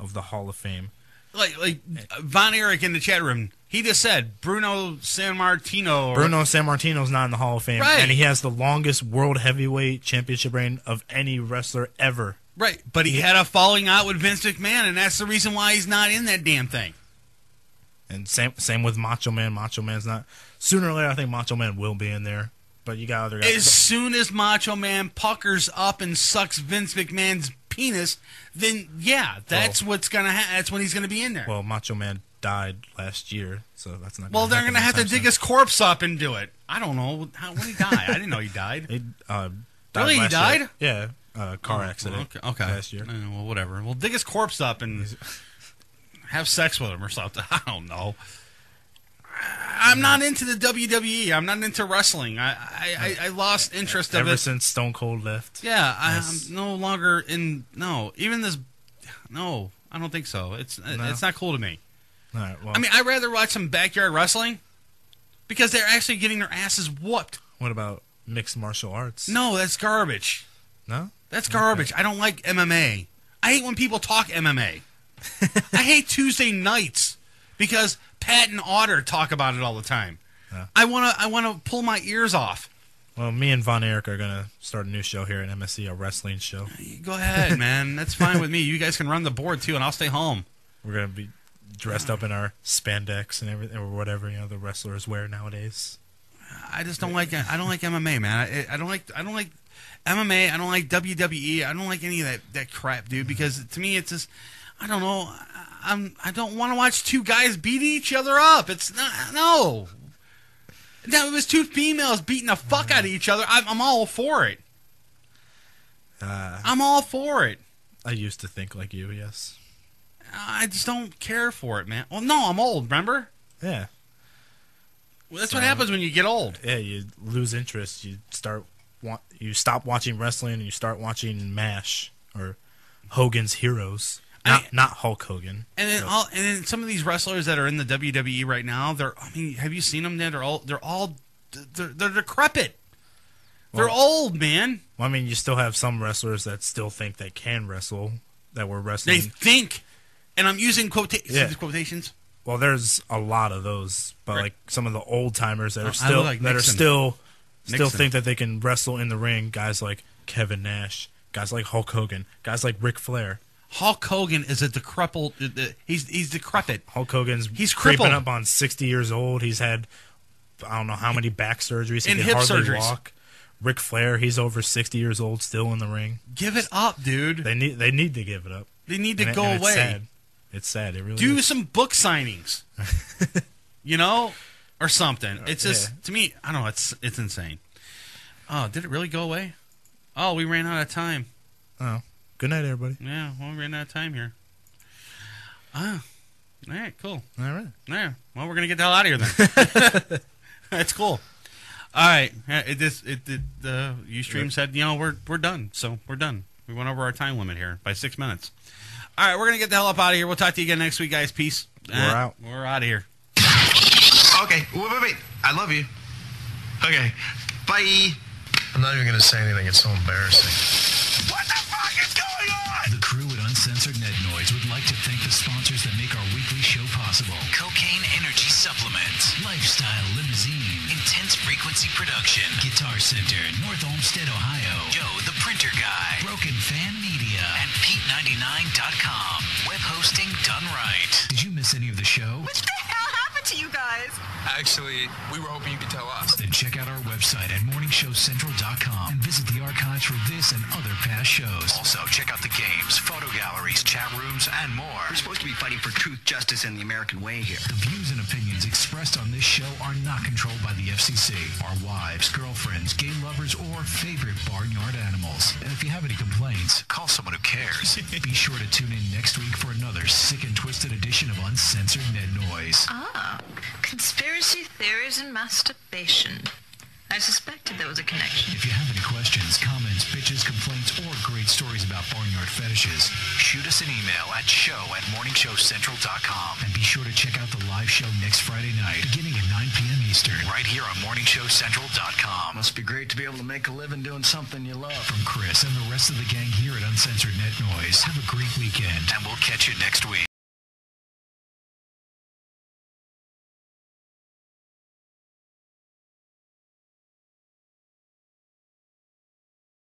of the Hall of Fame. Like Von Erich in the chat room, he just said Bruno Sammartino. Bruno Sammartino's not in the Hall of Fame, right? And he has the longest world heavyweight championship reign of any wrestler ever. Right, but he had a falling out with Vince McMahon, and that's the reason why he's not in that damn thing. And same with Macho Man. Macho Man's not. Sooner or later, I think Macho Man will be in there. But you got other guys. As soon as Macho Man puckers up and sucks Vince McMahon's penis, then that's what's gonna that's when he's gonna be in there. Well, Macho Man died last year, so that's not. Well, they're gonna have to dig his corpse up and do it. I don't know when he died. I didn't know he died. He really, he died? Year. Yeah, car accident. Okay. Last year. Well, whatever. We'll dig his corpse up and have sex with him or something. I don't know. I'm not into the WWE. I'm not into wrestling. I lost interest ever since Stone Cold left. Yeah, I'm no longer in. No, even this. No, I don't think so. It's not cool to me. All right, well, I mean, I'd rather watch some backyard wrestling because they're actually getting their asses whooped. What about mixed martial arts? No, that's garbage. No, that's garbage. Okay. I don't like MMA. I hate when people talk MMA. I hate Tuesday nights because Pat and Otter talk about it all the time. Yeah. I wanna pull my ears off. Well, me and Von Erich are gonna start a new show here at MSC, a wrestling show. Go ahead, man. That's fine with me. You guys can run the board too, and I'll stay home. We're gonna be dressed up in our spandex and everything, or whatever the wrestlers wear nowadays. I just don't like. I don't like MMA, man. I don't like MMA. I don't like WWE. I don't like any of that crap, dude. Because to me, it's just. I don't know. I don't want to watch two guys beat each other up. It's not. No. Now, it was two females beating the fuck out of each other. I'm all for it. I'm all for it. I used to think like you, yes. I just don't care for it, man. Well, no, I'm old, remember? Yeah. Well, that's what happens when you get old. Yeah, you lose interest. You stop watching wrestling and you start watching MASH or Hogan's Heroes. Not Hulk Hogan. And then some of these wrestlers that are in the WWE right now, have you seen them? They're decrepit. They're old, man. Well, I mean, you still have some wrestlers that still think they can wrestle, that were wrestling. They think, and I'm using quotations. Well, there's a lot of those, but like some of the old timers that are still think that they can wrestle in the ring. Guys like Kevin Nash, guys like Hulk Hogan, guys like Ric Flair. Hulk Hogan is a decrepit. He's decrepit. Hulk Hogan's creeping up on 60 years old. He's had I don't know how many back surgeries. And he hip can hardly surgeries. walk. Ric Flair, he's over 60 years old, still in the ring. Give it up, dude. They need to give it up. They need to go and away. It's sad. It's sad. It really do is. some book signings, or something. It's just to me. I don't know. It's insane. Oh, did it really go away? Oh, we ran out of time. Oh, good night, everybody. Yeah, well, we ran out of time here. All right, cool. All right. Yeah. Well, we're gonna get the hell out of here then. That's cool. All right. The Ustream said, we're done. So we're done. We went over our time limit here by 6 minutes. All right, we're gonna get the hell up out of here. We'll talk to you again next week, guys. Peace. We're out. We're out of here. Okay. Wait. I love you. Okay. Bye. I'm not even gonna say anything. It's so embarrassing. What the fuck is going on? The crew at Uncensored Net Noise would like to thank the sponsors that make our weekly show possible. Cocaine Energy Supplements, Lifestyle Limousine, Intense Frequency Production, Guitar Center, North Olmsted, Ohio, Joe the Printer Guy, Broken Fan Media, and Pete99.com. Web hosting done right. Did you miss any of the show? What the hell happened to you guys? Actually, we were hoping you could tell us. Then check out our website at morningshowcentral.com and visit the archives for this and other past shows. Also, check out the games, photo galleries, chat rooms, and more. We're supposed to be fighting for truth, justice, and the American way here. The views and opinions expressed on this show are not controlled by the FCC, our wives, girlfriends, gay lovers, or favorite barnyard animals. And if you have any complaints, call someone who cares. Be sure to tune in next week for another sick and twisted edition of Uncensored Net Noise. Conspiracy theories and masturbation. I suspected there was a connection. If you have any questions, comments, bitches, complaints, or great stories about barnyard fetishes, shoot us an email at show@morningshowcentral.com. And be sure to check out the live show next Friday night, beginning at 9 p.m. Eastern, right here on morningshowcentral.com. Must be great to be able to make a living doing something you love. From Chris and the rest of the gang here at Uncensored Net Noise, have a great weekend, and we'll catch you next week.